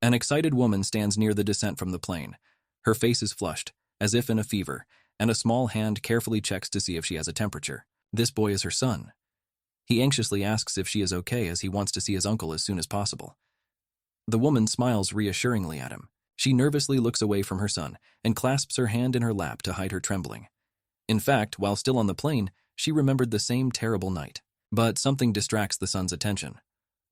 An excited woman stands near the descent from the plane. Her face is flushed, as if in a fever, and a small hand carefully checks to see if she has a temperature. This boy is her son. He anxiously asks if she is okay as he wants to see his uncle as soon as possible. The woman smiles reassuringly at him. She nervously looks away from her son and clasps her hand in her lap to hide her trembling. In fact, while still on the plane, she remembered the same terrible night. But something distracts the son's attention.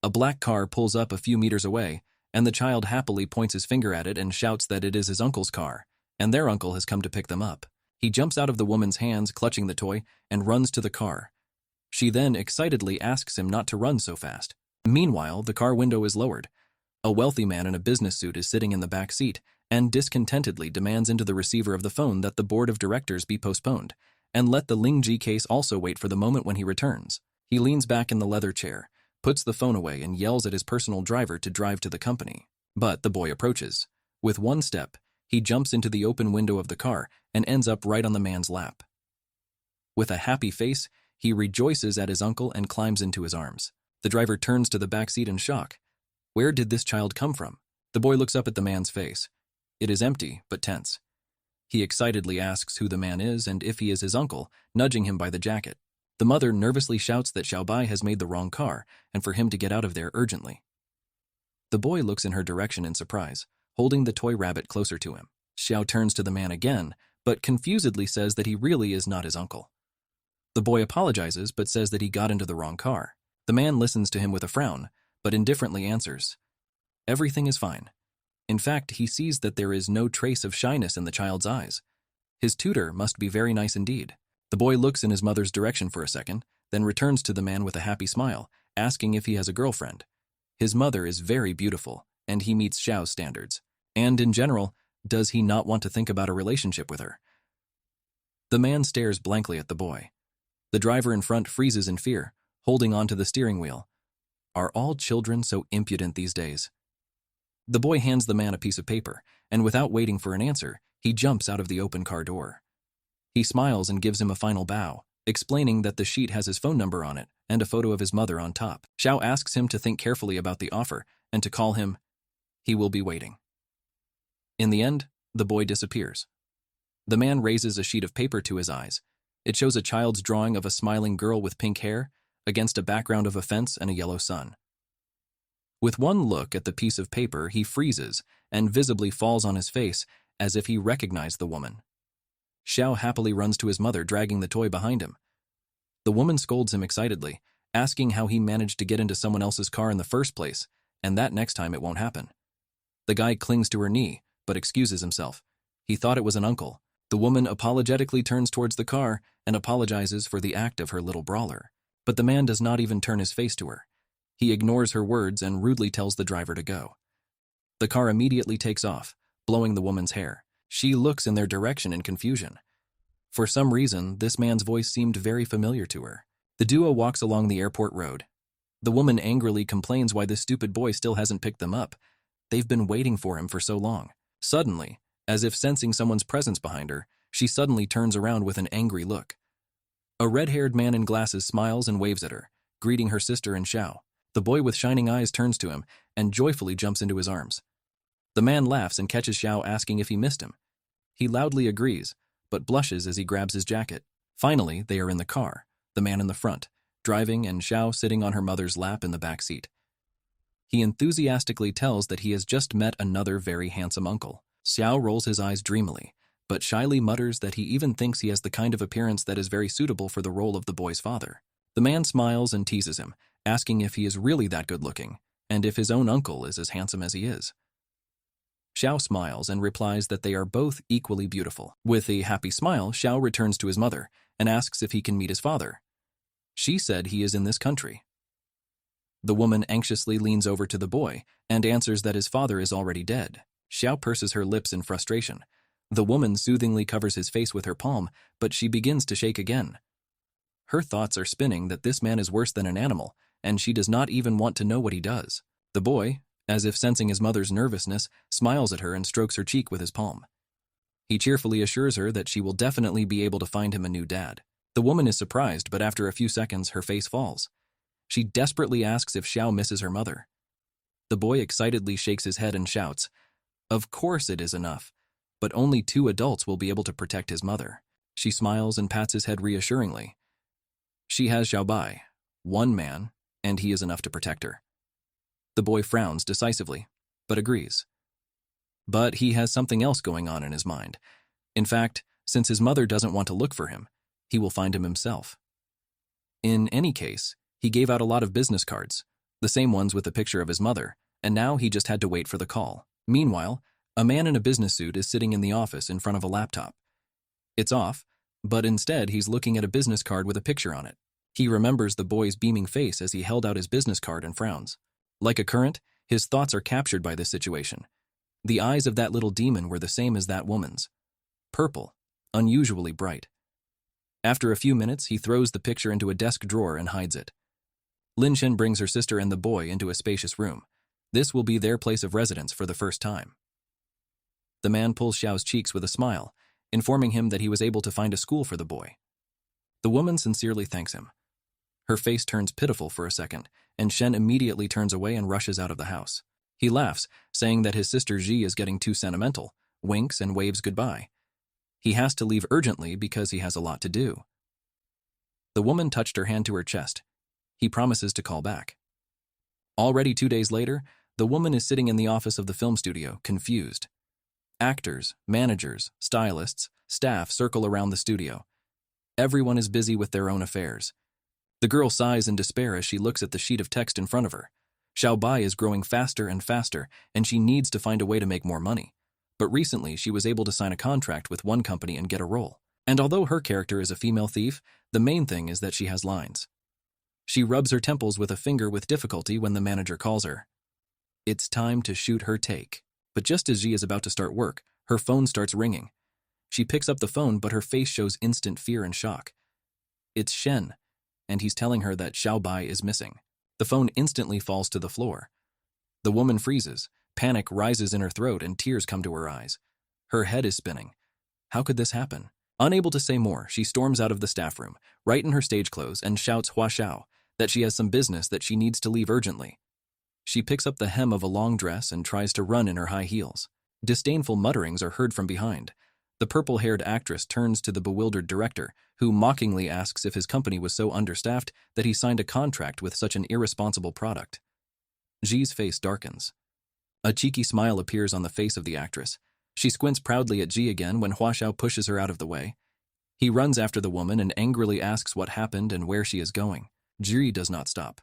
A black car pulls up a few meters away, and the child happily points his finger at it and shouts that it is his uncle's car, and their uncle has come to pick them up. He jumps out of the woman's hands, clutching the toy, and runs to the car. She then excitedly asks him not to run so fast. Meanwhile, the car window is lowered. A wealthy man in a business suit is sitting in the back seat and discontentedly demands into the receiver of the phone that the board of directors be postponed and let the Lingji case also wait for the moment when he returns. He leans back in the leather chair, puts the phone away, and yells at his personal driver to drive to the company. But the boy approaches. With one step, he jumps into the open window of the car and ends up right on the man's lap. With a happy face, he rejoices at his uncle and climbs into his arms. The driver turns to the back seat in shock. Where did this child come from? The boy looks up at the man's face. It is empty, but tense. He excitedly asks who the man is and if he is his uncle, nudging him by the jacket. The mother nervously shouts that Xiaobai has made the wrong car and for him to get out of there urgently. The boy looks in her direction in surprise, holding the toy rabbit closer to him. Xiao turns to the man again, but confusedly says that he really is not his uncle. The boy apologizes but says that he got into the wrong car. The man listens to him with a frown, but indifferently answers, "Everything is fine." In fact, he sees that there is no trace of shyness in the child's eyes. His tutor must be very nice indeed. The boy looks in his mother's direction for a second, then returns to the man with a happy smile, asking if he has a girlfriend. His mother is very beautiful, and he meets Xiao's standards. And in general, does he not want to think about a relationship with her? The man stares blankly at the boy. The driver in front freezes in fear, holding onto the steering wheel. Are all children so impudent these days? The boy hands the man a piece of paper, and without waiting for an answer, he jumps out of the open car door. He smiles and gives him a final bow, explaining that the sheet has his phone number on it and a photo of his mother on top. Xiao asks him to think carefully about the offer and to call him. He will be waiting. In the end, the boy disappears. The man raises a sheet of paper to his eyes. It shows a child's drawing of a smiling girl with pink hair against a background of a fence and a yellow sun. With one look at the piece of paper, he freezes and visibly falls on his face as if he recognized the woman. Xiao happily runs to his mother, dragging the toy behind him. The woman scolds him excitedly, asking how he managed to get into someone else's car in the first place, and that next time it won't happen. The guy clings to her knee, but excuses himself. He thought it was an uncle. The woman apologetically turns towards the car and apologizes for the act of her little brawler. But the man does not even turn his face to her. He ignores her words and rudely tells the driver to go. The car immediately takes off, blowing the woman's hair. She looks in their direction in confusion. For some reason, this man's voice seemed very familiar to her. The duo walks along the airport road. The woman angrily complains why this stupid boy still hasn't picked them up. They've been waiting for him for so long. Suddenly, as if sensing someone's presence behind her, she suddenly turns around with an angry look. A red-haired man in glasses smiles and waves at her, greeting her sister and Xiao. The boy with shining eyes turns to him and joyfully jumps into his arms. The man laughs and catches Xiao asking if he missed him. He loudly agrees, but blushes as he grabs his jacket. Finally, they are in the car, the man in the front, driving, and Xiao sitting on her mother's lap in the back seat. He enthusiastically tells that he has just met another very handsome uncle. Xiao rolls his eyes dreamily, but shyly mutters that he even thinks he has the kind of appearance that is very suitable for the role of the boy's father. The man smiles and teases him, asking if he is really that good-looking, and if his own uncle is as handsome as he is. Xiao smiles and replies that they are both equally beautiful. With a happy smile, Xiao returns to his mother and asks if he can meet his father. She said he is in this country. The woman anxiously leans over to the boy and answers that his father is already dead. Xiao purses her lips in frustration. The woman soothingly covers his face with her palm, but she begins to shake again. Her thoughts are spinning that this man is worse than an animal, and she does not even want to know what he does. The boy, as if sensing his mother's nervousness, smiles at her and strokes her cheek with his palm. He cheerfully assures her that she will definitely be able to find him a new dad. The woman is surprised, but after a few seconds, her face falls. She desperately asks if Xiao misses her mother. The boy excitedly shakes his head and shouts, "Of course it is enough, but only 2 adults will be able to protect his mother." She smiles and pats his head reassuringly. She has Xiaobai, 1 man, and he is enough to protect her. The boy frowns decisively, but agrees. But he has something else going on in his mind. In fact, since his mother doesn't want to look for him, he will find him himself. In any case, he gave out a lot of business cards, the same ones with a picture of his mother, and now he just had to wait for the call. Meanwhile, a man in a business suit is sitting in the office in front of a laptop. It's off, but instead he's looking at a business card with a picture on it. He remembers the boy's beaming face as he held out his business card and frowns. Like a current, his thoughts are captured by this situation. The eyes of that little demon were the same as that woman's. Purple, unusually bright. After a few minutes, he throws the picture into a desk drawer and hides it. Lin Shen brings her sister and the boy into a spacious room. This will be their place of residence for the first time. The man pulls Xiao's cheeks with a smile, informing him that he was able to find a school for the boy. The woman sincerely thanks him. Her face turns pitiful for a second, and Shen immediately turns away and rushes out of the house. He laughs, saying that his sister Ji is getting too sentimental, winks and waves goodbye. He has to leave urgently because he has a lot to do. The woman touched her hand to her chest. He promises to call back. Already 2 days later, the woman is sitting in the office of the film studio, confused. Actors, managers, stylists, staff circle around the studio. Everyone is busy with their own affairs. The girl sighs in despair as she looks at the sheet of text in front of her. Xiaobai is growing faster and faster, and she needs to find a way to make more money. But recently, she was able to sign a contract with one company and get a role. And although her character is a female thief, the main thing is that she has lines. She rubs her temples with a finger with difficulty when the manager calls her. It's time to shoot her take. But just as Ji is about to start work, her phone starts ringing. She picks up the phone, but her face shows instant fear and shock. It's Shen, and he's telling her that Xiaobai is missing. The phone instantly falls to the floor. The woman freezes, panic rises in her throat, and tears come to her eyes. Her head is spinning. How could this happen? Unable to say more, she storms out of the staff room, right in her stage clothes, and shouts Hua Xiao that she has some business that she needs to leave urgently. She picks up the hem of a long dress and tries to run in her high heels. Disdainful mutterings are heard from behind. The purple-haired actress turns to the bewildered director, who mockingly asks if his company was so understaffed that he signed a contract with such an irresponsible product. Ji's face darkens. A cheeky smile appears on the face of the actress. She squints proudly at Ji again when Hua Xiao pushes her out of the way. He runs after the woman and angrily asks what happened and where she is going. Ji does not stop.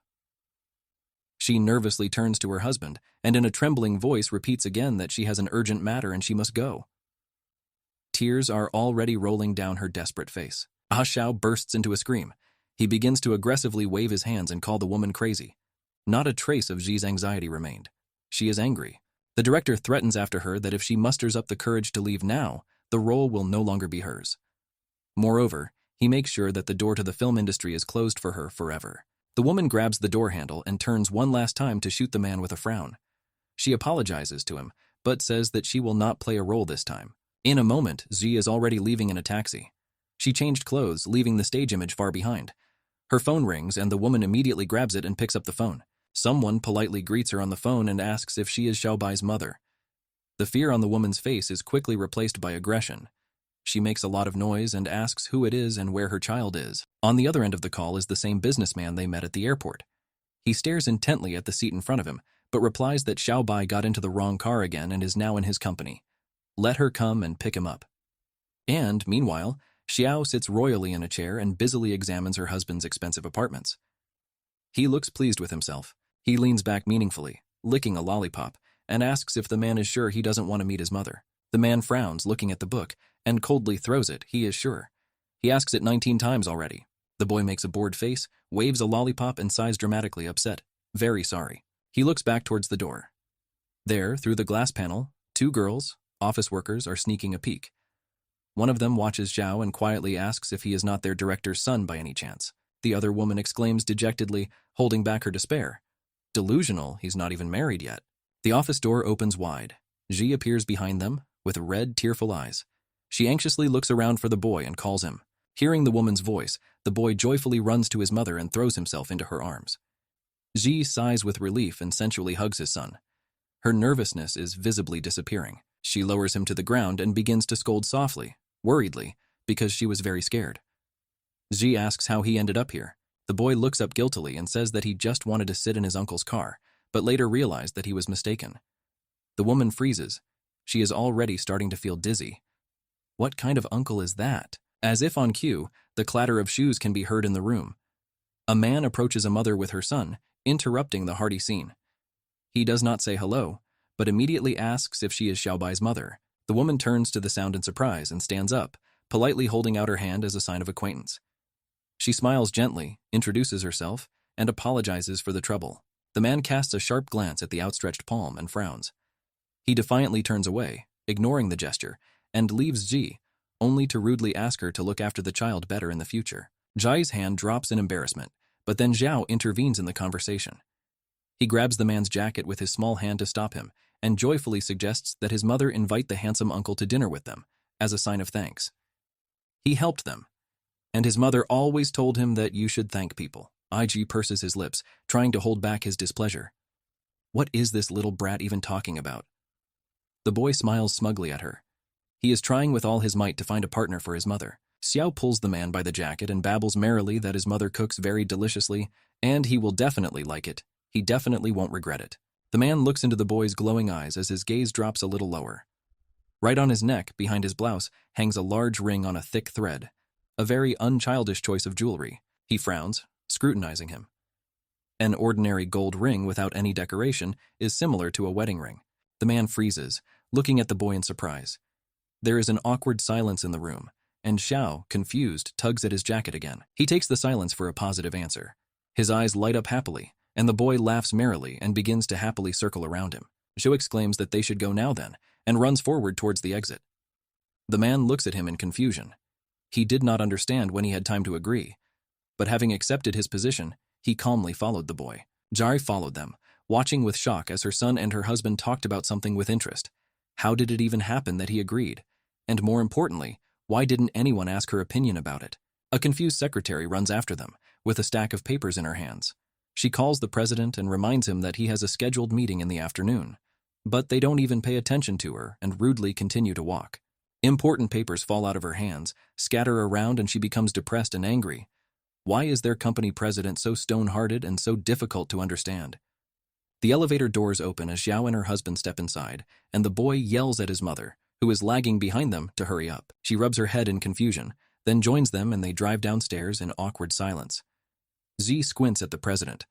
She nervously turns to her husband and in a trembling voice repeats again that she has an urgent matter and she must go. Tears are already rolling down her desperate face. Ah Xiao bursts into a scream. He begins to aggressively wave his hands and call the woman crazy. Not a trace of Ji's anxiety remained. She is angry. The director threatens after her that if she musters up the courage to leave now, the role will no longer be hers. Moreover, he makes sure that the door to the film industry is closed for her forever. The woman grabs the door handle and turns one last time to shoot the man with a frown. She apologizes to him, but says that she will not play a role this time. In a moment, Ji is already leaving in a taxi. She changed clothes, leaving the stage image far behind. Her phone rings and the woman immediately grabs it and picks up the phone. Someone politely greets her on the phone and asks if she is Xiaobai's mother. The fear on the woman's face is quickly replaced by aggression. She makes a lot of noise and asks who it is and where her child is. On the other end of the call is the same businessman they met at the airport. He stares intently at the seat in front of him, but replies that Xiaobai got into the wrong car again and is now in his company. Let her come and pick him up. And, meanwhile, Xiao sits royally in a chair and busily examines her husband's expensive apartments. He looks pleased with himself. He leans back meaningfully, licking a lollipop, and asks if the man is sure he doesn't want to meet his mother. The man frowns, looking at the book, and coldly throws it, he is sure. He asks it 19 times already. The boy makes a bored face, waves a lollipop, and sighs dramatically, upset. Very sorry. He looks back towards the door. There, through the glass panel, 2 girls, office workers, are sneaking a peek. One of them watches Zhao and quietly asks if he is not their director's son by any chance. The other woman exclaims dejectedly, holding back her despair. Delusional, he's not even married yet. The office door opens wide. Ji appears behind them, with red, tearful eyes. She anxiously looks around for the boy and calls him. Hearing the woman's voice, the boy joyfully runs to his mother and throws himself into her arms. Ji sighs with relief and sensually hugs his son. Her nervousness is visibly disappearing. She lowers him to the ground and begins to scold softly, worriedly, because she was very scared. Ji asks how he ended up here. The boy looks up guiltily and says that he just wanted to sit in his uncle's car, but later realized that he was mistaken. The woman freezes. She is already starting to feel dizzy. What kind of uncle is that? As if on cue, the clatter of shoes can be heard in the room. A man approaches a mother with her son, interrupting the hearty scene. He does not say hello, but immediately asks if she is Xiaobai's mother. The woman turns to the sound in surprise and stands up, politely holding out her hand as a sign of acquaintance. She smiles gently, introduces herself, and apologizes for the trouble. The man casts a sharp glance at the outstretched palm and frowns. He defiantly turns away, ignoring the gesture, and leaves Ji, only to rudely ask her to look after the child better in the future. Ji's hand drops in embarrassment, but then Zhao intervenes in the conversation. He grabs the man's jacket with his small hand to stop him, and joyfully suggests that his mother invite the handsome uncle to dinner with them, as a sign of thanks. He helped them, and his mother always told him that you should thank people. IG purses his lips, trying to hold back his displeasure. What is this little brat even talking about? The boy smiles smugly at her. He is trying with all his might to find a partner for his mother. Xiao pulls the man by the jacket and babbles merrily that his mother cooks very deliciously, and he will definitely like it. He definitely won't regret it. The man looks into the boy's glowing eyes as his gaze drops a little lower. Right on his neck, behind his blouse, hangs a large ring on a thick thread. A very unchildish choice of jewelry. He frowns, scrutinizing him. An ordinary gold ring without any decoration is similar to a wedding ring. The man freezes, looking at the boy in surprise. There is an awkward silence in the room, and Xiao, confused, tugs at his jacket again. He takes the silence for a positive answer. His eyes light up happily, and the boy laughs merrily and begins to happily circle around him. Xiao exclaims that they should go now then, and runs forward towards the exit. The man looks at him in confusion. He did not understand when he had time to agree, but having accepted his position, he calmly followed the boy. Jari followed them, watching with shock as her son and her husband talked about something with interest. How did it even happen that he agreed? And more importantly, why didn't anyone ask her opinion about it? A confused secretary runs after them, with a stack of papers in her hands. She calls the president and reminds him that he has a scheduled meeting in the afternoon. But they don't even pay attention to her and rudely continue to walk. Important papers fall out of her hands, scatter around, and she becomes depressed and angry. Why is their company president so stone-hearted and so difficult to understand? The elevator doors open as Xiao and her husband step inside, and the boy yells at his mother, who is lagging behind them, to hurry up. She rubs her head in confusion, then joins them and they drive downstairs in awkward silence. Z squints at the president.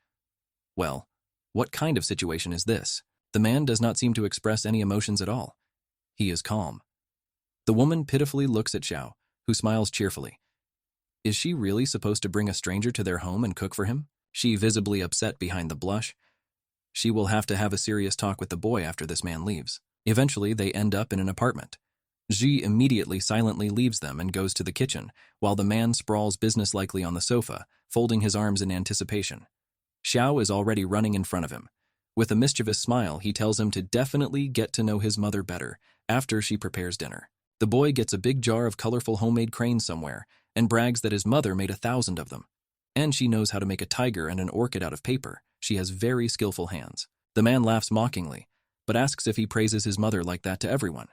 Well, what kind of situation is this? The man does not seem to express any emotions at all. He is calm. The woman pitifully looks at Xiao, who smiles cheerfully. Is she really supposed to bring a stranger to their home and cook for him? She visibly upset behind the blush. She will have to have a serious talk with the boy after this man leaves. Eventually, they end up in an apartment. Ji immediately silently leaves them and goes to the kitchen, while the man sprawls businesslike on the sofa, folding his arms in anticipation. Xiao is already running in front of him. With a mischievous smile, he tells him to definitely get to know his mother better after she prepares dinner. The boy gets a big jar of colorful homemade cranes somewhere and brags that his mother made 1,000 of them. And she knows how to make a tiger and an orchid out of paper. She has very skillful hands. The man laughs mockingly, but asks if he praises his mother like that to everyone.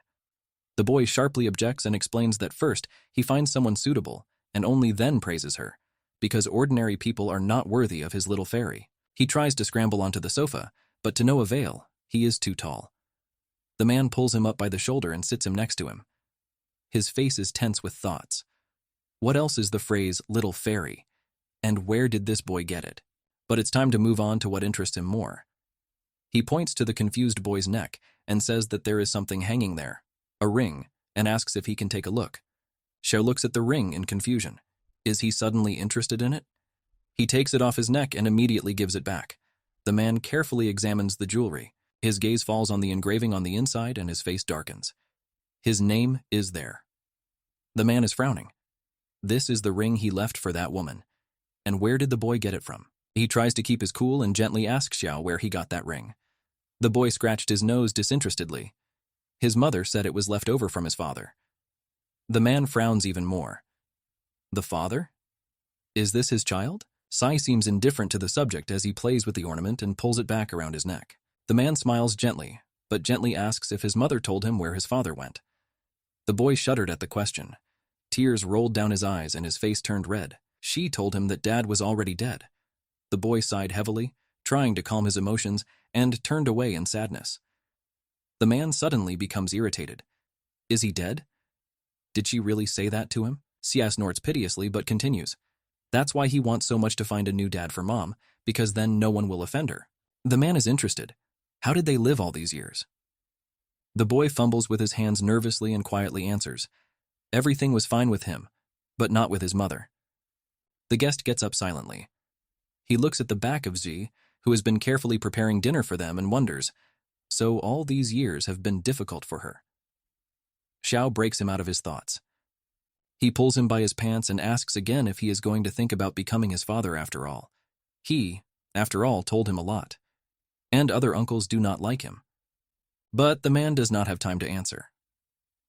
The boy sharply objects and explains that first he finds someone suitable and only then praises her, because ordinary people are not worthy of his little fairy. He tries to scramble onto the sofa, but to no avail. He is too tall. The man pulls him up by the shoulder and sits him next to him. His face is tense with thoughts. What else is the phrase little fairy? And where did this boy get it? But it's time to move on to what interests him more. He points to the confused boy's neck and says that there is something hanging there, a ring, and asks if he can take a look. Xiao looks at the ring in confusion. Is he suddenly interested in it? He takes it off his neck and immediately gives it back. The man carefully examines the jewelry. His gaze falls on the engraving on the inside and his face darkens. His name is there. The man is frowning. This is the ring he left for that woman. And where did the boy get it from? He tries to keep his cool and gently asks Xiao where he got that ring. The boy scratched his nose disinterestedly. His mother said it was left over from his father. The man frowns even more. The father? Is this his child? Sai seems indifferent to the subject as he plays with the ornament and pulls it back around his neck. The man smiles gently, but gently asks if his mother told him where his father went. The boy shuddered at the question. Tears rolled down his eyes and his face turned red. She told him that Dad was already dead. The boy sighed heavily, trying to calm his emotions, and turned away in sadness. The man suddenly becomes irritated. Is he dead? Did she really say that to him? Sia snorts piteously but continues. That's why he wants so much to find a new dad for Mom, because then no one will offend her. The man is interested. How did they live all these years? The boy fumbles with his hands nervously and quietly answers. Everything was fine with him, but not with his mother. The guest gets up silently. He looks at the back of Ji, who has been carefully preparing dinner for them, and wonders, so all these years have been difficult for her. Xiao breaks him out of his thoughts. He pulls him by his pants and asks again if he is going to think about becoming his father after all. He, after all, told him a lot. And other uncles do not like him. But the man does not have time to answer.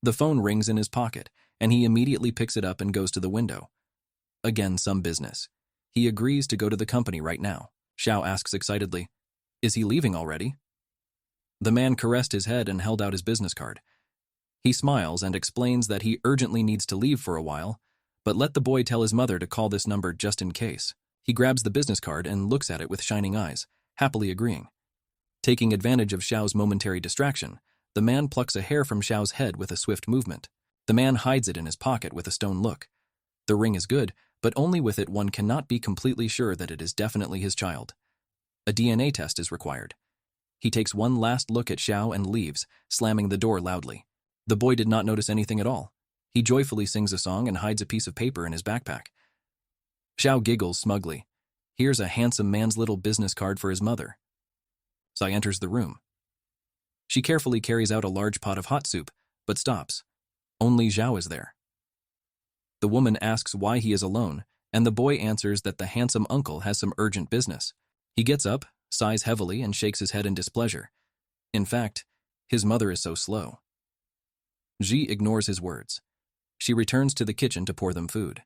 The phone rings in his pocket, and he immediately picks it up and goes to the window. Again, some business. He agrees to go to the company right now. Xiao asks excitedly, is he leaving already? The man caressed his head and held out his business card. He smiles and explains that he urgently needs to leave for a while, but let the boy tell his mother to call this number just in case. He grabs the business card and looks at it with shining eyes, happily agreeing. Taking advantage of Xiao's momentary distraction, the man plucks a hair from Xiao's head with a swift movement. The man hides it in his pocket with a stone look. The ring is good, but only with it one cannot be completely sure that it is definitely his child. A DNA test is required. He takes one last look at Xiao and leaves, slamming the door loudly. The boy did not notice anything at all. He joyfully sings a song and hides a piece of paper in his backpack. Xiao giggles smugly. Here's a handsome man's little business card for his mother. Sai enters the room. She carefully carries out a large pot of hot soup, but stops. Only Zhao is there. The woman asks why he is alone, and the boy answers that the handsome uncle has some urgent business. He gets up, sighs heavily, and shakes his head in displeasure. In fact, his mother is so slow. Ji ignores his words. She returns to the kitchen to pour them food.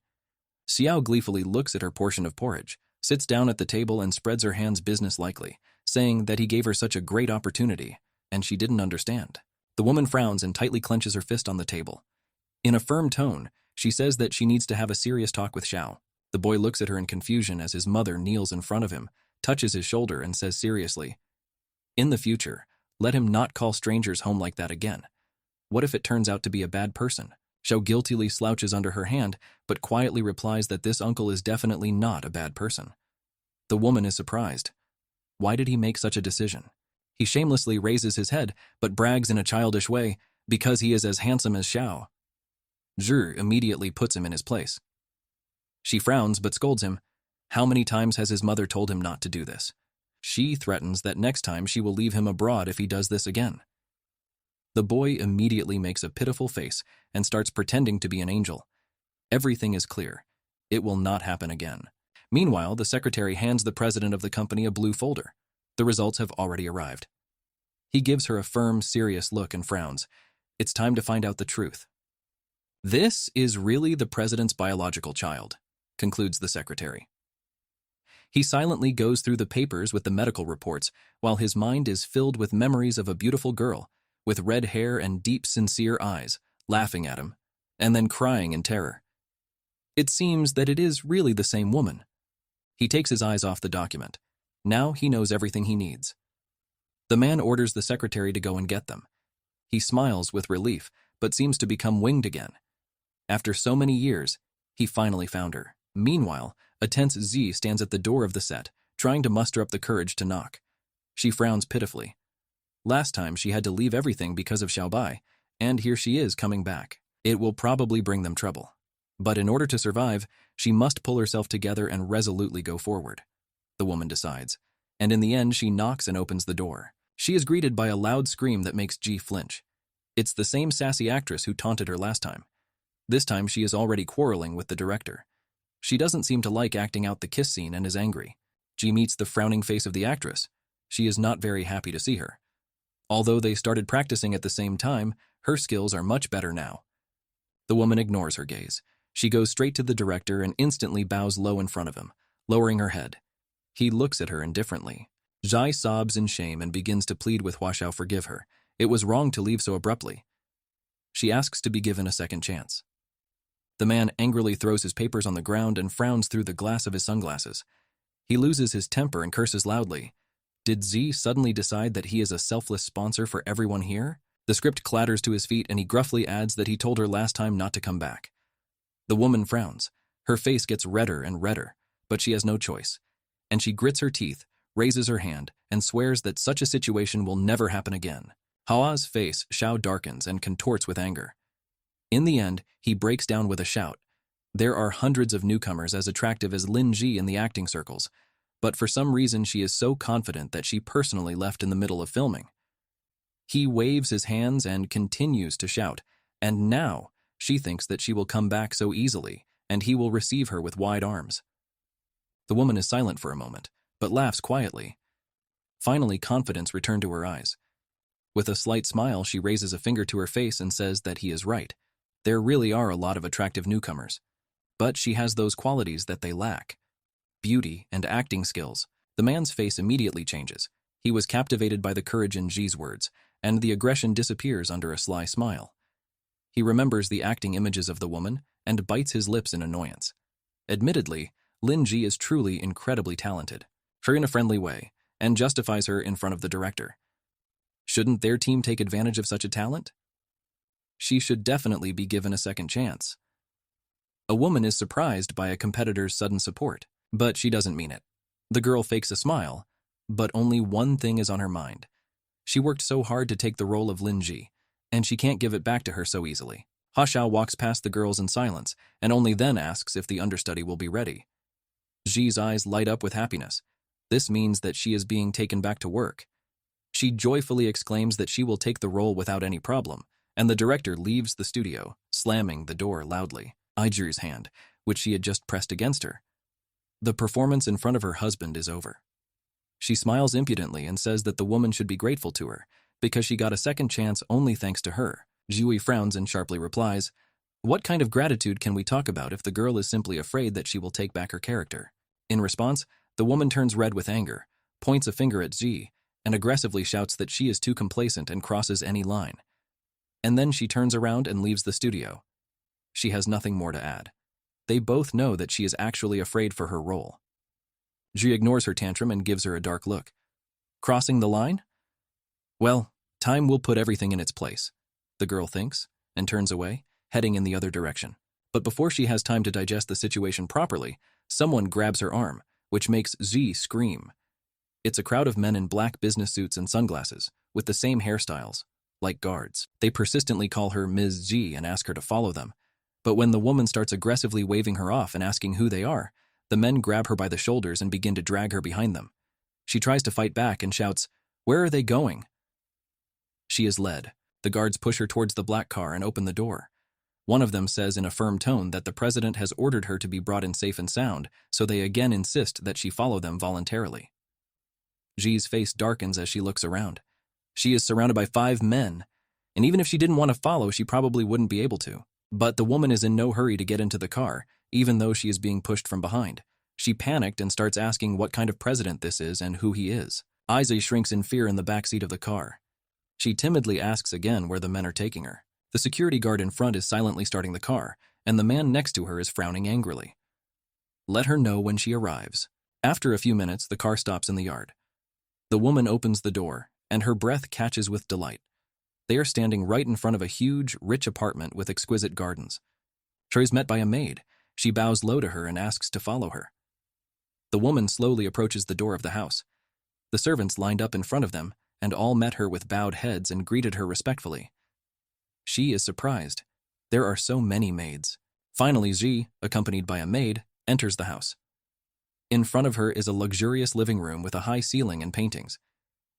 Xiao gleefully looks at her portion of porridge, sits down at the table and spreads her hands businesslike, saying that he gave her such a great opportunity, and she didn't understand. The woman frowns and tightly clenches her fist on the table. In a firm tone, she says that she needs to have a serious talk with Xiao. The boy looks at her in confusion as his mother kneels in front of him, touches his shoulder, and says seriously, in the future, let him not call strangers home like that again. What if it turns out to be a bad person? Xiao guiltily slouches under her hand, but quietly replies that this uncle is definitely not a bad person. The woman is surprised. Why did he make such a decision? He shamelessly raises his head, but brags in a childish way, because he is as handsome as Xiao. Zhi immediately puts him in his place. She frowns but scolds him. How many times has his mother told him not to do this? She threatens that next time she will leave him abroad if he does this again. The boy immediately makes a pitiful face and starts pretending to be an angel. Everything is clear. It will not happen again. Meanwhile, the secretary hands the president of the company a blue folder. The results have already arrived. He gives her a firm, serious look and frowns. It's time to find out the truth. This is really the president's biological child, concludes the secretary. He silently goes through the papers with the medical reports while his mind is filled with memories of a beautiful girl with red hair and deep, sincere eyes, laughing at him, and then crying in terror. It seems that it is really the same woman. He takes his eyes off the document. Now he knows everything he needs. The man orders the secretary to go and get them. He smiles with relief, but seems to become winged again. After so many years, he finally found her. Meanwhile, a tense Z stands at the door of the set, trying to muster up the courage to knock. She frowns pitifully. Last time she had to leave everything because of Xiaobai, and here she is coming back. It will probably bring them trouble. But in order to survive, she must pull herself together and resolutely go forward. The woman decides, and in the end she knocks and opens the door. She is greeted by a loud scream that makes Ji flinch. It's the same sassy actress who taunted her last time. This time she is already quarreling with the director. She doesn't seem to like acting out the kiss scene and is angry. Ji meets the frowning face of the actress. She is not very happy to see her. Although they started practicing at the same time, her skills are much better now. The woman ignores her gaze. She goes straight to the director and instantly bows low in front of him, lowering her head. He looks at her indifferently. Zhai sobs in shame and begins to plead with Huashao forgive her. It was wrong to leave so abruptly. She asks to be given a second chance. The man angrily throws his papers on the ground and frowns through the glass of his sunglasses. He loses his temper and curses loudly. Did Z suddenly decide that he is a selfless sponsor for everyone here? The script clatters to his feet and he gruffly adds that he told her last time not to come back. The woman frowns. Her face gets redder and redder, but she has no choice. And she grits her teeth, raises her hand, and swears that such a situation will never happen again. Hawa's face darkens and contorts with anger. In the end, he breaks down with a shout. There are hundreds of newcomers as attractive as Lin Ji in the acting circles, but for some reason she is so confident that she personally left in the middle of filming. He waves his hands and continues to shout, and now she thinks that she will come back so easily, and he will receive her with wide arms. The woman is silent for a moment, but laughs quietly. Finally, confidence returned to her eyes. With a slight smile, she raises a finger to her face and says that he is right. There really are a lot of attractive newcomers. But she has those qualities that they lack. Beauty and acting skills. The man's face immediately changes. He was captivated by the courage in Ji's words, and the aggression disappears under a sly smile. He remembers the acting images of the woman and bites his lips in annoyance. Admittedly, Lin Ji is truly incredibly talented, her in a friendly way, and justifies her in front of the director. Shouldn't their team take advantage of such a talent? She should definitely be given a second chance. A woman is surprised by a competitor's sudden support, but she doesn't mean it. The girl fakes a smile, but only one thing is on her mind. She worked so hard to take the role of Lin Ji, and she can't give it back to her so easily. Huashao walks past the girls in silence, and only then asks if the understudy will be ready. Ji's eyes light up with happiness. This means that she is being taken back to work. She joyfully exclaims that she will take the role without any problem, and the director leaves the studio, slamming the door loudly. Iju's hand, which she had just pressed against her. The performance in front of her husband is over. She smiles impudently and says that the woman should be grateful to her, because she got a second chance only thanks to her. Jiui frowns and sharply replies, "What kind of gratitude can we talk about if the girl is simply afraid that she will take back her character?" In response, the woman turns red with anger, points a finger at Ji, and aggressively shouts that she is too complacent and crosses any line. And then she turns around and leaves the studio. She has nothing more to add. They both know that she is actually afraid for her role. Ji ignores her tantrum and gives her a dark look. Crossing the line? Well, time will put everything in its place, the girl thinks, and turns away, heading in the other direction. But before she has time to digest the situation properly, someone grabs her arm, which makes Ji scream. It's a crowd of men in black business suits and sunglasses, with the same hairstyles, like guards. They persistently call her Ms. Ji and ask her to follow them. But when the woman starts aggressively waving her off and asking who they are, the men grab her by the shoulders and begin to drag her behind them. She tries to fight back and shouts, "Where are they going?" She is led. The guards push her towards the black car and open the door. One of them says in a firm tone that the president has ordered her to be brought in safe and sound, so they again insist that she follow them voluntarily. Ji's face darkens as she looks around. She is surrounded by 5 men, and even if she didn't want to follow, she probably wouldn't be able to. But the woman is in no hurry to get into the car, even though she is being pushed from behind. She panicked and starts asking what kind of president this is and who he is. Izzy shrinks in fear in the backseat of the car. She timidly asks again where the men are taking her. The security guard in front is silently starting the car, and the man next to her is frowning angrily. Let her know when she arrives. After a few minutes, the car stops in the yard. The woman opens the door, and her breath catches with delight. They are standing right in front of a huge, rich apartment with exquisite gardens. She is met by a maid. She bows low to her and asks to follow her. The woman slowly approaches the door of the house. The servants lined up in front of them, and all met her with bowed heads and greeted her respectfully. She is surprised. There are so many maids. Finally, Ji, accompanied by a maid, enters the house. In front of her is a luxurious living room with a high ceiling and paintings.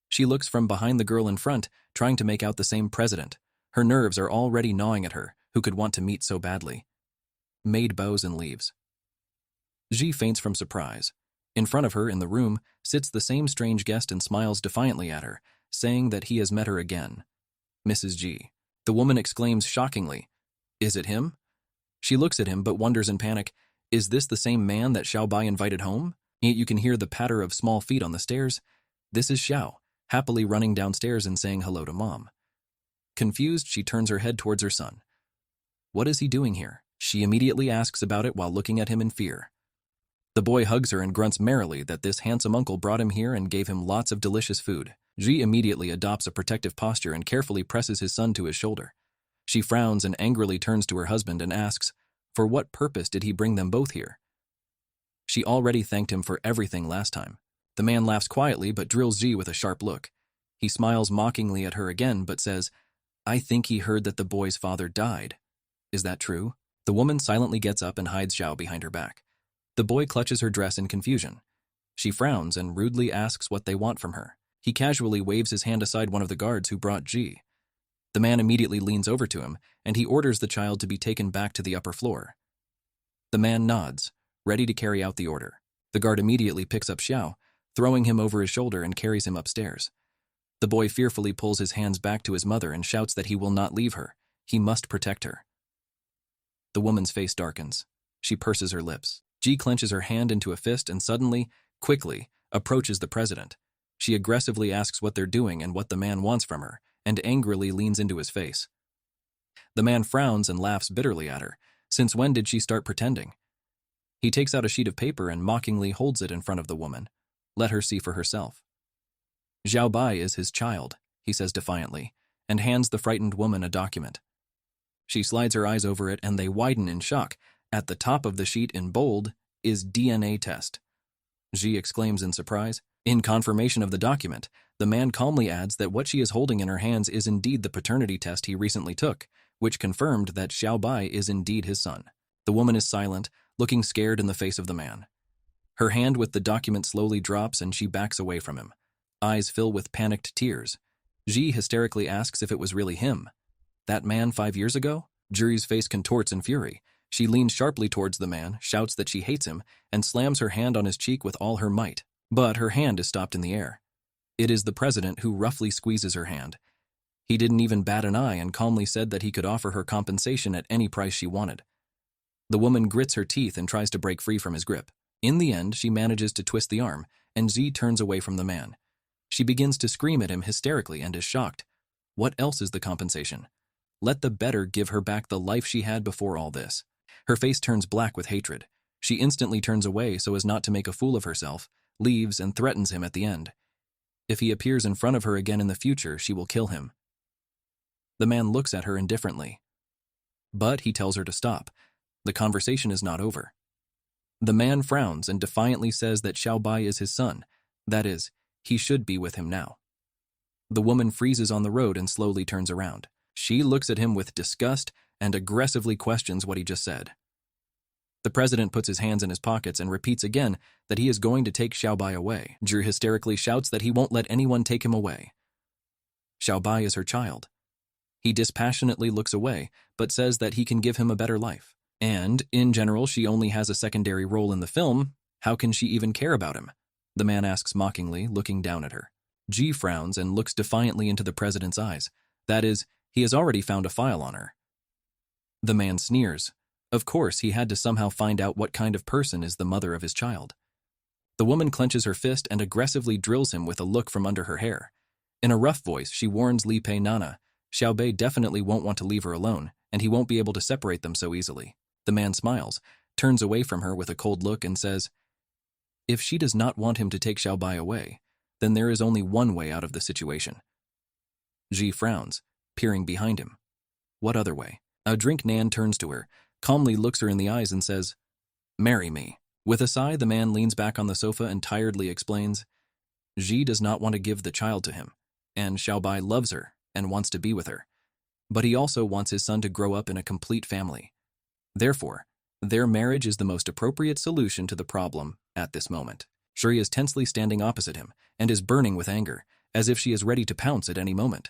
She looks from behind the girl in front, trying to make out the same president. Her nerves are already gnawing at her, who could want to meet so badly. Maid bows and leaves. Ji faints from surprise. In front of her, in the room, sits the same strange guest and smiles defiantly at her, saying that he has met her again. Mrs. Ji. The woman exclaims shockingly, "Is it him?" She looks at him but wonders in panic, is this the same man that Xiaobai invited home? Yet you can hear the patter of small feet on the stairs. This is Xiao, happily running downstairs and saying hello to Mom. Confused, she turns her head towards her son. What is he doing here? She immediately asks about it while looking at him in fear. The boy hugs her and grunts merrily that this handsome uncle brought him here and gave him lots of delicious food. Ji immediately adopts a protective posture and carefully presses his son to his shoulder. She frowns and angrily turns to her husband and asks, for what purpose did he bring them both here? She already thanked him for everything last time. The man laughs quietly but drills Ji with a sharp look. He smiles mockingly at her again but says, I think he heard that the boy's father died. Is that true? The woman silently gets up and hides Xiao behind her back. The boy clutches her dress in confusion. She frowns and rudely asks what they want from her. He casually waves his hand aside one of the guards who brought Ji. The man immediately leans over to him, and he orders the child to be taken back to the upper floor. The man nods, ready to carry out the order. The guard immediately picks up Xiao, throwing him over his shoulder and carries him upstairs. The boy fearfully pulls his hands back to his mother and shouts that he will not leave her. He must protect her. The woman's face darkens. She purses her lips. Ji clenches her hand into a fist and suddenly, quickly, approaches the president. She aggressively asks what they're doing and what the man wants from her, and angrily leans into his face. The man frowns and laughs bitterly at her. Since when did she start pretending? He takes out a sheet of paper and mockingly holds it in front of the woman. Let her see for herself. Xiao Bai is his child, he says defiantly, and hands the frightened woman a document. She slides her eyes over it and they widen in shock. At the top of the sheet in bold is DNA test. Ji exclaims in surprise. In confirmation of the document, the man calmly adds that what she is holding in her hands is indeed the paternity test he recently took, which confirmed that Xiao Bai is indeed his son. The woman is silent, looking scared in the face of the man. Her hand with the document slowly drops and she backs away from him. Eyes fill with panicked tears. Ji hysterically asks if it was really him. That man 5 years ago? Juri's face contorts in fury. She leans sharply towards the man, shouts that she hates him, and slams her hand on his cheek with all her might. But her hand is stopped in the air. It is the president who roughly squeezes her hand. He didn't even bat an eye and calmly said that he could offer her compensation at any price she wanted. The woman grits her teeth and tries to break free from his grip. In the end, she manages to twist the arm, and Z turns away from the man. She begins to scream at him hysterically and is shocked. What else is the compensation? Let the better give her back the life she had before all this. Her face turns black with hatred. She instantly turns away so as not to make a fool of herself, leaves and threatens him at the end. If he appears in front of her again in the future, she will kill him. The man looks at her indifferently. But he tells her to stop. The conversation is not over. The man frowns and defiantly says that Xiao Bai is his son. That is, he should be with him now. The woman freezes on the road and slowly turns around. She looks at him with disgust and aggressively questions what he just said. The president puts his hands in his pockets and repeats again that he is going to take Xiao Bai away. Drew hysterically shouts that he won't let anyone take him away. Xiao Bai is her child. He dispassionately looks away, but says that he can give him a better life. And, in general, she only has a secondary role in the film. How can she even care about him? The man asks mockingly, looking down at her. Ji frowns and looks defiantly into the president's eyes. That is, he has already found a file on her. The man sneers. Of course, he had to somehow find out what kind of person is the mother of his child. The woman clenches her fist and aggressively drills him with a look from under her hair. In a rough voice, she warns Li Pei Nana, Xiao Bei definitely won't want to leave her alone, and he won't be able to separate them so easily. The man smiles, turns away from her with a cold look and says, if she does not want him to take Xiao Bai away, then there is only one way out of the situation. Ji frowns, peering behind him. What other way? A drink Nan turns to her, calmly looks her in the eyes and says, marry me. With a sigh, the man leans back on the sofa and tiredly explains, Ji does not want to give the child to him, and Xiao Bai loves her and wants to be with her. But he also wants his son to grow up in a complete family. Therefore, their marriage is the most appropriate solution to the problem at this moment. Shuri is tensely standing opposite him and is burning with anger, as if she is ready to pounce at any moment.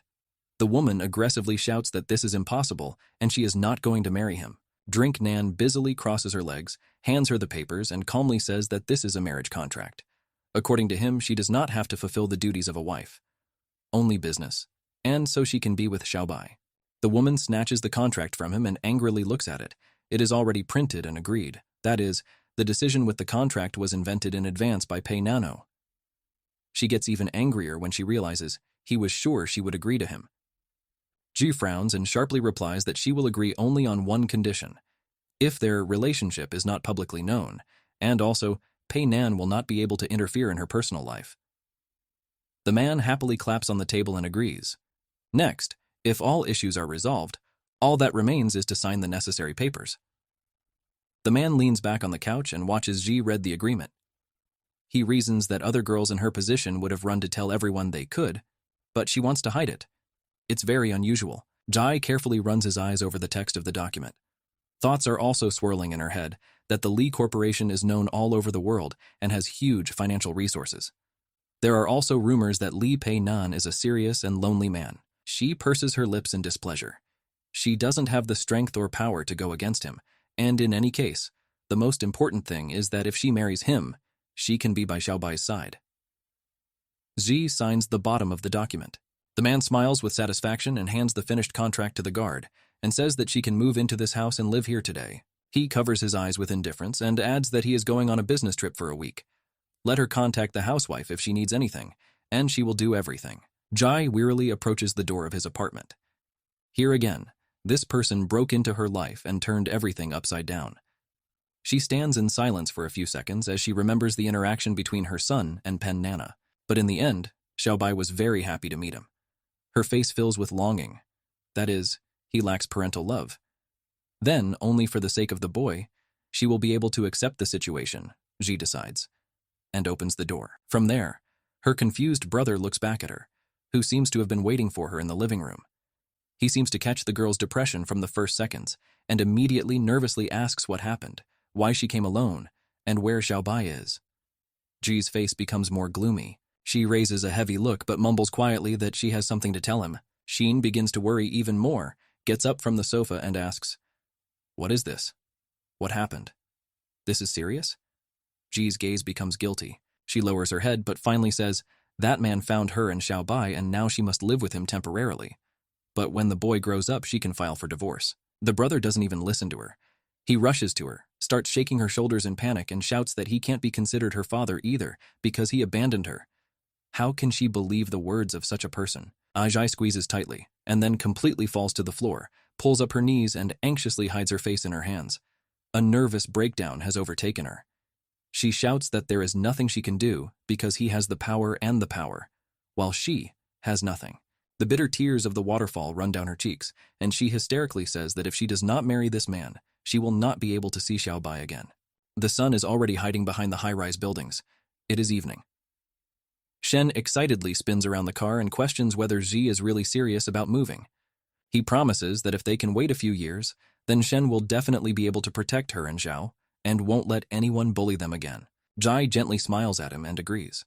The woman aggressively shouts that this is impossible and she is not going to marry him. Drink Nan busily crosses her legs, hands her the papers, and calmly says that this is a marriage contract. According to him, she does not have to fulfill the duties of a wife. Only business. And so she can be with Xiao Bai. The woman snatches the contract from him and angrily looks at it. It is already printed and agreed. That is, The decision with the contract was invented in advance by Pei Nano. She gets even angrier when she realizes he was sure she would agree to him. Ji frowns and sharply replies that she will agree only on one condition: if their relationship is not publicly known, and also Pei Nan will not be able to interfere in her personal life. The man happily claps on the table and agrees. Next, if all issues are resolved, all that remains is to sign the necessary papers. The man leans back on the couch and watches Ji read the agreement. He reasons that other girls in her position would have run to tell everyone they could, but she wants to hide it. It's very unusual. Jai carefully runs his eyes over the text of the document. Thoughts are also swirling in her head that the Lee Corporation is known all over the world and has huge financial resources. There are also rumors that Lee Pei Nan is a serious and lonely man. She purses her lips in displeasure. She doesn't have the strength or power to go against him, and in any case, the most important thing is that if she marries him, she can be by Xiaobai's side. Xi signs the bottom of the document. The man smiles with satisfaction and hands the finished contract to the guard and says that she can move into this house and live here today. He covers his eyes with indifference and adds that he is going on a business trip for a week. Let her contact the housewife if she needs anything, and she will do everything. Jai wearily approaches the door of his apartment. Here again, this person broke into her life and turned everything upside down. She stands in silence for a few seconds as she remembers the interaction between her son and Pen Nana. But in the end, Xiaobai was very happy to meet him. Her face fills with longing. That is, he lacks parental love. Then, only for the sake of the boy, she will be able to accept the situation, Ji decides, and opens the door. From there, her confused brother looks back at her, who seems to have been waiting for her in the living room. He seems to catch the girl's depression from the first seconds and immediately nervously asks what happened, why she came alone, and where Xiaobai is. Ji's face becomes more gloomy. She raises a heavy look but mumbles quietly that she has something to tell him. Xin begins to worry even more, gets up from the sofa and asks, "What is this? What happened? This is serious?" Ji's gaze becomes guilty. She lowers her head but finally says, that man found her and Xiaobai and now she must live with him temporarily. But when the boy grows up, she can file for divorce. The brother doesn't even listen to her. He rushes to her, starts shaking her shoulders in panic and shouts that he can't be considered her father either because he abandoned her. How can she believe the words of such a person? Ajai squeezes tightly and then completely falls to the floor, pulls up her knees and anxiously hides her face in her hands. A nervous breakdown has overtaken her. She shouts that there is nothing she can do because he has the power, while she has nothing. The bitter tears of the waterfall run down her cheeks, and she hysterically says that if she does not marry this man, she will not be able to see Xiaobai again. The sun is already hiding behind the high-rise buildings. It is evening. Shen excitedly spins around the car and questions whether Xi is really serious about moving. He promises that if they can wait a few years, then Shen will definitely be able to protect her and Zhao, and won't let anyone bully them again. Jai gently smiles at him and agrees.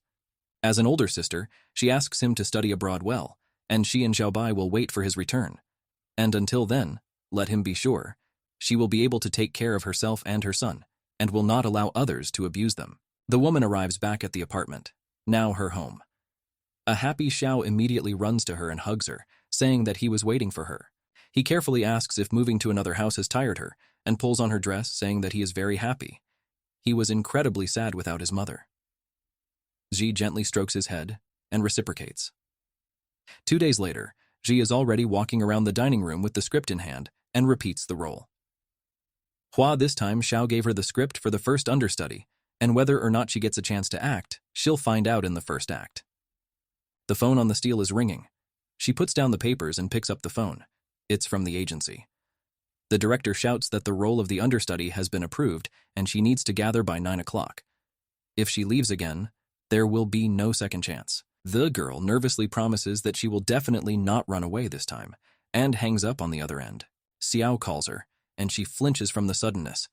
As an older sister, she asks him to study abroad well, and she and Xiaobai will wait for his return. And until then, let him be sure, she will be able to take care of herself and her son, and will not allow others to abuse them. The woman arrives back at the apartment, now her home. A happy Xiao immediately runs to her and hugs her, saying that he was waiting for her. He carefully asks if moving to another house has tired her, and pulls on her dress, saying that he is very happy. He was incredibly sad without his mother. Xi gently strokes his head and reciprocates. 2 days later, Xi is already walking around the dining room with the script in hand and repeats the role. This time Xiao gave her the script for the first understudy, and whether or not she gets a chance to act, she'll find out in the first act. The phone on the steel is ringing. She puts down the papers and picks up the phone. It's from the agency. The director shouts that the role of the understudy has been approved and she needs to gather by 9 o'clock. If she leaves again, there will be no second chance. The girl nervously promises that she will definitely not run away this time, and hangs up on the other end. Xiao calls her, and she flinches from the suddenness.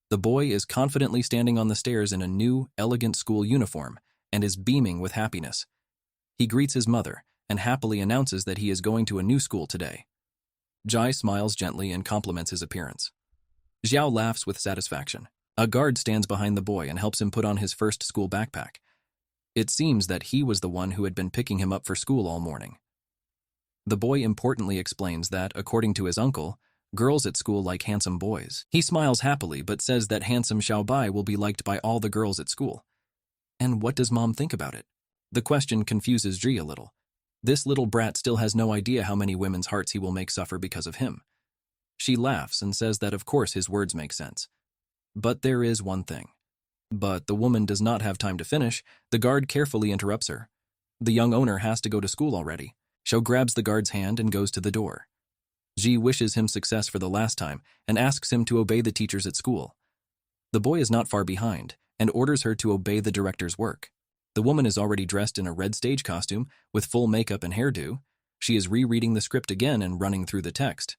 The boy is confidently standing on the stairs in a new, elegant school uniform and is beaming with happiness. He greets his mother and happily announces that he is going to a new school today. Jai smiles gently and compliments his appearance. Xiao laughs with satisfaction. A guard stands behind the boy and helps him put on his first school backpack. It seems that he was the one who had been picking him up for school all morning. The boy importantly explains that, according to his uncle, Girls at school like handsome boys. He smiles happily but says that handsome Xiaobai will be liked by all the girls at school. And what does mom think about it? The question confuses Ji a little. This little brat still has no idea how many women's hearts he will make suffer because of him. She laughs and says that of course his words make sense. But there is one thing. But the woman does not have time to finish. The guard carefully interrupts her. The young owner has to go to school already. Xiao grabs the guard's hand and goes to the door. Ji wishes him success for the last time and asks him to obey the teachers at school. The boy is not far behind and orders her to obey the director's work. The woman is already dressed in a red stage costume with full makeup and hairdo. She is rereading the script again and running through the text.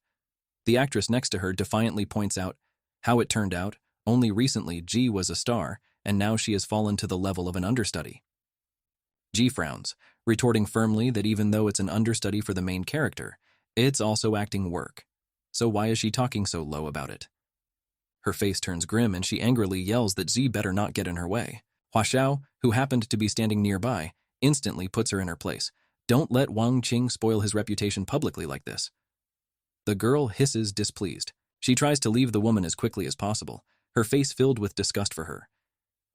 The actress next to her defiantly points out how it turned out only recently Ji was a star and now she has fallen to the level of an understudy. Ji frowns, retorting firmly that even though it's an understudy for the main character, it's also acting work. So why is she talking so low about it? Her face turns grim and she angrily yells that Ji better not get in her way. Hua Xiao, who happened to be standing nearby, instantly puts her in her place. Don't let Wang Qing spoil his reputation publicly like this. The girl hisses displeased. She tries to leave the woman as quickly as possible, her face filled with disgust for her.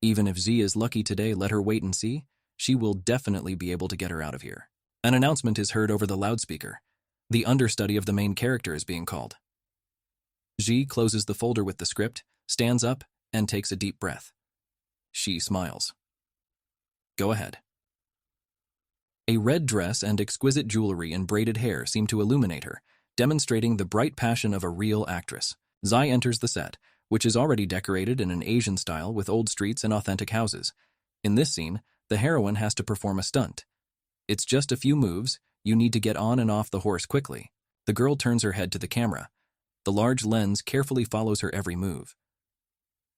Even if Ji is lucky today, let her wait and see. She will definitely be able to get her out of here. An announcement is heard over the loudspeaker. The understudy of the main character is being called. Ji closes the folder with the script, stands up, and takes a deep breath. She smiles. Go ahead. A red dress and exquisite jewelry and braided hair seem to illuminate her, demonstrating the bright passion of a real actress. Zai enters the set, which is already decorated in an Asian style with old streets and authentic houses. In this scene, the heroine has to perform a stunt. It's just a few moves. You need to get on and off the horse quickly. The girl turns her head to the camera. The large lens carefully follows her every move.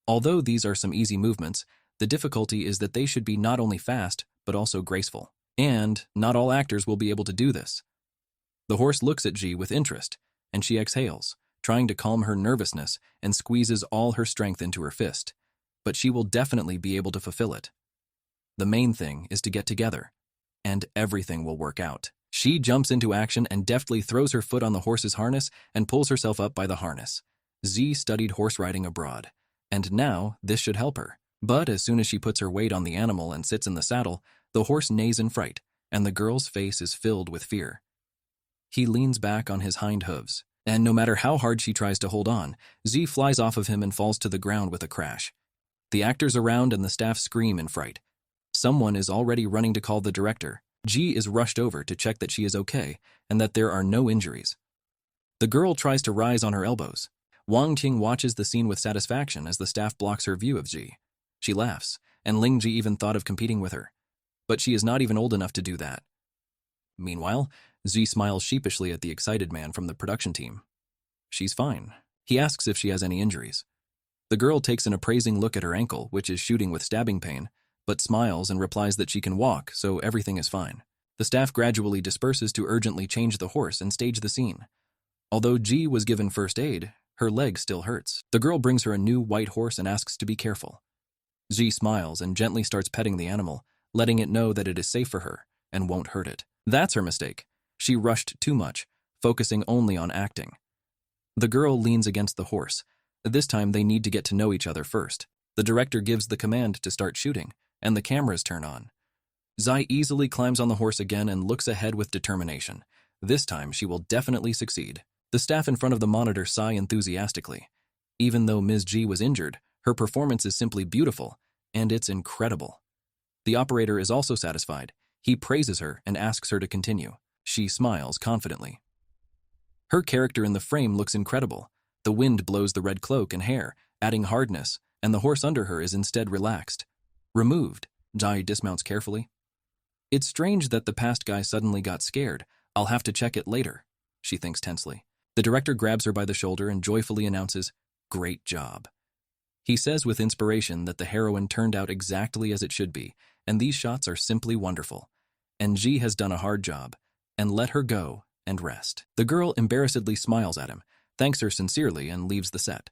Although these are some easy movements, the difficulty is that they should be not only fast, but also graceful. And not all actors will be able to do this. The horse looks at Ji with interest, and she exhales, trying to calm her nervousness and squeezes all her strength into her fist. But she will definitely be able to fulfill it. The main thing is to get together, and everything will work out. She jumps into action and deftly throws her foot on the horse's harness and pulls herself up by the harness. Z studied horse riding abroad, and now this should help her. But as soon as she puts her weight on the animal and sits in the saddle, the horse neighs in fright, and the girl's face is filled with fear. He leans back on his hind hooves, and no matter how hard she tries to hold on, Z flies off of him and falls to the ground with a crash. The actors around and the staff scream in fright. Someone is already running to call the director. Ji is rushed over to check that she is okay and that there are no injuries. The girl tries to rise on her elbows. Wang Qing watches the scene with satisfaction as the staff blocks her view of Ji. She laughs, and Ling Ji even thought of competing with her. But she is not even old enough to do that. Meanwhile, Z smiles sheepishly at the excited man from the production team. She's fine. He asks if she has any injuries. The girl takes an appraising look at her ankle, which is shooting with stabbing pain, but smiles and replies that she can walk, so everything is fine. The staff gradually disperses to urgently change the horse and stage the scene. Although Ji was given first aid, her leg still hurts. The girl brings her a new white horse and asks to be careful. Ji smiles and gently starts petting the animal, letting it know that it is safe for her and won't hurt it. That's her mistake. She rushed too much, focusing only on acting. The girl leans against the horse. This time they need to get to know each other first. The director gives the command to start shooting, and the cameras turn on. Zai easily climbs on the horse again and looks ahead with determination. This time she will definitely succeed. The staff in front of the monitor sigh enthusiastically. Even though Ms. Ji was injured, her performance is simply beautiful, and it's incredible. The operator is also satisfied. He praises her and asks her to continue. She smiles confidently. Her character in the frame looks incredible. The wind blows the red cloak and hair, adding hardness, and the horse under her is instead relaxed. Removed, Zai dismounts carefully. It's strange that the past guy suddenly got scared. I'll have to check it later, she thinks tensely. The director grabs her by the shoulder and joyfully announces, "Great job." He says with inspiration that the heroine turned out exactly as it should be, and these shots are simply wonderful. And Ji has done a hard job, and let her go and rest. The girl embarrassedly smiles at him, thanks her sincerely, and leaves the set.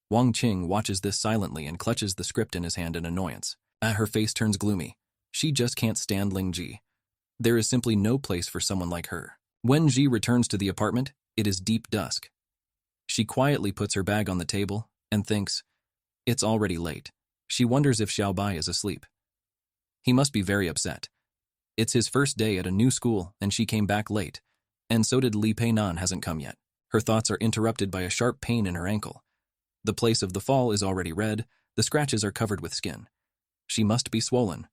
Wang Qing watches this silently and clutches the script in his hand in annoyance. Her face turns gloomy. She just can't stand Ling Ji. There is simply no place for someone like her. When Ji returns to the apartment, it is deep dusk. She quietly puts her bag on the table and thinks, it's already late. She wonders if Xiaobai is asleep. He must be very upset. It's his first day at a new school and she came back late. And so did Li Peinan hasn't come yet. Her thoughts are interrupted by a sharp pain in her ankle. The place of the fall is already red, the scratches are covered with skin. She must be swollen.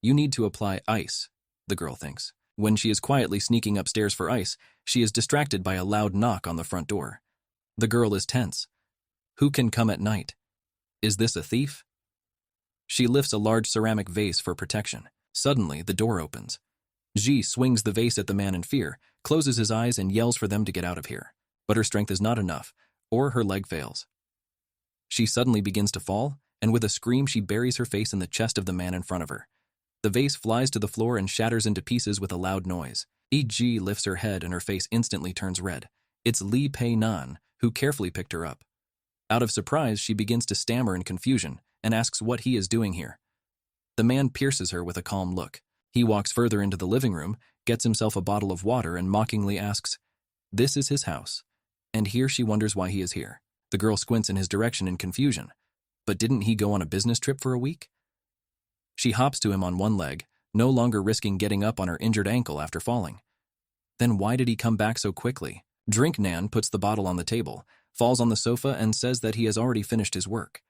You need to apply ice, the girl thinks. When she is quietly sneaking upstairs for ice, she is distracted by a loud knock on the front door. The girl is tense. Who can come at night? Is this a thief? She lifts a large ceramic vase for protection. Suddenly, the door opens. Ji swings the vase at the man in fear, closes his eyes and yells for them to get out of here. But her strength is not enough, or her leg fails. She suddenly begins to fall, and with a scream she buries her face in the chest of the man in front of her. The vase flies to the floor and shatters into pieces with a loud noise. Ji lifts her head and her face instantly turns red. It's Li Peinan, who carefully picked her up. Out of surprise, she begins to stammer in confusion and asks what he is doing here. The man pierces her with a calm look. He walks further into the living room, gets himself a bottle of water and mockingly asks, this is his house. And here she wonders why he is here. The girl squints in his direction in confusion. But didn't he go on a business trip for a week? She hops to him on one leg, no longer risking getting up on her injured ankle after falling. Then why did he come back so quickly? Drink Nan puts the bottle on the table, falls on the sofa and says that he has already finished his work.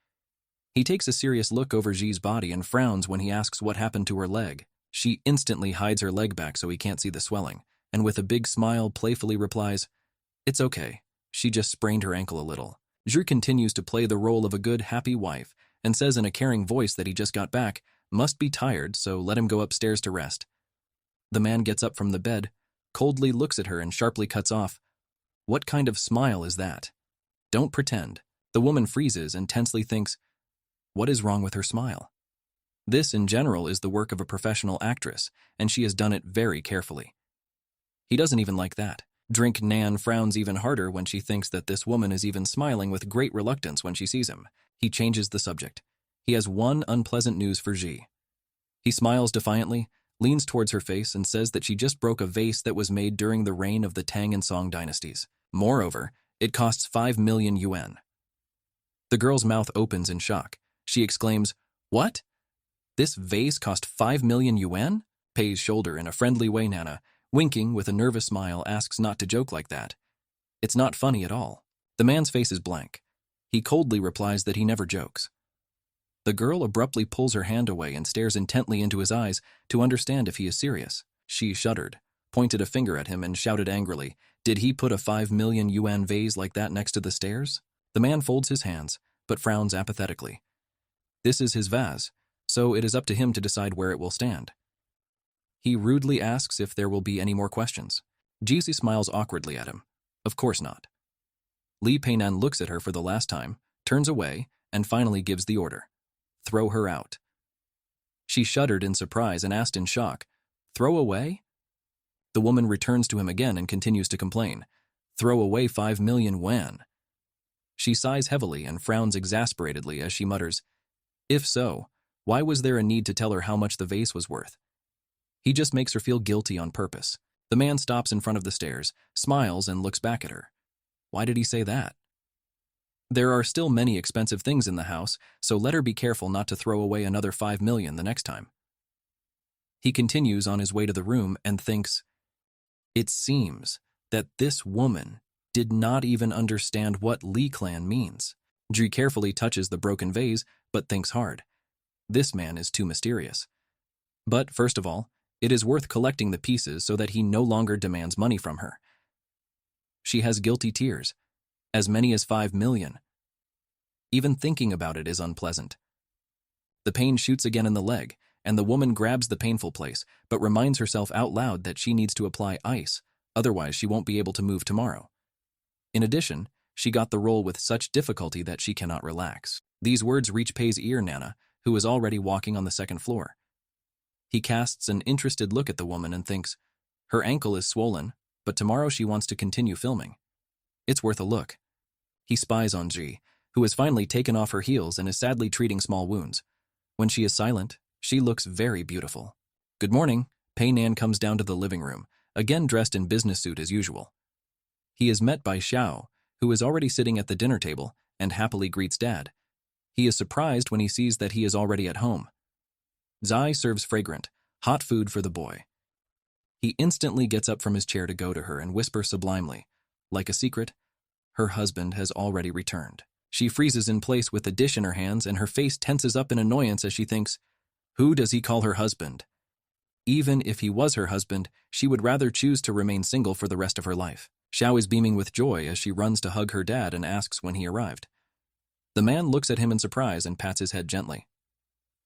He takes a serious look over Ji's body and frowns when he asks what happened to her leg. She instantly hides her leg back so he can't see the swelling, and with a big smile playfully replies, it's okay, she just sprained her ankle a little. Zhu continues to play the role of a good, happy wife and says in a caring voice that he just got back, must be tired, so let him go upstairs to rest. The man gets up from the bed, coldly looks at her and sharply cuts off, what kind of smile is that? Don't pretend. The woman freezes and tensely thinks, what is wrong with her smile? This, in general, is the work of a professional actress, and she has done it very carefully. He doesn't even like that. Drink Nan frowns even harder when she thinks that this woman is even smiling with great reluctance when she sees him. He changes the subject. He has one unpleasant news for Ji. He smiles defiantly, leans towards her face, and says that she just broke a vase that was made during the reign of the Tang and Song dynasties. Moreover, it costs 5 million yuan. The girl's mouth opens in shock. She exclaims, what? This vase cost 5 million yuan? Pei's shoulder in a friendly way. Nana, winking with a nervous smile, asks not to joke like that. It's not funny at all. The man's face is blank. He coldly replies that he never jokes. The girl abruptly pulls her hand away and stares intently into his eyes to understand if he is serious. She shuddered, pointed a finger at him and shouted angrily, did he put a 5 million yuan vase like that next to the stairs? The man folds his hands, but frowns apathetically. This is his vase, so it is up to him to decide where it will stand. He rudely asks if there will be any more questions. Jisi smiles awkwardly at him. Of course not. Li Peinan looks at her for the last time, turns away, and finally gives the order. Throw her out. She shuddered in surprise and asked in shock, throw away? The woman returns to him again and continues to complain. Throw away 5 million yuan. She sighs heavily and frowns exasperatedly as she mutters, if so, why was there a need to tell her how much the vase was worth? He just makes her feel guilty on purpose. The man stops in front of the stairs, smiles and looks back at her. Why did he say that? There are still many expensive things in the house, so let her be careful not to throw away another 5 million the next time. He continues on his way to the room and thinks, it seems that this woman did not even understand what Li clan means. Ji carefully touches the broken vase, but thinks hard. This man is too mysterious. But first of all, it is worth collecting the pieces so that he no longer demands money from her. She has guilty tears, as many as 5 million. Even thinking about it is unpleasant. The pain shoots again in the leg, and the woman grabs the painful place, but reminds herself out loud that she needs to apply ice, otherwise she won't be able to move tomorrow. In addition, she got the roll with such difficulty that she cannot relax. These words reach Pei's ear, Nana, who is already walking on the second floor. He casts an interested look at the woman and thinks, her ankle is swollen, but tomorrow she wants to continue filming. It's worth a look. He spies on Ji, who has finally taken off her heels and is sadly treating small wounds. When she is silent, she looks very beautiful. Good morning. Pei Nan comes down to the living room, again dressed in business suit as usual. He is met by Xiao, who is already sitting at the dinner table and happily greets Dad. He is surprised when he sees that he is already at home. Zai serves fragrant, hot food for the boy. He instantly gets up from his chair to go to her and whisper sublimely, like a secret, her husband has already returned. She freezes in place with the dish in her hands, and her face tenses up in annoyance as she thinks, who does he call her husband? Even if he was her husband, she would rather choose to remain single for the rest of her life. Xiao is beaming with joy as she runs to hug her dad and asks when he arrived. The man looks at him in surprise and pats his head gently.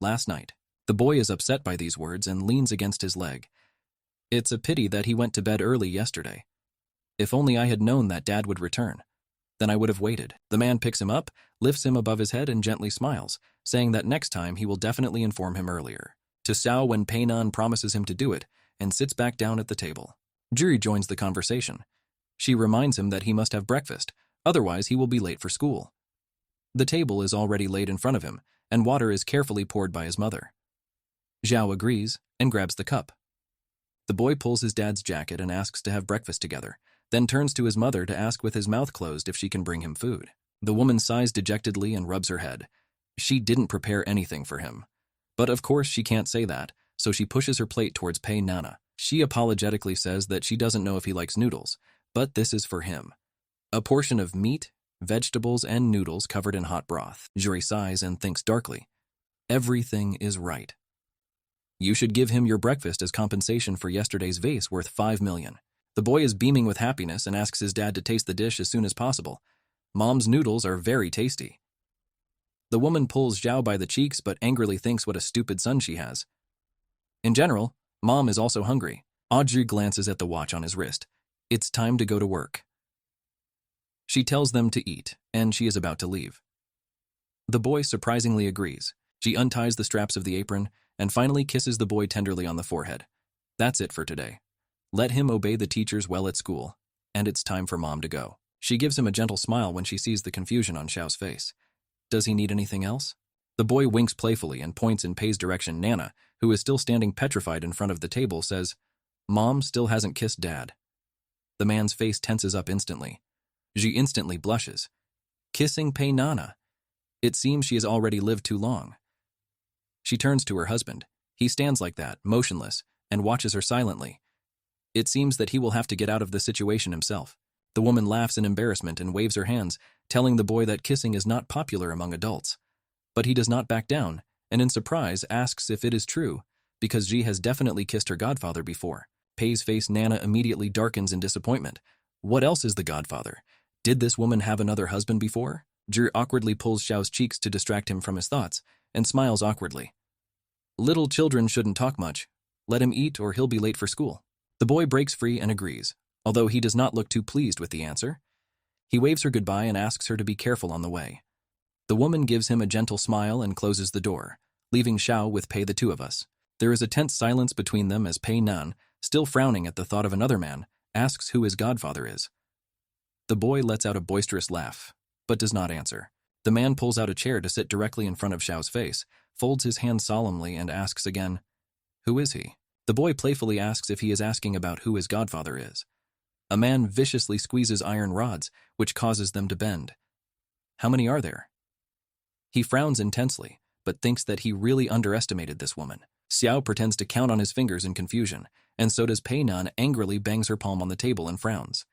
Last night. The boy is upset by these words and leans against his leg. It's a pity that he went to bed early yesterday. If only I had known that Dad would return. Then I would have waited. The man picks him up, lifts him above his head and gently smiles, saying that next time he will definitely inform him earlier. To Xiao when Peinan promises him to do it and sits back down at the table. Juri joins the conversation. She reminds him that he must have breakfast, otherwise he will be late for school. The table is already laid in front of him, and water is carefully poured by his mother. Xiao agrees and grabs the cup. The boy pulls his dad's jacket and asks to have breakfast together, then turns to his mother to ask with his mouth closed if she can bring him food. The woman sighs dejectedly and rubs her head. She didn't prepare anything for him. But of course she can't say that, so she pushes her plate towards Pei Nana. She apologetically says that she doesn't know if he likes noodles, but this is for him. A portion of meat, vegetables, and noodles covered in hot broth. Juri sighs and thinks darkly. Everything is right. You should give him your breakfast as compensation for yesterday's vase worth 5 million. The boy is beaming with happiness and asks his dad to taste the dish as soon as possible. Mom's noodles are very tasty. The woman pulls Xiao by the cheeks but angrily thinks what a stupid son she has. In general, Mom is also hungry. Audrey glances at the watch on his wrist. It's time to go to work. She tells them to eat, and she is about to leave. The boy surprisingly agrees. She unties the straps of the apron and finally kisses the boy tenderly on the forehead. That's it for today. Let him obey the teachers well at school, and it's time for Mom to go. She gives him a gentle smile when she sees the confusion on Xiao's face. Does he need anything else? The boy winks playfully and points in Pei's direction. Nana, who is still standing petrified in front of the table, says, Mom still hasn't kissed Dad. The man's face tenses up instantly. She instantly blushes. Kissing Pei Nana. It seems she has already lived too long. She turns to her husband. He stands like that, motionless, and watches her silently. It seems that he will have to get out of the situation himself. The woman laughs in embarrassment and waves her hands, telling the boy that kissing is not popular among adults. But he does not back down, and in surprise asks if it is true, because Ji has definitely kissed her godfather before. Pei's face Nana immediately darkens in disappointment. What else is the godfather? Did this woman have another husband before? Ji awkwardly pulls Xiao's cheeks to distract him from his thoughts, and smiles awkwardly. Little children shouldn't talk much. Let him eat or he'll be late for school. The boy breaks free and agrees, although he does not look too pleased with the answer. He waves her goodbye and asks her to be careful on the way. The woman gives him a gentle smile and closes the door, leaving Xiao with Pei the two of us. There is a tense silence between them as Pei Nan, still frowning at the thought of another man, asks who his godfather is. The boy lets out a boisterous laugh, but does not answer. The man pulls out a chair to sit directly in front of Xiao's face, folds his hand solemnly and asks again, Who is he? The boy playfully asks if he is asking about who his godfather is. A man viciously squeezes iron rods, which causes them to bend. How many are there? He frowns intensely, but thinks that he really underestimated this woman. Xiao pretends to count on his fingers in confusion, and so does Pei Nan angrily bangs her palm on the table and frowns.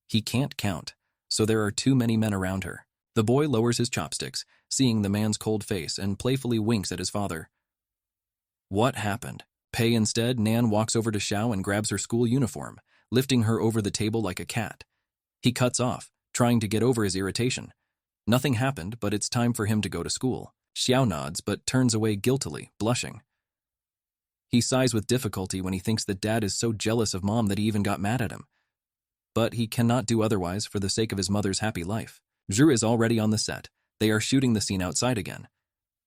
He can't count, so there are too many men around her. The boy lowers his chopsticks, seeing the man's cold face, and playfully winks at his father. What happened? Pei instead, Nan walks over to Xiao and grabs her school uniform, lifting her over the table like a cat. He cuts off, trying to get over his irritation. Nothing happened, but it's time for him to go to school. Xiao nods, but turns away guiltily, blushing. He sighs with difficulty when he thinks that Dad is so jealous of Mom that he even got mad at him. But he cannot do otherwise for the sake of his mother's happy life. Zhu is already on the set. They are shooting the scene outside again.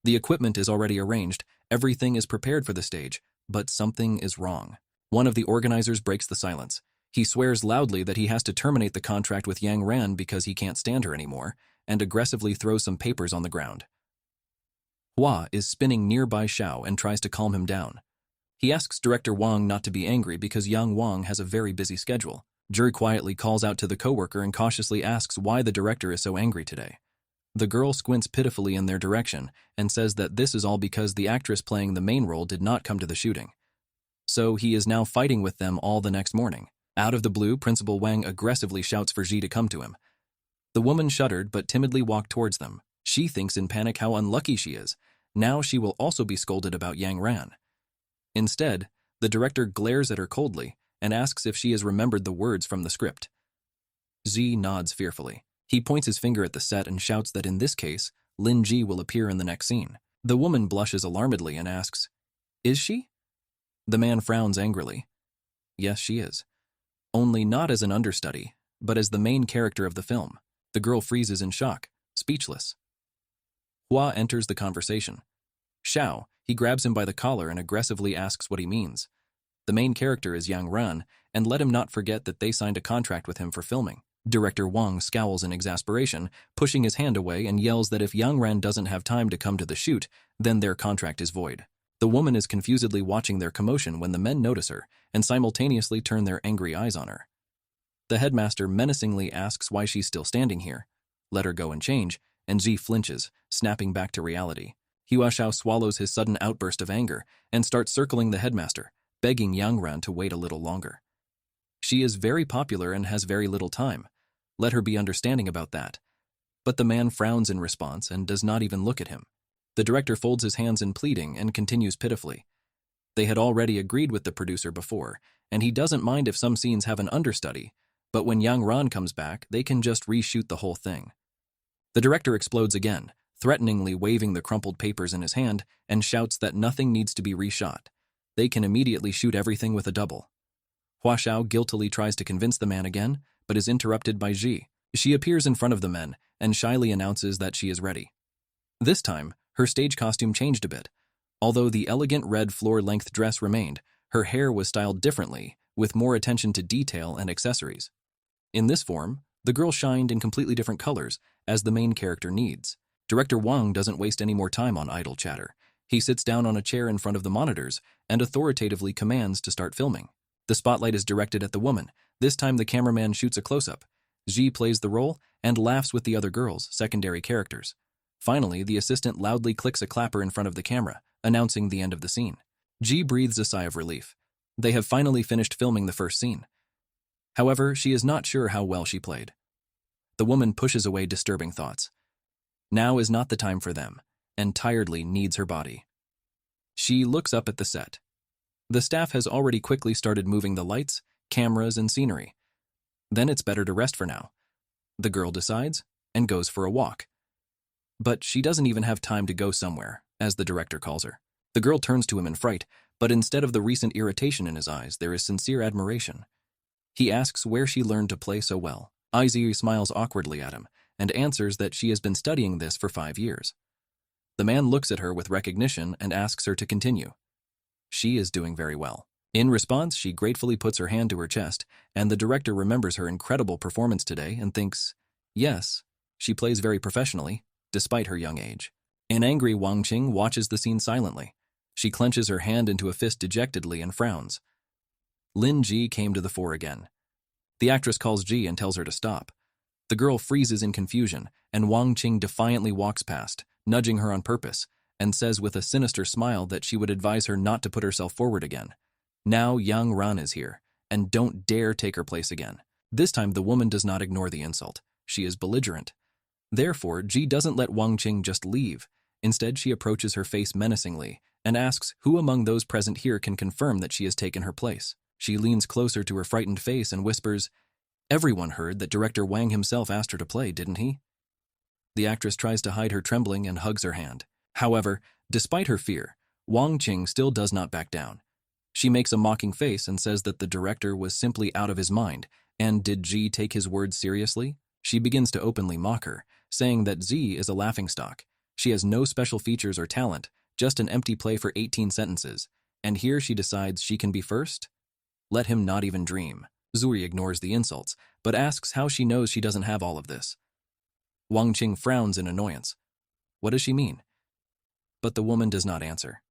The equipment is already arranged, everything is prepared for the stage, but something is wrong. One of the organizers breaks the silence. He swears loudly that he has to terminate the contract with Yang Ran because he can't stand her anymore, and aggressively throws some papers on the ground. Hua is spinning nearby Xiao and tries to calm him down. He asks director Wang not to be angry because Yang Wang has a very busy schedule. Juri quietly calls out to the coworker and cautiously asks why the director is so angry today. The girl squints pitifully in their direction and says that this is all because the actress playing the main role did not come to the shooting. So he is now fighting with them all the next morning. Out of the blue, Principal Wang aggressively shouts for Ji to come to him. The woman shuddered but timidly walked towards them. She thinks in panic how unlucky she is. Now she will also be scolded about Yang Ran. Instead, the director glares at her coldly and asks if she has remembered the words from the script. Ji nods fearfully. He points his finger at the set and shouts that in this case, Lin Ji will appear in the next scene. The woman blushes alarmedly and asks, "Is she?" The man frowns angrily. Yes, she is. Only not as an understudy, but as the main character of the film. The girl freezes in shock, speechless. Hua enters the conversation. Xiao, he grabs him by the collar and aggressively asks what he means. The main character is Yang Ran, and let him not forget that they signed a contract with him for filming. Director Wang scowls in exasperation, pushing his hand away and yells that if Yang Ran doesn't have time to come to the shoot, then their contract is void. The woman is confusedly watching their commotion when the men notice her and simultaneously turn their angry eyes on her. The headmaster menacingly asks why she's still standing here. Let her go and change, and Ji flinches, snapping back to reality. Hua Xiao swallows his sudden outburst of anger and starts circling the headmaster, begging Yang Ran to wait a little longer. She is very popular and has very little time. Let her be understanding about that. But the man frowns in response and does not even look at him. The director folds his hands in pleading and continues pitifully. They had already agreed with the producer before, and he doesn't mind if some scenes have an understudy, but when Yang Ran comes back, they can just reshoot the whole thing. The director explodes again, threateningly waving the crumpled papers in his hand, and shouts that nothing needs to be reshot. They can immediately shoot everything with a double. Hua Xiao guiltily tries to convince the man again, but is interrupted by Ji. She appears in front of the men and shyly announces that she is ready. This time, her stage costume changed a bit. Although the elegant red floor-length dress remained, her hair was styled differently, with more attention to detail and accessories. In this form, the girl shined in completely different colors, as the main character needs. Director Wang doesn't waste any more time on idle chatter. He sits down on a chair in front of the monitors and authoritatively commands to start filming. The spotlight is directed at the woman. This time the cameraman shoots a close-up. Ji plays the role and laughs with the other girls, secondary characters. Finally, the assistant loudly clicks a clapper in front of the camera, announcing the end of the scene. Ji breathes a sigh of relief. They have finally finished filming the first scene. However, she is not sure how well she played. The woman pushes away disturbing thoughts. Now is not the time for them, and tiredly needs her body. She looks up at the set. The staff has already quickly started moving the lights, cameras, and scenery. Then it's better to rest for now. The girl decides and goes for a walk. But she doesn't even have time to go somewhere, as the director calls her. The girl turns to him in fright, but instead of the recent irritation in his eyes, there is sincere admiration. He asks where she learned to play so well. Izzy smiles awkwardly at him and answers that she has been studying this for 5 years. The man looks at her with recognition and asks her to continue. She is doing very well. In response, she gratefully puts her hand to her chest, and the director remembers her incredible performance today and thinks, yes, she plays very professionally, despite her young age. An angry Wang Qing watches the scene silently. She clenches her hand into a fist dejectedly and frowns. Lin Ji came to the fore again. The actress calls Ji and tells her to stop. The girl freezes in confusion, and Wang Qing defiantly walks past, nudging her on purpose, and says with a sinister smile that she would advise her not to put herself forward again. Now Yang Ran is here, and don't dare take her place again. This time the woman does not ignore the insult. She is belligerent. Therefore, Ji doesn't let Wang Qing just leave. Instead, she approaches her face menacingly and asks who among those present here can confirm that she has taken her place. She leans closer to her frightened face and whispers, "Everyone heard that director Wang himself asked her to play, didn't he?" The actress tries to hide her trembling and hugs her hand. However, despite her fear, Wang Qing still does not back down. She makes a mocking face and says that the director was simply out of his mind, and did Ji take his words seriously? She begins to openly mock her, saying that Z is a laughingstock. She has no special features or talent, just an empty play for 18 sentences, and here she decides she can be first? Let him not even dream. Zuri ignores the insults, but asks how she knows she doesn't have all of this. Wang Qing frowns in annoyance. What does she mean? But the woman does not answer.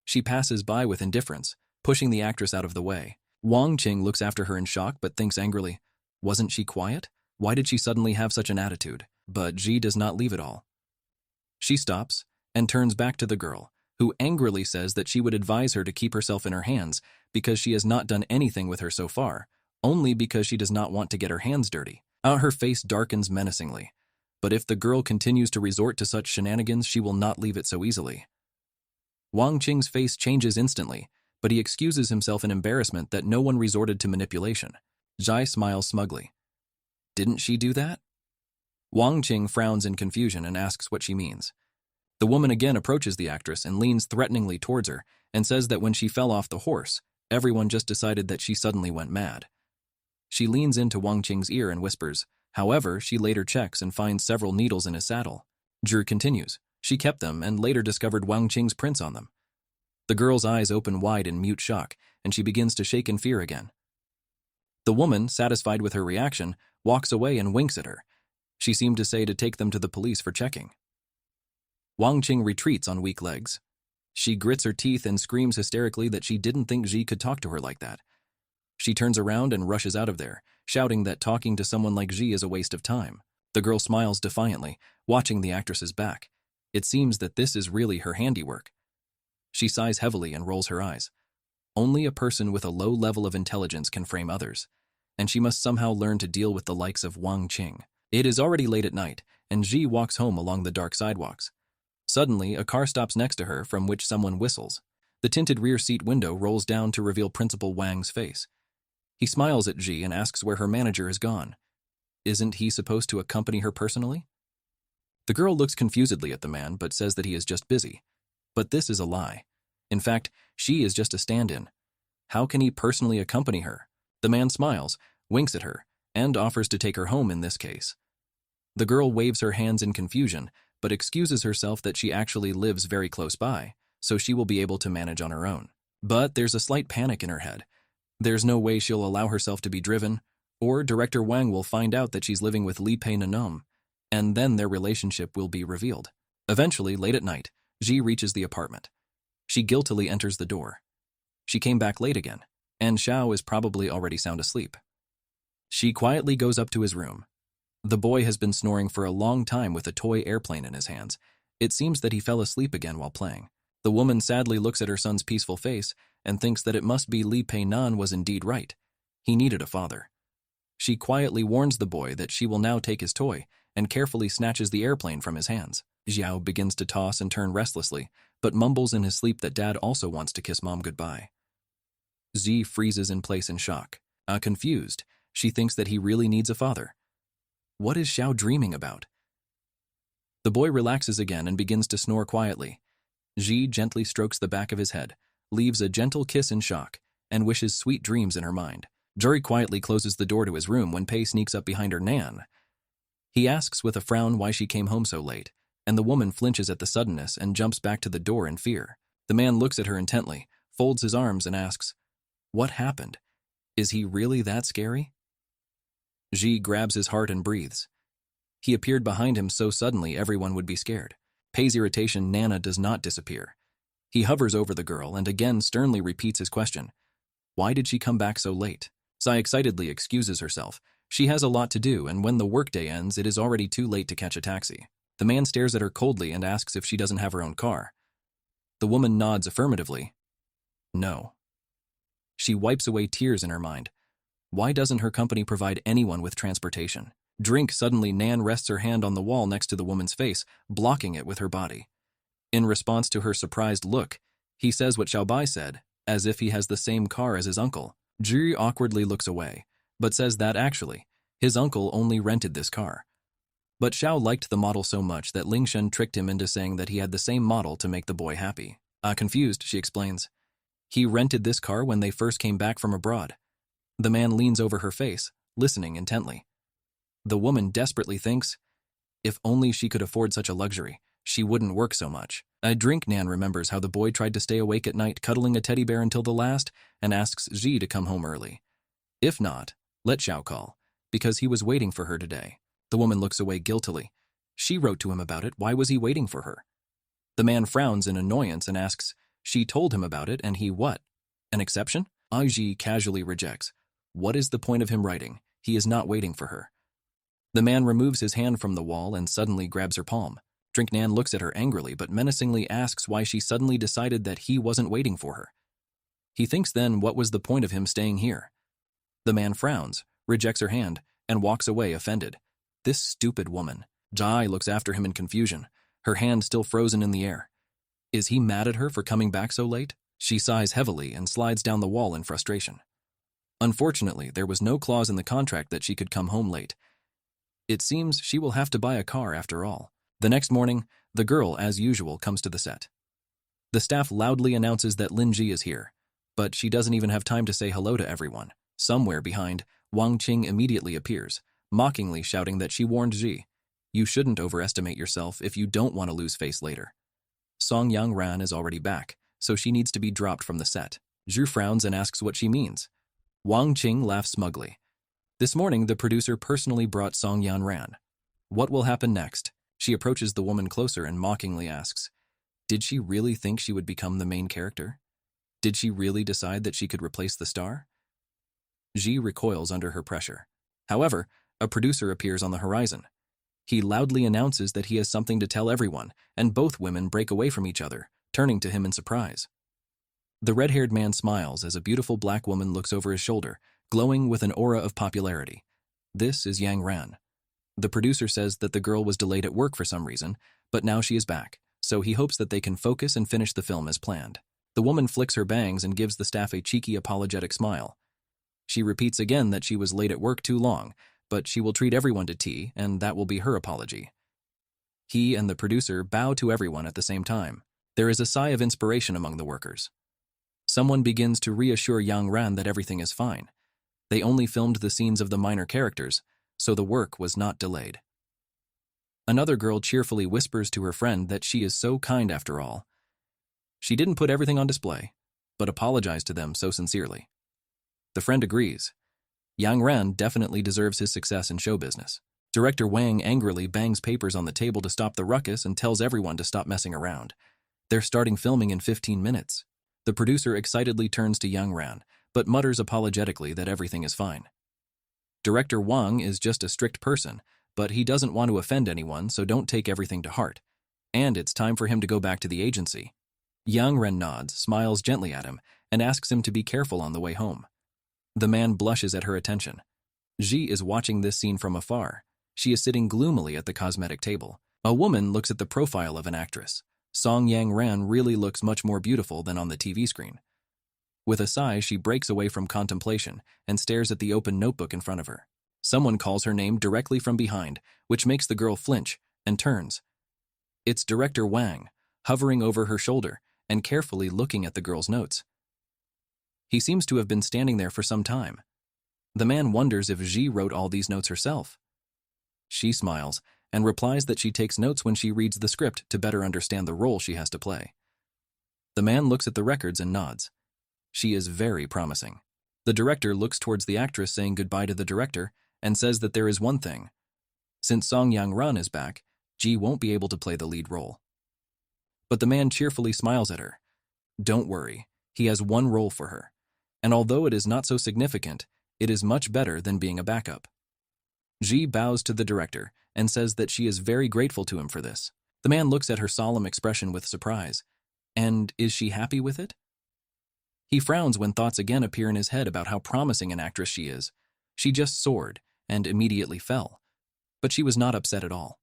She passes by with indifference, pushing the actress out of the way. Wang Qing looks after her in shock but thinks angrily, wasn't she quiet? Why did she suddenly have such an attitude? But Ji does not leave it all. She stops and turns back to the girl, who angrily says that she would advise her to keep herself in her hands because she has not done anything with her so far, only because she does not want to get her hands dirty. Her face darkens menacingly. But if the girl continues to resort to such shenanigans, she will not leave it so easily. Wang Qing's face changes instantly, but he excuses himself in embarrassment that no one resorted to manipulation. Zhai smiles smugly. Didn't she do that? Wang Qing frowns in confusion and asks what she means. The woman again approaches the actress and leans threateningly towards her and says that when she fell off the horse, everyone just decided that she suddenly went mad. She leans into Wang Qing's ear and whispers, however, she later checks and finds several needles in his saddle. Zhi continues, she kept them and later discovered Wang Qing's prints on them. The girl's eyes open wide in mute shock, and she begins to shake in fear again. The woman, satisfied with her reaction, walks away and winks at her. She seemed to say to take them to the police for checking. Wang Qing retreats on weak legs. She grits her teeth and screams hysterically that she didn't think Ji could talk to her like that. She turns around and rushes out of there, shouting that talking to someone like Ji is a waste of time. The girl smiles defiantly, watching the actress's back. It seems that this is really her handiwork. She sighs heavily and rolls her eyes. Only a person with a low level of intelligence can frame others, and she must somehow learn to deal with the likes of Wang Qing. It is already late at night, and Ji walks home along the dark sidewalks. Suddenly, a car stops next to her from which someone whistles. The tinted rear seat window rolls down to reveal Principal Wang's face. He smiles at Ji and asks where her manager has gone. Isn't he supposed to accompany her personally? The girl looks confusedly at the man but says that he is just busy. But this is a lie. In fact, she is just a stand-in. How can he personally accompany her? The man smiles, winks at her, and offers to take her home in this case. The girl waves her hands in confusion, but excuses herself that she actually lives very close by, so she will be able to manage on her own. But there's a slight panic in her head. There's no way she'll allow herself to be driven, or Director Wang will find out that she's living with Li Pei Nanom, and then their relationship will be revealed. Eventually, late at night, Ji reaches the apartment. She guiltily enters the door. She came back late again, and Xiao is probably already sound asleep. She quietly goes up to his room. The boy has been snoring for a long time with a toy airplane in his hands. It seems that he fell asleep again while playing. The woman sadly looks at her son's peaceful face and thinks that it must be Li Pei Nan was indeed right. He needed a father. She quietly warns the boy that she will now take his toy and carefully snatches the airplane from his hands. Xiao begins to toss and turn restlessly, but mumbles in his sleep that Dad also wants to kiss Mom goodbye. Zi freezes in place in shock. Confused, she thinks that he really needs a father. What is Xiao dreaming about? The boy relaxes again and begins to snore quietly. Ji gently strokes the back of his head, leaves a gentle kiss in shock, and wishes sweet dreams in her mind. Juri quietly closes the door to his room when Pei sneaks up behind her Nan. He asks with a frown why she came home so late, and the woman flinches at the suddenness and jumps back to the door in fear. The man looks at her intently, folds his arms and asks, "What happened? Is he really that scary?" Ji grabs his heart and breathes. He appeared behind him so suddenly everyone would be scared. Pei's irritation Nana does not disappear. He hovers over the girl and again sternly repeats his question. Why did she come back so late? Sai excitedly excuses herself. She has a lot to do, and when the workday ends, it is already too late to catch a taxi. The man stares at her coldly and asks if she doesn't have her own car. The woman nods affirmatively. No. She wipes away tears in her mind. Why doesn't her company provide anyone with transportation? Drink, suddenly Nan rests her hand on the wall next to the woman's face, blocking it with her body. In response to her surprised look, he says what Xiaobai said, as if he has the same car as his uncle. Zhi awkwardly looks away, but says that actually, his uncle only rented this car. But Xiao liked the model so much that Lingshen tricked him into saying that he had the same model to make the boy happy. Confused, she explains. He rented this car when they first came back from abroad. The man leans over her face, listening intently. The woman desperately thinks, if only she could afford such a luxury, she wouldn't work so much. Nan remembers how the boy tried to stay awake at night cuddling a teddy bear until the last and asks Ji to come home early. If not, let Xiao call, because he was waiting for her today. The woman looks away guiltily. She wrote to him about it. Why was he waiting for her? The man frowns in annoyance and asks, she told him about it and he what? An exception? Ji casually rejects. What is the point of him writing? He is not waiting for her. The man removes his hand from the wall and suddenly grabs her palm. Nan looks at her angrily but menacingly asks why she suddenly decided that he wasn't waiting for her. He thinks then what was the point of him staying here? The man frowns, rejects her hand, and walks away offended. This stupid woman. Jai looks after him in confusion, her hand still frozen in the air. Is he mad at her for coming back so late? She sighs heavily and slides down the wall in frustration. Unfortunately, there was no clause in the contract that she could come home late. It seems she will have to buy a car after all. The next morning, the girl, as usual, comes to the set. The staff loudly announces that Lin Ji is here, but she doesn't even have time to say hello to everyone. Somewhere behind, Wang Qing immediately appears, mockingly shouting that she warned Ji. You shouldn't overestimate yourself if you don't want to lose face later. Song Yang Ran is already back, so she needs to be dropped from the set. Zhu frowns and asks what she means. Wang Qing laughs smugly. This morning, the producer personally brought Song Yan Ran. What will happen next? She approaches the woman closer and mockingly asks, did she really think she would become the main character? Did she really decide that she could replace the star? Ji recoils under her pressure. However, a producer appears on the horizon. He loudly announces that he has something to tell everyone, and both women break away from each other, turning to him in surprise. The red-haired man smiles as a beautiful black woman looks over his shoulder, glowing with an aura of popularity. This is Yang Ran. The producer says that the girl was delayed at work for some reason, but now she is back, so he hopes that they can focus and finish the film as planned. The woman flicks her bangs and gives the staff a cheeky, apologetic smile. She repeats again that she was late at work too long, but she will treat everyone to tea, and that will be her apology. He and the producer bow to everyone at the same time. There is a sigh of inspiration among the workers. Someone begins to reassure Yang Ran that everything is fine. They only filmed the scenes of the minor characters, so the work was not delayed. Another girl cheerfully whispers to her friend that she is so kind after all. She didn't put everything on display, but apologized to them so sincerely. The friend agrees. Yang Ran definitely deserves his success in show business. Director Wang angrily bangs papers on the table to stop the ruckus and tells everyone to stop messing around. They're starting filming in 15 minutes. The producer excitedly turns to Yang Ran, but mutters apologetically that everything is fine. Director Wang is just a strict person, but he doesn't want to offend anyone, so don't take everything to heart. And it's time for him to go back to the agency. Yang Ran nods, smiles gently at him, and asks him to be careful on the way home. The man blushes at her attention. Ji is watching this scene from afar. She is sitting gloomily at the cosmetic table. A woman looks at the profile of an actress. Song Yang Ran really looks much more beautiful than on the TV screen. With a sigh, she breaks away from contemplation and stares at the open notebook in front of her. Someone calls her name directly from behind, which makes the girl flinch and turns. It's Director Wang, hovering over her shoulder and carefully looking at the girl's notes. He seems to have been standing there for some time. The man wonders if Ji wrote all these notes herself. She smiles and replies that she takes notes when she reads the script to better understand the role she has to play. The man looks at the records and nods. She is very promising. The director looks towards the actress saying goodbye to the director and says that there is one thing. Since Song Yang Ran is back, Ji won't be able to play the lead role. But the man cheerfully smiles at her. Don't worry, he has one role for her. And although it is not so significant, it is much better than being a backup. Ji bows to the director and says that she is very grateful to him for this. The man looks at her solemn expression with surprise. And is she happy with it? He frowns when thoughts again appear in his head about how promising an actress she is. She just soared and immediately fell. But she was not upset at all.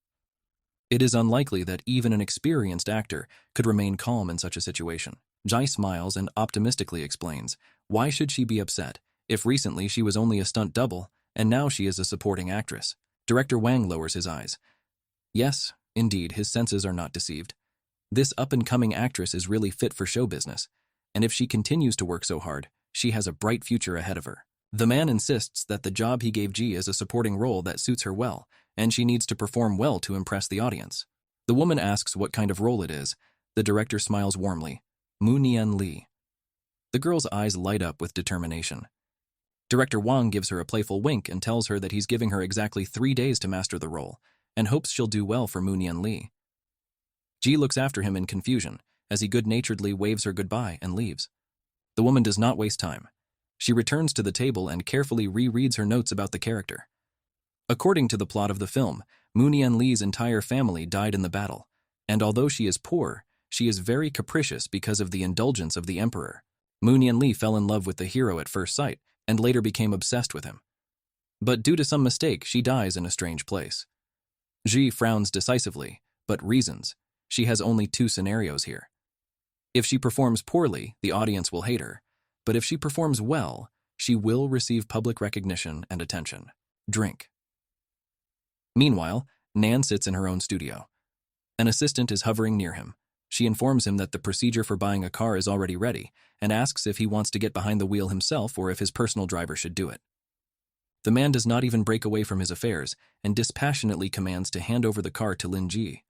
It is unlikely that even an experienced actor could remain calm in such a situation. Jai smiles and optimistically explains, why should she be upset if recently she was only a stunt double and now she is a supporting actress? Director Wang lowers his eyes. Yes, indeed, his senses are not deceived. This up-and-coming actress is really fit for show business, and if she continues to work so hard, she has a bright future ahead of her. The man insists that the job he gave Ji is a supporting role that suits her well, and she needs to perform well to impress the audience. The woman asks what kind of role it is. The director smiles warmly. Mu Nian Li. The girl's eyes light up with determination. Director Wang gives her a playful wink and tells her that he's giving her exactly 3 days to master the role, and hopes she'll do well for Mu Nian Li. Ji looks after him in confusion, as he good-naturedly waves her goodbye and leaves. The woman does not waste time. She returns to the table and carefully rereads her notes about the character. According to the plot of the film, Moonian Lee's entire family died in the battle, and although she is poor, she is very capricious because of the indulgence of the emperor. Moonian Lee fell in love with the hero at first sight and later became obsessed with him. But due to some mistake, she dies in a strange place. Ji frowns decisively, but reasons. She has only two scenarios here. If she performs poorly, the audience will hate her, but if she performs well, she will receive public recognition and attention. Drink. Meanwhile, Nan sits in her own studio. An assistant is hovering near him. She informs him that the procedure for buying a car is already ready and asks if he wants to get behind the wheel himself or if his personal driver should do it. The man does not even break away from his affairs and dispassionately commands to hand over the car to Lin Ji.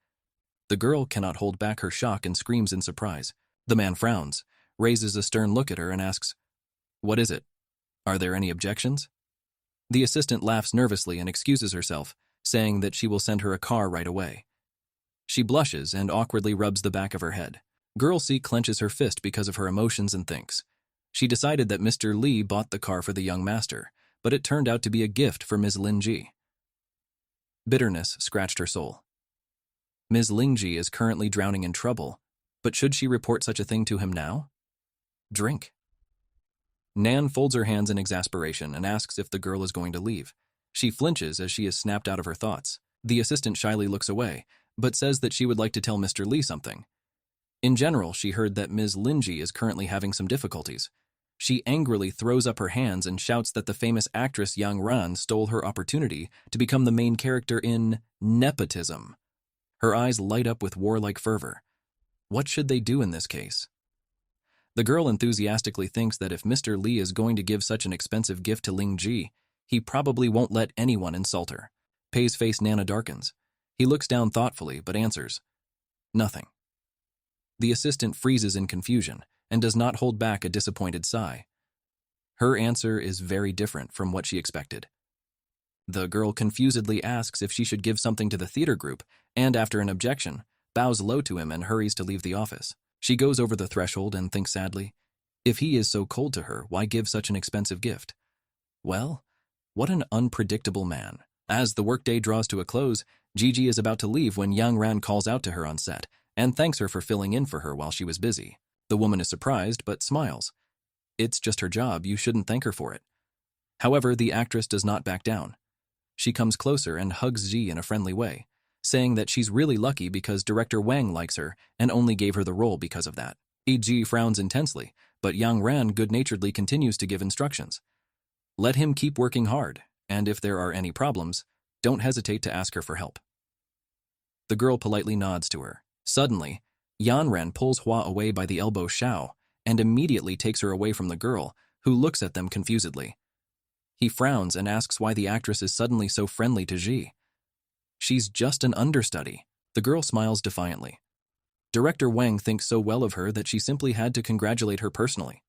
The girl cannot hold back her shock and screams in surprise. The man frowns, raises a stern look at her and asks, "What is it? Are there any objections?" The assistant laughs nervously and excuses herself, saying that she will send her a car right away. She blushes and awkwardly rubs the back of her head. Girl C clenches her fist because of her emotions and thinks. She decided that Mr. Lee bought the car for the young master, but it turned out to be a gift for Ms. Lin Ji. Bitterness scratched her soul. Ms. Ling Ji is currently drowning in trouble, but should she report such a thing to him now? Drink. Nan folds her hands in exasperation and asks if the girl is going to leave. She flinches as she is snapped out of her thoughts. The assistant shyly looks away, but says that she would like to tell Mr. Lee something. In general, she heard that Ms. Lin Ji is currently having some difficulties. She angrily throws up her hands and shouts that the famous actress Yang Ran stole her opportunity to become the main character in nepotism. Her eyes light up with warlike fervor. What should they do in this case? The girl enthusiastically thinks that if Mr. Lee is going to give such an expensive gift to Ling Ji, he probably won't let anyone insult her. Pei's face Nana darkens. He looks down thoughtfully, but answers, "Nothing." The assistant freezes in confusion and does not hold back a disappointed sigh. Her answer is very different from what she expected. The girl confusedly asks if she should give something to the theater group, and after an objection, bows low to him and hurries to leave the office. She goes over the threshold and thinks sadly, if he is so cold to her, why give such an expensive gift? Well, what an unpredictable man. As the workday draws to a close, Gigi is about to leave when Yang Ran calls out to her on set and thanks her for filling in for her while she was busy. The woman is surprised but smiles. It's just her job, you shouldn't thank her for it. However, the actress does not back down. She comes closer and hugs Ji in a friendly way, saying that she's really lucky because director Wang likes her and only gave her the role because of that. Ji frowns intensely, but Yang Ran good-naturedly continues to give instructions. Let him keep working hard, and if there are any problems, don't hesitate to ask her for help. The girl politely nods to her. Suddenly, Yan Ran pulls Hua away by the elbow Xiao and immediately takes her away from the girl, who looks at them confusedly. He frowns and asks why the actress is suddenly so friendly to Ji. She's just an understudy. The girl smiles defiantly. Director Wang thinks so well of her that she simply had to congratulate her personally.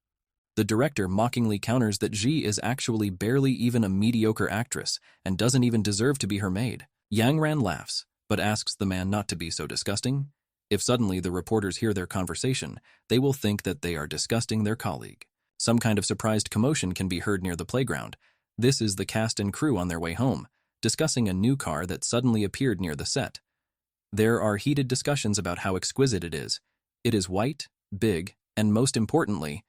The director mockingly counters that Ji is actually barely even a mediocre actress and doesn't even deserve to be her maid. Yang Ran laughs, but asks the man not to be so disgusting. If suddenly the reporters hear their conversation, they will think that they are disgusting their colleague. Some kind of surprised commotion can be heard near the playground. This is the cast and crew on their way home, discussing a new car that suddenly appeared near the set. There are heated discussions about how exquisite it is. It is white, big, and most importantly,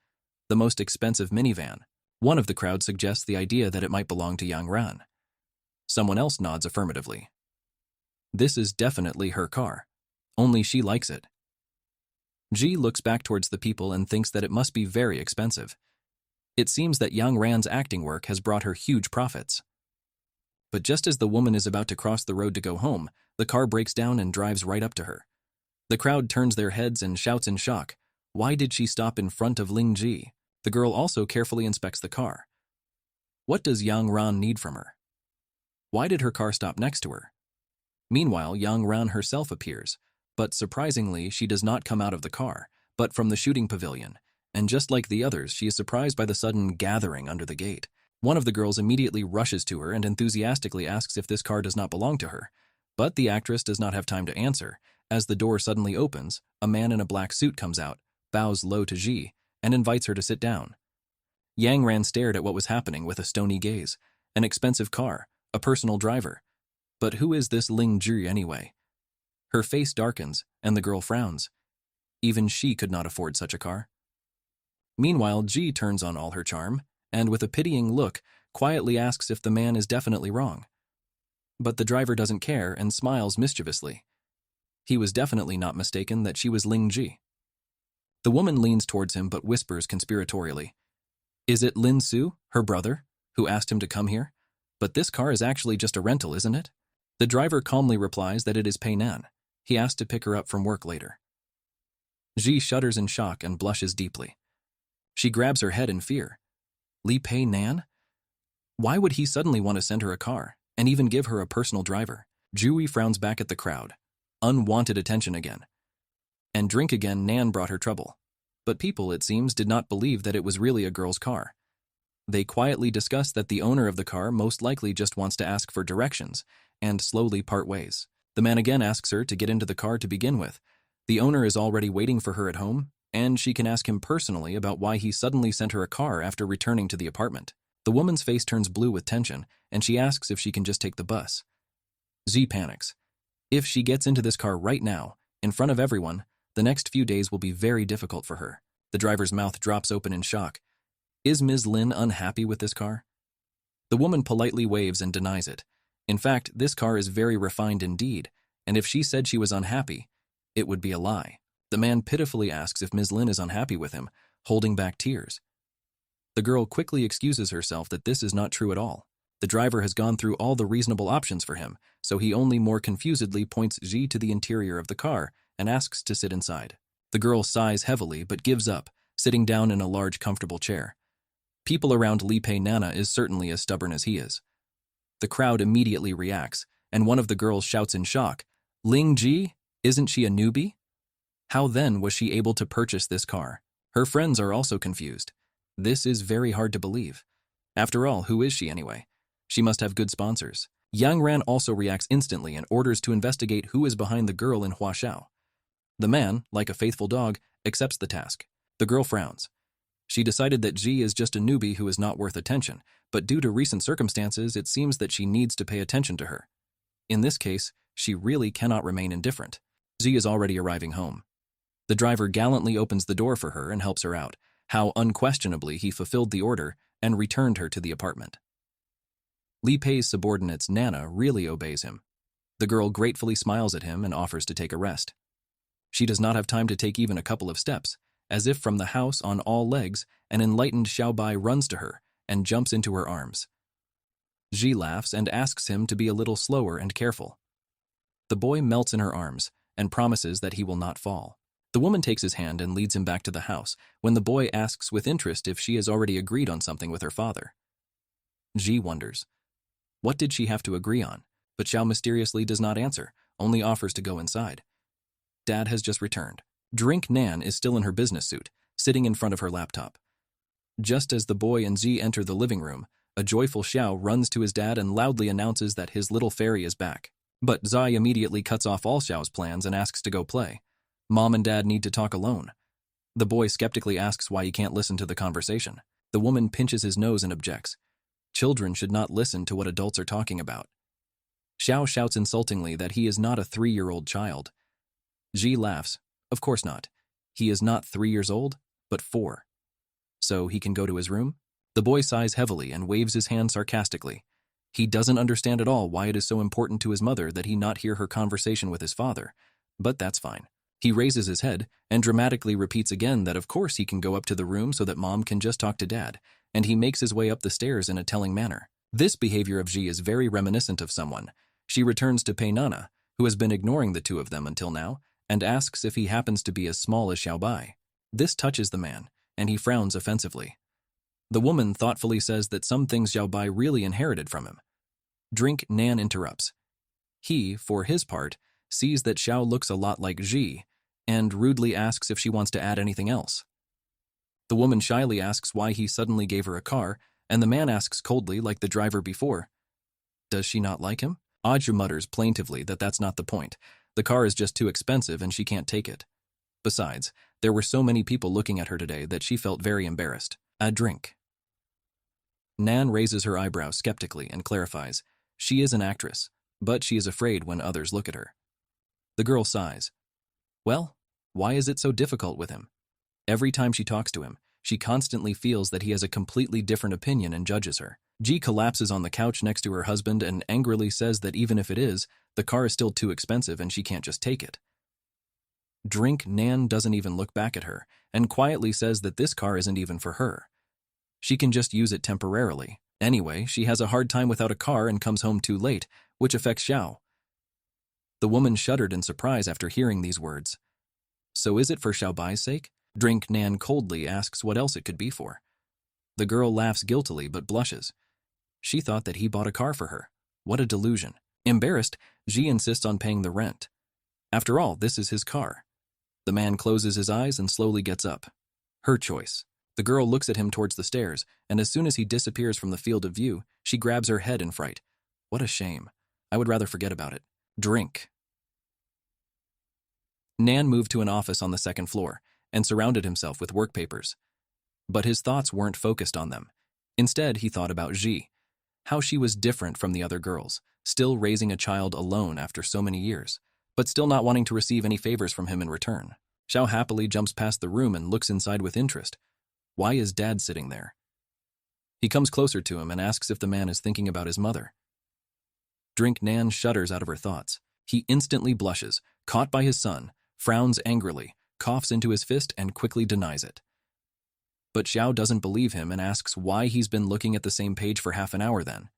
the most expensive minivan. One of the crowd suggests the idea that it might belong to Yang Ran. Someone else nods affirmatively. This is definitely her car. Only she likes it. Ji looks back towards the people and thinks that it must be very expensive. It seems that Yang Ran's acting work has brought her huge profits. But just as the woman is about to cross the road to go home, the car breaks down and drives right up to her. The crowd turns their heads and shouts in shock, "Why did she stop in front of Ling Ji?" The girl also carefully inspects the car. What does Yang Ran need from her? Why did her car stop next to her? Meanwhile, Yang Ran herself appears, but surprisingly, she does not come out of the car, but from the shooting pavilion, and just like the others, she is surprised by the sudden gathering under the gate. One of the girls immediately rushes to her and enthusiastically asks if this car does not belong to her, but the actress does not have time to answer. As the door suddenly opens, a man in a black suit comes out, bows low to Ji, and invites her to sit down. Yang Ran stared at what was happening with a stony gaze. An expensive car, a personal driver. But who is this Ling Zhi anyway? Her face darkens, and the girl frowns. Even she could not afford such a car. Meanwhile, Ji turns on all her charm, and with a pitying look, quietly asks if the man is definitely wrong. But the driver doesn't care and smiles mischievously. He was definitely not mistaken that she was Ling Ji. The woman leans towards him but whispers conspiratorially, "Is it Lin Su, her brother, who asked him to come here? But this car is actually just a rental, isn't it?" The driver calmly replies that it is Pei Nan. He asked to pick her up from work later. Ji shudders in shock and blushes deeply. She grabs her head in fear. Li Pei Nan? Why would he suddenly want to send her a car, and even give her a personal driver? Jui frowns back at the crowd. Unwanted attention again. And drink again Nan brought her trouble. But people, it seems, did not believe that it was really a girl's car. They quietly discuss that the owner of the car most likely just wants to ask for directions, and slowly part ways. The man again asks her to get into the car to begin with. The owner is already waiting for her at home, and she can ask him personally about why he suddenly sent her a car after returning to the apartment. The woman's face turns blue with tension, and she asks if she can just take the bus. Z panics. If she gets into this car right now, in front of everyone, the next few days will be very difficult for her. The driver's mouth drops open in shock. Is Ms. Lin unhappy with this car? The woman politely waves and denies it. In fact, this car is very refined indeed, and if she said she was unhappy, it would be a lie. The man pitifully asks if Ms. Lin is unhappy with him, holding back tears. The girl quickly excuses herself that this is not true at all. The driver has gone through all the reasonable options for him, so he only more confusedly points Ji to the interior of the car and asks to sit inside. The girl sighs heavily but gives up, sitting down in a large comfortable chair. People around Li Pei Nana is certainly as stubborn as he is. The crowd immediately reacts, and one of the girls shouts in shock, "Ling Ji? Isn't she a newbie? How then was she able to purchase this car?" Her friends are also confused. This is very hard to believe. After all, who is she anyway? She must have good sponsors. Yang Ran also reacts instantly and orders to investigate who is behind the girl in Huaxiao. The man, like a faithful dog, accepts the task. The girl frowns. She decided that Ji is just a newbie who is not worth attention, but due to recent circumstances, it seems that she needs to pay attention to her. In this case, she really cannot remain indifferent. Ji is already arriving home. The driver gallantly opens the door for her and helps her out. How unquestionably he fulfilled the order and returned her to the apartment. Li Pei's subordinates Nana really obeys him. The girl gratefully smiles at him and offers to take a rest. She does not have time to take even a couple of steps. As if from the house on all legs, an enlightened Xiaobai runs to her and jumps into her arms. Ji laughs and asks him to be a little slower and careful. The boy melts in her arms and promises that he will not fall. The woman takes his hand and leads him back to the house when the boy asks with interest if she has already agreed on something with her father. Ji wonders. What did she have to agree on? But Xiao mysteriously does not answer, only offers to go inside. Dad has just returned. Drink Nan is still in her business suit, sitting in front of her laptop. Just as the boy and Ji enter the living room, a joyful Xiao runs to his dad and loudly announces that his little fairy is back. But Zai immediately cuts off all Xiao's plans and asks to go play. Mom and Dad need to talk alone. The boy skeptically asks why he can't listen to the conversation. The woman pinches his nose and objects. Children should not listen to what adults are talking about. Xiao shouts insultingly that he is not a 3-year-old child. Ji laughs. Of course not. He is not 3 years old, but 4. So he can go to his room? The boy sighs heavily and waves his hand sarcastically. He doesn't understand at all why it is so important to his mother that he not hear her conversation with his father, but that's fine. He raises his head and dramatically repeats again that of course he can go up to the room so that Mom can just talk to Dad, and he makes his way up the stairs in a telling manner. This behavior of Ji is very reminiscent of someone. She returns to Pei Nana, who has been ignoring the two of them until now, and asks if he happens to be as small as Xiaobai. This touches the man, and he frowns offensively. The woman thoughtfully says that some things Xiaobai really inherited from him. Drink Nan interrupts. He, for his part, sees that Xiao looks a lot like Ji, and rudely asks if she wants to add anything else. The woman shyly asks why he suddenly gave her a car, and the man asks coldly, like the driver before, "Does she not like him?" Aja mutters plaintively that that's not the point. The car is just too expensive and she can't take it. Besides, there were so many people looking at her today that she felt very embarrassed. A drink. Nan raises her eyebrows skeptically and clarifies. She is an actress, but she is afraid when others look at her. The girl sighs. Well, why is it so difficult with him? Every time she talks to him, she constantly feels that he has a completely different opinion and judges her. Ji collapses on the couch next to her husband and angrily says that even if it is, the car is still too expensive and she can't just take it. Nan doesn't even look back at her and quietly says that this car isn't even for her. She can just use it temporarily. Anyway, she has a hard time without a car and comes home too late, which affects Xiao. The woman shuddered in surprise after hearing these words. So is it for Xiaobai's sake? Nan coldly asks what else it could be for. The girl laughs guiltily but blushes. She thought that he bought a car for her. What a delusion. Embarrassed, Ji insists on paying the rent. After all, this is his car. The man closes his eyes and slowly gets up. Her choice. The girl looks at him towards the stairs, and as soon as he disappears from the field of view, she grabs her head in fright. What a shame. I would rather forget about it. Drink. Nan moved to an office on the second floor and surrounded himself with work papers. But his thoughts weren't focused on them. Instead, he thought about Ji, how she was different from the other girls, still raising a child alone after so many years, but still not wanting to receive any favors from him in return. Xiao happily jumps past the room and looks inside with interest. Why is Dad sitting there? He comes closer to him and asks if the man is thinking about his mother. Nan shudders out of her thoughts. He instantly blushes, caught by his son, frowns angrily, coughs into his fist, and quickly denies it. But Xiao doesn't believe him and asks why he's been looking at the same page for half an hour then.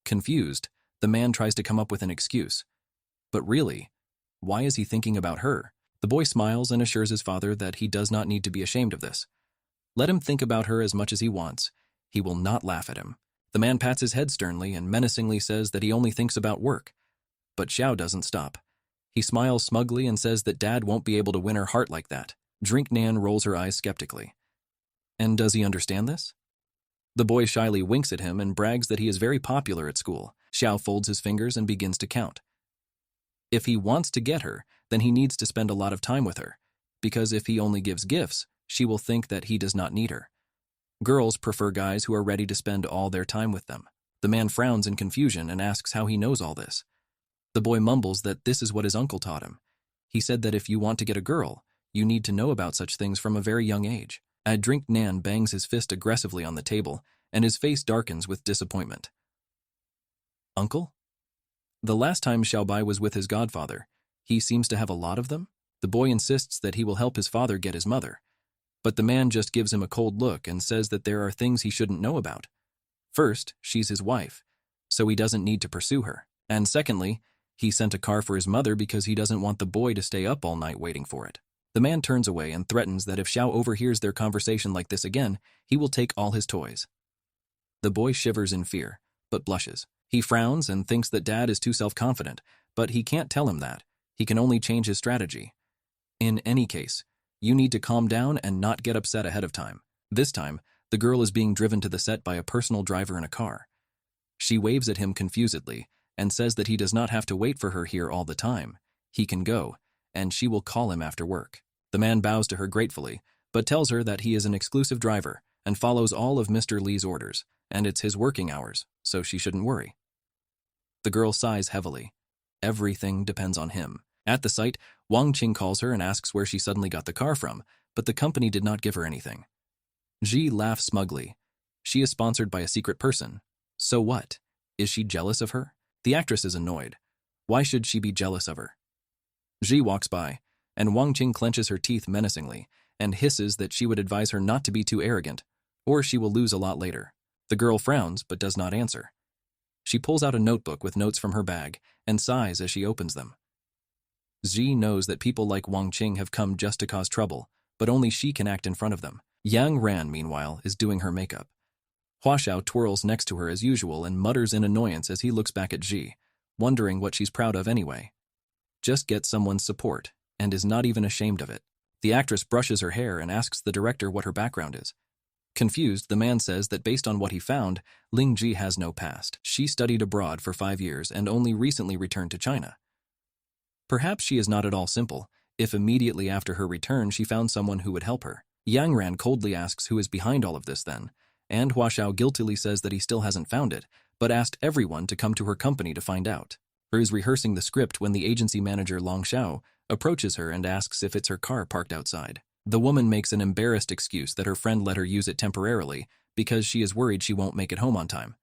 Confused, the man tries to come up with an excuse. But really, why is he thinking about her? The boy smiles and assures his father that he does not need to be ashamed of this. Let him think about her as much as he wants. He will not laugh at him. The man pats his head sternly and menacingly says that he only thinks about work. But Xiao doesn't stop. He smiles smugly and says that Dad won't be able to win her heart like that. Nan rolls her eyes skeptically. And does he understand this? The boy shyly winks at him and brags that he is very popular at school. Xiao folds his fingers and begins to count. If he wants to get her, then he needs to spend a lot of time with her, because if he only gives gifts, she will think that he does not need her. Girls prefer guys who are ready to spend all their time with them. The man frowns in confusion and asks how he knows all this. The boy mumbles that this is what his uncle taught him. He said that if you want to get a girl, you need to know about such things from a very young age. Nan bangs his fist aggressively on the table, and his face darkens with disappointment. Uncle? The last time Xiaobai was with his godfather, he seems to have a lot of them. The boy insists that he will help his father get his mother. But the man just gives him a cold look and says that there are things he shouldn't know about. First, she's his wife, so he doesn't need to pursue her. And secondly, he sent a car for his mother because he doesn't want the boy to stay up all night waiting for it. The man turns away and threatens that if Xiao overhears their conversation like this again, he will take all his toys. The boy shivers in fear, but blushes. He frowns and thinks that Dad is too self-confident, but he can't tell him that. He can only change his strategy. In any case, you need to calm down and not get upset ahead of time. This time, the girl is being driven to the set by a personal driver in a car. She waves at him confusedly and says that he does not have to wait for her here all the time. He can go, and she will call him after work. The man bows to her gratefully, but tells her that he is an exclusive driver and follows all of Mr. Lee's orders, and it's his working hours, so she shouldn't worry. The girl sighs heavily. Everything depends on him. At the site, Wang Qing calls her and asks where she suddenly got the car from, but the company did not give her anything. Ji laughs smugly. She is sponsored by a secret person. So what? Is she jealous of her? The actress is annoyed. Why should she be jealous of her? Ji walks by, and Wang Qing clenches her teeth menacingly and hisses that she would advise her not to be too arrogant, or she will lose a lot later. The girl frowns but does not answer. She pulls out a notebook with notes from her bag and sighs as she opens them. Ji knows that people like Wang Qing have come just to cause trouble, but only she can act in front of them. Yang Ran, meanwhile, is doing her makeup. Hua Xiao twirls next to her as usual and mutters in annoyance as he looks back at Ji, wondering what she's proud of anyway. Just gets someone's support, and is not even ashamed of it. The actress brushes her hair and asks the director what her background is. Confused, the man says that based on what he found, Ling Ji has no past. She studied abroad for 5 years and only recently returned to China. Perhaps she is not at all simple, if immediately after her return she found someone who would help her. Yang Ran coldly asks who is behind all of this then, and Hua Xiao guiltily says that he still hasn't found it, but asked everyone to come to her company to find out. Her is rehearsing the script when the agency manager Long Xiao approaches her and asks if it's her car parked outside. The woman makes an embarrassed excuse that her friend let her use it temporarily because she is worried she won't make it home on time.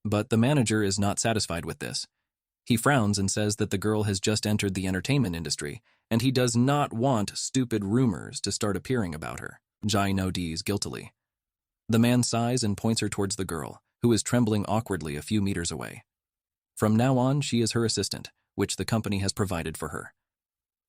But the manager is not satisfied with this. He frowns and says that the girl has just entered the entertainment industry, and he does not want stupid rumors to start appearing about her. Jai nods guiltily. The man sighs and points her towards the girl, who is trembling awkwardly a few meters away. From now on, she is her assistant, which the company has provided for her.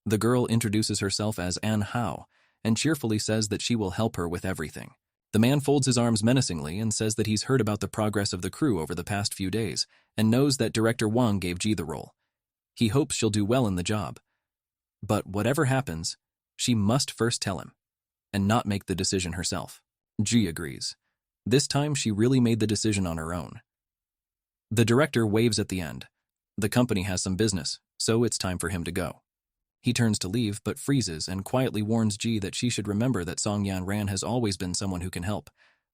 The girl introduces herself as An Hao, and cheerfully says that she will help her with everything. The man folds his arms menacingly and says that he's heard about the progress of the crew over the past few days and knows that director Wang gave Ji the role. He hopes she'll do well in the job. But whatever happens, she must first tell him and not make the decision herself. Ji agrees. This time she really made the decision on her own. The director waves at the end. The company has some business, so it's time for him to go. He turns to leave, but freezes and quietly warns Ji that she should remember that Song Yan Ran has always been someone who can help.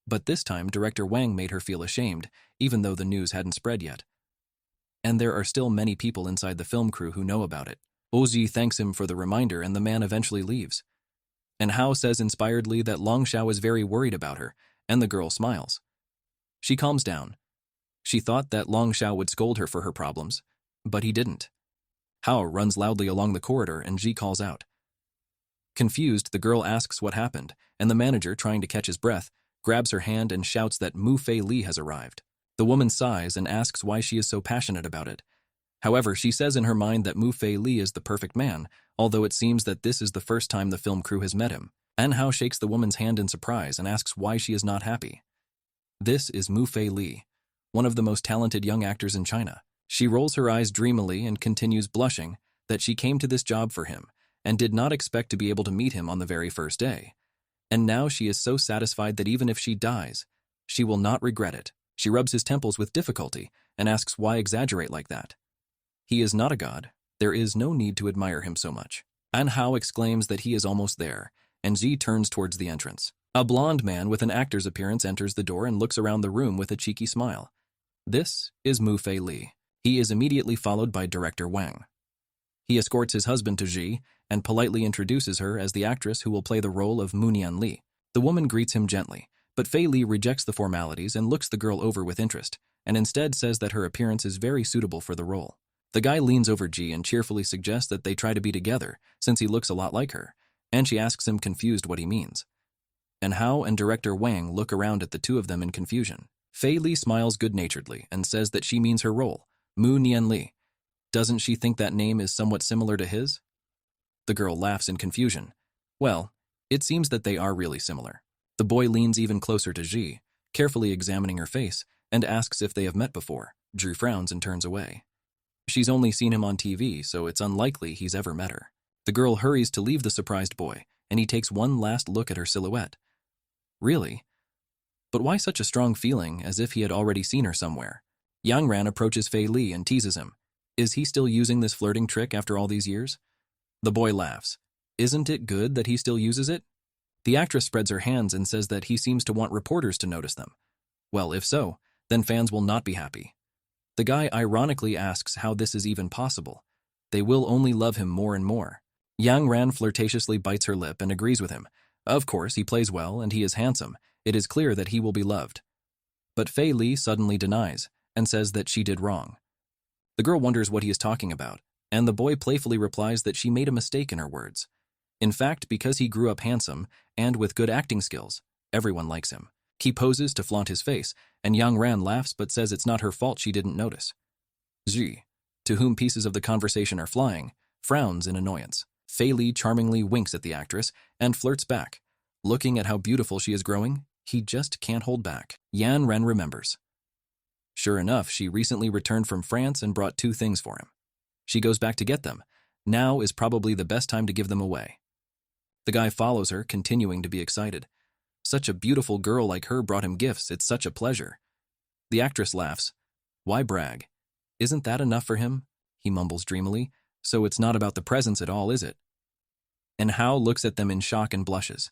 But this time, director Wang made her feel ashamed, even though the news hadn't spread yet. And there are still many people inside the film crew who know about it. Oji thanks him for the reminder, and the man eventually leaves. And Hao says inspiredly that Long Xiao is very worried about her, and the girl smiles. She calms down. She thought that Long Xiao would scold her for her problems, but he didn't. Hao runs loudly along the corridor and Ji calls out. Confused, the girl asks what happened, and the manager, trying to catch his breath, grabs her hand and shouts that Mu Fei Li has arrived. The woman sighs and asks why she is so passionate about it. However, she says in her mind that Mu Fei Li is the perfect man, although it seems that this is the first time the film crew has met him. An Hao shakes the woman's hand in surprise and asks why she is not happy. This is Mu Fei Li, one of the most talented young actors in China. She rolls her eyes dreamily and continues blushing that she came to this job for him and did not expect to be able to meet him on the very first day. And now she is so satisfied that even if she dies, she will not regret it. She rubs his temples with difficulty and asks why exaggerate like that. He is not a god. There is no need to admire him so much. An Hao exclaims that he is almost there, and Ji turns towards the entrance. A blonde man with an actor's appearance enters the door and looks around the room with a cheeky smile. This is Mu Fei Li. He is immediately followed by director Wang. He escorts his husband to Ji and politely introduces her as the actress who will play the role of Mu Nian Li. The woman greets him gently, but Fei Li rejects the formalities and looks the girl over with interest, and instead says that her appearance is very suitable for the role. The guy leans over Ji and cheerfully suggests that they try to be together, since he looks a lot like her, and she asks him confused what he means. And Hao and director Wang look around at the two of them in confusion. Fei Li smiles good-naturedly and says that she means her role, Mu Nian Li. Doesn't she think that name is somewhat similar to his? The girl laughs in confusion. Well, it seems that they are really similar. The boy leans even closer to Ji, carefully examining her face, and asks if they have met before. Ji frowns and turns away. She's only seen him on TV, so it's unlikely he's ever met her. The girl hurries to leave the surprised boy, and he takes one last look at her silhouette. Really? But why such a strong feeling, as if he had already seen her somewhere? Yang Ran approaches Fei Li and teases him. Is he still using this flirting trick after all these years? The boy laughs. Isn't it good that he still uses it? The actress spreads her hands and says that he seems to want reporters to notice them. Well, if so, then fans will not be happy. The guy ironically asks how this is even possible. They will only love him more and more. Yang Ran flirtatiously bites her lip and agrees with him. Of course, he plays well and he is handsome. It is clear that he will be loved. But Fei Li suddenly denies and says that she did wrong. The girl wonders what he is talking about, and the boy playfully replies that she made a mistake in her words. In fact, because he grew up handsome and with good acting skills, everyone likes him. He poses to flaunt his face, and Yang Ran laughs but says it's not her fault she didn't notice. Ji, to whom pieces of the conversation are flying, frowns in annoyance. Fei Li charmingly winks at the actress and flirts back. Looking at how beautiful she is growing, he just can't hold back. Yan Ren remembers. Sure enough, she recently returned from France and brought 2 things for him. She goes back to get them. Now is probably the best time to give them away. The guy follows her, continuing to be excited. Such a beautiful girl like her brought him gifts. It's such a pleasure. The actress laughs. Why brag? Isn't that enough for him? He mumbles dreamily. So it's not about the presents at all, is it? And Hao looks at them in shock and blushes.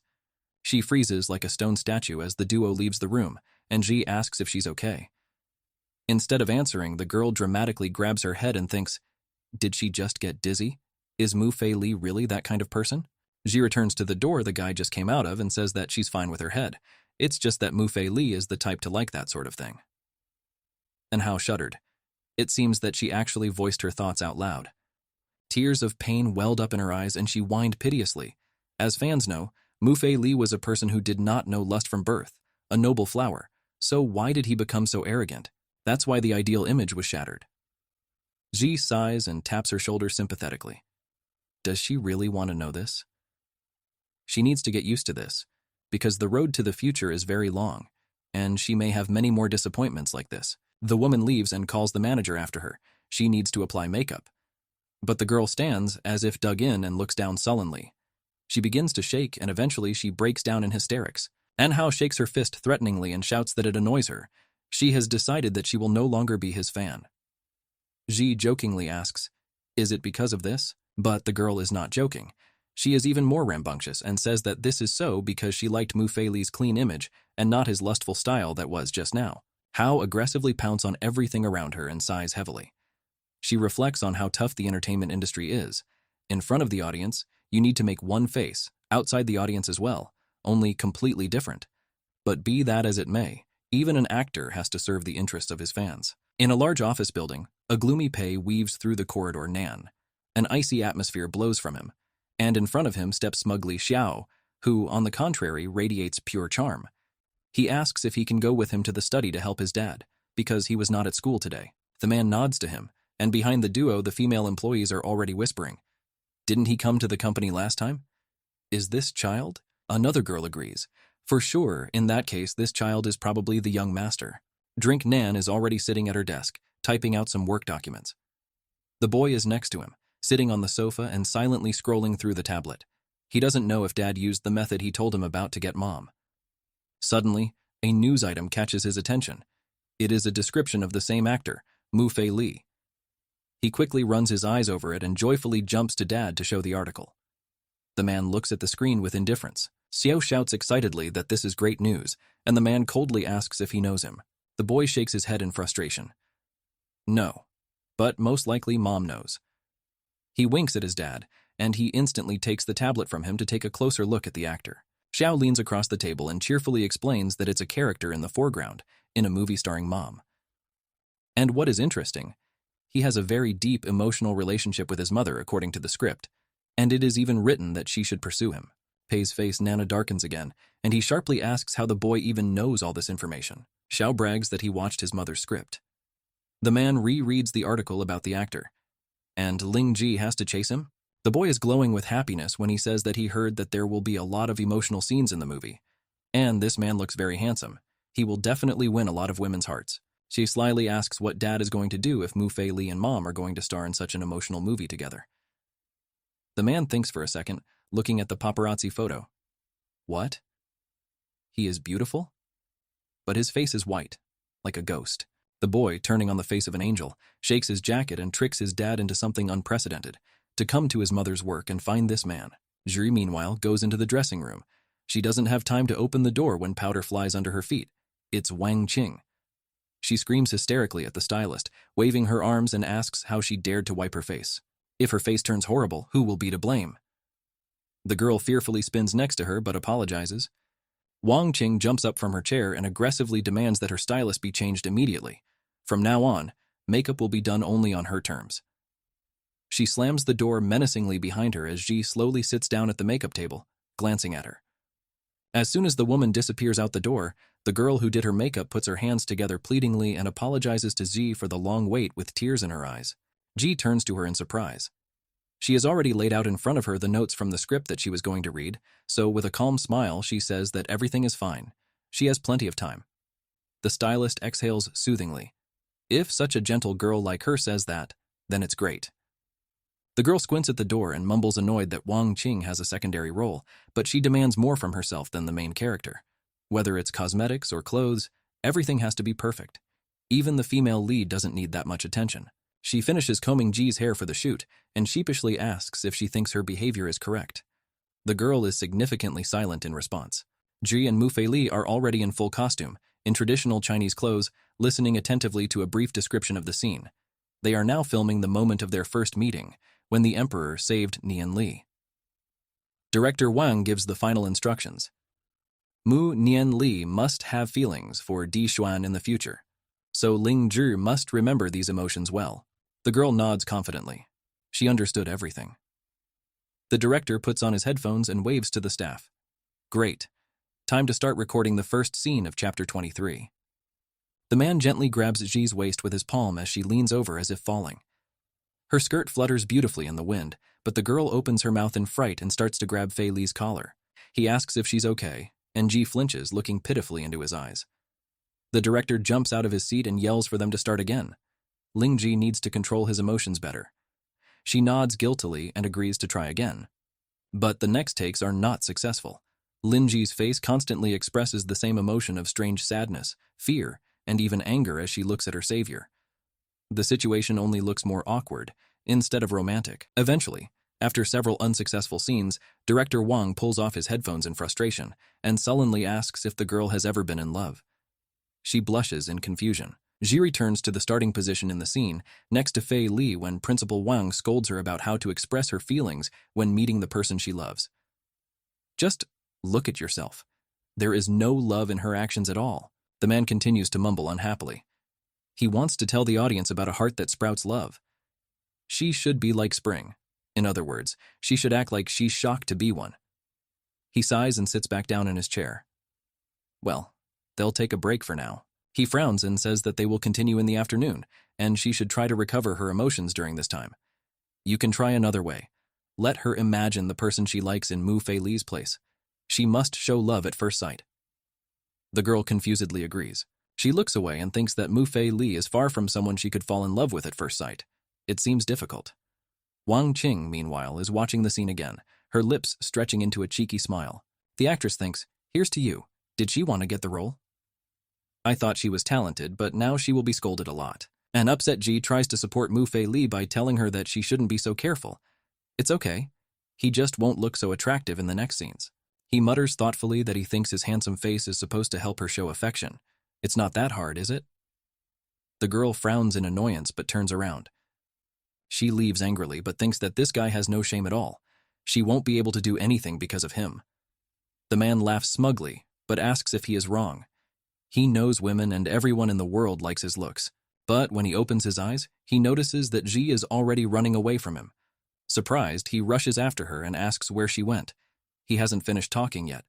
She freezes like a stone statue as the duo leaves the room, and Ji asks if she's okay. Instead of answering, the girl dramatically grabs her head and thinks, did she just get dizzy? Is Mu-Fei Li really that kind of person? Ji returns to the door the guy just came out of and says that she's fine with her head. It's just that Mu-Fei Li is the type to like that sort of thing. And Hao shuddered. It seems that she actually voiced her thoughts out loud. Tears of pain welled up in her eyes and she whined piteously. As fans know, Mu-Fei Li was a person who did not know lust from birth, a noble flower. So why did he become so arrogant? That's why the ideal image was shattered. Ji sighs and taps her shoulder sympathetically. Does she really want to know this? She needs to get used to this, because the road to the future is very long, and she may have many more disappointments like this. The woman leaves and calls the manager after her. She needs to apply makeup. But the girl stands as if dug in and looks down sullenly. She begins to shake and eventually she breaks down in hysterics. Anhao shakes her fist threateningly and shouts that it annoys her. She has decided that she will no longer be his fan. Ji jokingly asks, is it because of this? But the girl is not joking. She is even more rambunctious and says that this is so because she liked Mu-Fei Li's clean image and not his lustful style that was just now. Hao aggressively pounces on everything around her and sighs heavily. She reflects on how tough the entertainment industry is. In front of the audience, you need to make one face, outside the audience as well, only completely different. But be that as it may, even an actor has to serve the interests of his fans. In a large office building, a gloomy Pei weaves through the corridor Nan. An icy atmosphere blows from him, and in front of him steps smugly Xiao, who, on the contrary, radiates pure charm. He asks if he can go with him to the study to help his dad, because he was not at school today. The man nods to him, and behind the duo the female employees are already whispering. Didn't he come to the company last time? Is this child? Another girl agrees. For sure, in that case, this child is probably the young master. Drink Nan is already sitting at her desk, typing out some work documents. The boy is next to him, sitting on the sofa and silently scrolling through the tablet. He doesn't know if Dad used the method he told him about to get Mom. Suddenly, a news item catches his attention. It is a description of the same actor, Mu-Fei Li. He quickly runs his eyes over it and joyfully jumps to Dad to show the article. The man looks at the screen with indifference. Xiao shouts excitedly that this is great news, and the man coldly asks if he knows him. The boy shakes his head in frustration. No, but most likely Mom knows. He winks at his dad, and he instantly takes the tablet from him to take a closer look at the actor. Xiao leans across the table and cheerfully explains that it's a character in the foreground, in a movie starring Mom. And what is interesting, he has a very deep emotional relationship with his mother according to the script, and it is even written that she should pursue him. Pei's face Nana darkens again, and he sharply asks how the boy even knows all this information. Xiao brags that he watched his mother's script. The man rereads the article about the actor. And Ling Ji has to chase him? The boy is glowing with happiness when he says that he heard that there will be a lot of emotional scenes in the movie. And this man looks very handsome. He will definitely win a lot of women's hearts. She slyly asks what Dad is going to do if Mu-Fei Li and Mom are going to star in such an emotional movie together. The man thinks for a second, looking at the paparazzi photo. What? He is beautiful? But his face is white, like a ghost. The boy, turning on the face of an angel, shakes his jacket and tricks his dad into something unprecedented, to come to his mother's work and find this man. Zhi, meanwhile, goes into the dressing room. She doesn't have time to open the door when powder flies under her feet. It's Wang Qing. She screams hysterically at the stylist, waving her arms and asks how she dared to wipe her face. If her face turns horrible, who will be to blame? The girl fearfully spins next to her but apologizes. Wang Qing jumps up from her chair and aggressively demands that her stylist be changed immediately. From now on, makeup will be done only on her terms. She slams the door menacingly behind her as Ji slowly sits down at the makeup table, glancing at her. As soon as the woman disappears out the door, the girl who did her makeup puts her hands together pleadingly and apologizes to Ji for the long wait with tears in her eyes. Ji turns to her in surprise. She has already laid out in front of her the notes from the script that she was going to read, so with a calm smile she says that everything is fine. She has plenty of time. The stylist exhales soothingly. If such a gentle girl like her says that, then it's great. The girl squints at the door and mumbles annoyed that Wang Qing has a secondary role, but she demands more from herself than the main character. Whether it's cosmetics or clothes, everything has to be perfect. Even the female lead doesn't need that much attention. She finishes combing Ji's hair for the shoot and sheepishly asks if she thinks her behavior is correct. The girl is significantly silent in response. Ji and Mu-Fei Li are already in full costume, in traditional Chinese clothes, listening attentively to a brief description of the scene. They are now filming the moment of their first meeting, when the emperor saved Nian Li. Director Wang gives the final instructions. Mu Nian Li must have feelings for Di Xuan in the future, so Ling Zhi must remember these emotions well. The girl nods confidently. She understood everything. The director puts on his headphones and waves to the staff. Great. Time to start recording the first scene of Chapter 23. The man gently grabs Ji's waist with his palm as she leans over as if falling. Her skirt flutters beautifully in the wind, but the girl opens her mouth in fright and starts to grab Fei Li's collar. He asks if she's okay, and Ji flinches, looking pitifully into his eyes. The director jumps out of his seat and yells for them to start again. Ling Ji needs to control his emotions better. She nods guiltily and agrees to try again. But the next takes are not successful. Lin Ji's face constantly expresses the same emotion of strange sadness, fear, and even anger as she looks at her savior. The situation only looks more awkward, instead of romantic. Eventually, after several unsuccessful scenes, Director Wang pulls off his headphones in frustration and sullenly asks if the girl has ever been in love. She blushes in confusion. Ji returns to the starting position in the scene, next to Fei Li when Principal Wang scolds her about how to express her feelings when meeting the person she loves. Just look at yourself. There is no love in her actions at all. The man continues to mumble unhappily. He wants to tell the audience about a heart that sprouts love. She should be like spring. In other words, she should act like she's shocked to be one. He sighs and sits back down in his chair. Well, they'll take a break for now. He frowns and says that they will continue in the afternoon, and she should try to recover her emotions during this time. You can try another way. Let her imagine the person she likes in Mu Fei Li's place. She must show love at first sight. The girl confusedly agrees. She looks away and thinks that Mu Fei Li is far from someone she could fall in love with at first sight. It seems difficult. Wang Qing, meanwhile, is watching the scene again, her lips stretching into a cheeky smile. The actress thinks, here's to you. Did she want to get the role? I thought she was talented, but now she will be scolded a lot. An upset Ji tries to support Mu Fei Li by telling her that she shouldn't be so careful. It's okay. He just won't look so attractive in the next scenes. He mutters thoughtfully that he thinks his handsome face is supposed to help her show affection. It's not that hard, is it? The girl frowns in annoyance but turns around. She leaves angrily but thinks that this guy has no shame at all. She won't be able to do anything because of him. The man laughs smugly but asks if he is wrong. He knows women and everyone in the world likes his looks. But when he opens his eyes, he notices that Ji is already running away from him. Surprised, he rushes after her and asks where she went. He hasn't finished talking yet.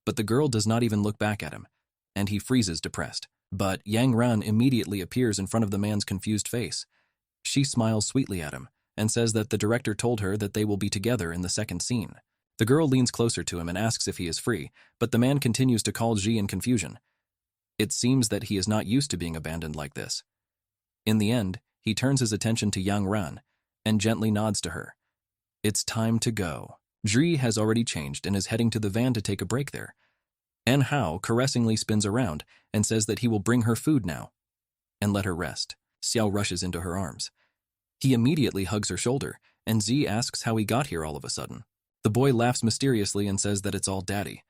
But the girl does not even look back at him, and he freezes depressed. But Yang Ran immediately appears in front of the man's confused face. She smiles sweetly at him and says that the director told her that they will be together in the second scene. The girl leans closer to him and asks if he is free, but the man continues to call Ji in confusion. It seems that he is not used to being abandoned like this. In the end, he turns his attention to Yang Ran and gently nods to her. It's time to go. Zhi has already changed and is heading to the van to take a break there. An Hao caressingly spins around and says that he will bring her food now and let her rest. Xiao rushes into her arms. He immediately hugs her shoulder, and Zi asks how he got here all of a sudden. The boy laughs mysteriously and says that it's all Daddy.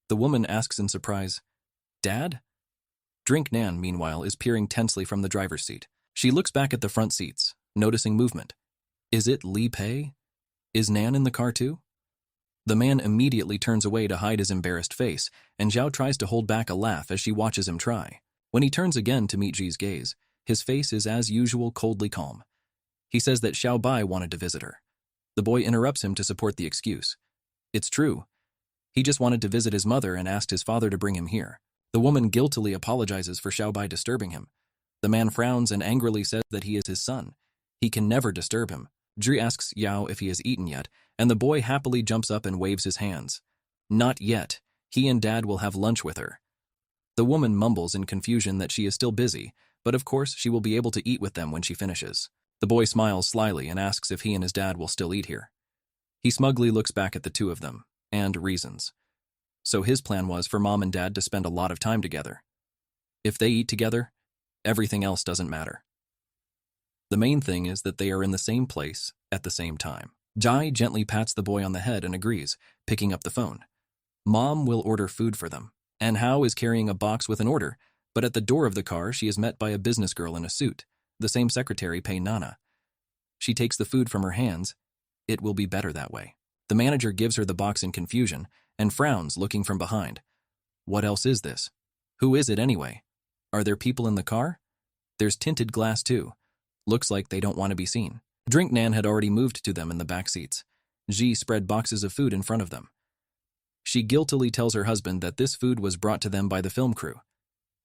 The woman asks in surprise, Dad? Drink Nan, meanwhile, is peering tensely from the driver's seat. She looks back at the front seats, noticing movement. Is it Li Pei? Is Nan in the car too? The man immediately turns away to hide his embarrassed face, and Zhao tries to hold back a laugh as she watches him try. When he turns again to meet Ji's gaze, his face is as usual coldly calm. He says that Xiao Bai wanted to visit her. The boy interrupts him to support the excuse. It's true. He just wanted to visit his mother and asked his father to bring him here. The woman guiltily apologizes for Xiao Bai disturbing him. The man frowns and angrily says that he is his son. He can never disturb him. Zhi asks Yao if he has eaten yet, and the boy happily jumps up and waves his hands. Not yet. He and Dad will have lunch with her. The woman mumbles in confusion that she is still busy, but of course she will be able to eat with them when she finishes. The boy smiles slyly and asks if he and his dad will still eat here. He smugly looks back at the two of them, and reasons. So his plan was for Mom and Dad to spend a lot of time together. If they eat together, everything else doesn't matter. The main thing is that they are in the same place at the same time. Jai gently pats the boy on the head and agrees, picking up the phone. Mom will order food for them, and Hao is carrying a box with an order, but at the door of the car she is met by a business girl in a suit, the same secretary Pei Nana. She takes the food from her hands. It will be better that way. The manager gives her the box in confusion and frowns, looking from behind. What else is this? Who is it anyway? Are there people in the car? There's tinted glass too. Looks like they don't want to be seen. Drink Nan had already moved to them in the back seats. Ji spread boxes of food in front of them. She guiltily tells her husband that this food was brought to them by the film crew.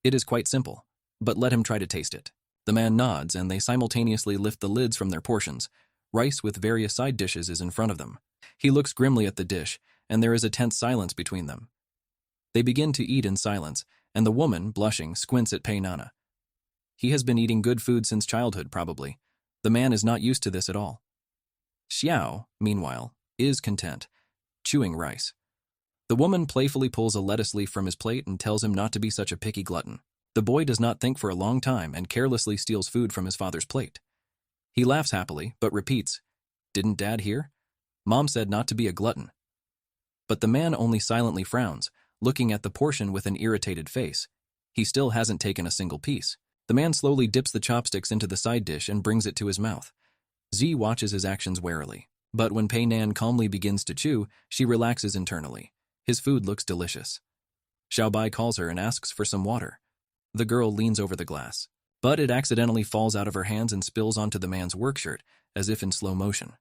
It is quite simple, but let him try to taste it. The man nods and they simultaneously lift the lids from their portions. Rice with various side dishes is in front of them. He looks grimly at the dish, and there is a tense silence between them. They begin to eat in silence, and the woman, blushing, squints at Pei Nana. He has been eating good food since childhood, probably. The man is not used to this at all. Xiao, meanwhile, is content, chewing rice. The woman playfully pulls a lettuce leaf from his plate and tells him not to be such a picky glutton. The boy does not think for a long time and carelessly steals food from his father's plate. He laughs happily, but repeats, "Didn't Dad hear? Mom said not to be a glutton." But the man only silently frowns, looking at the portion with an irritated face. He still hasn't taken a single piece. The man slowly dips the chopsticks into the side dish and brings it to his mouth. Z watches his actions warily, but when Pei Nan calmly begins to chew, she relaxes internally. His food looks delicious. Xiaobai calls her and asks for some water. The girl leans over the glass, but it accidentally falls out of her hands and spills onto the man's work shirt, as if in slow motion.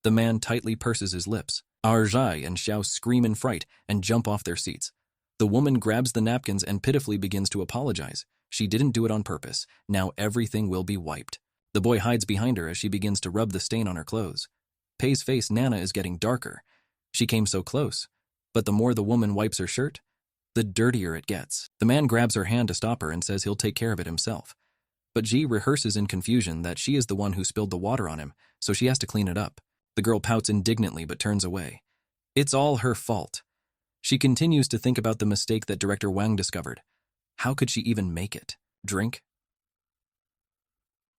The man tightly purses his lips. Zhai and Xiao scream in fright and jump off their seats. The woman grabs the napkins and pitifully begins to apologize. She didn't do it on purpose. Now everything will be wiped. The boy hides behind her as she begins to rub the stain on her clothes. Pei's face, Nana, is getting darker. She came so close, but the more the woman wipes her shirt, the dirtier it gets. The man grabs her hand to stop her and says he'll take care of it himself. But Ji rehearses in confusion that she is the one who spilled the water on him, so she has to clean it up. The girl pouts indignantly but turns away. It's all her fault. She continues to think about the mistake that Director Wang discovered. How could she even make it? Drink?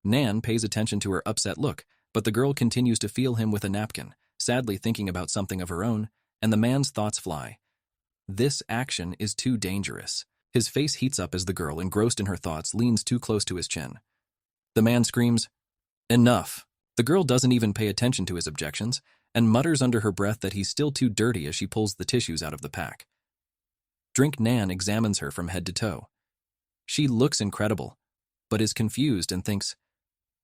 Nan pays attention to her upset look, but the girl continues to feel him with a napkin, sadly thinking about something of her own, and the man's thoughts fly. This action is too dangerous. His face heats up as the girl, engrossed in her thoughts, leans too close to his chin. The man screams, "Enough!" The girl doesn't even pay attention to his objections and mutters under her breath that he's still too dirty as she pulls the tissues out of the pack. Drink Nan examines her from head to toe. She looks incredible, but is confused and thinks,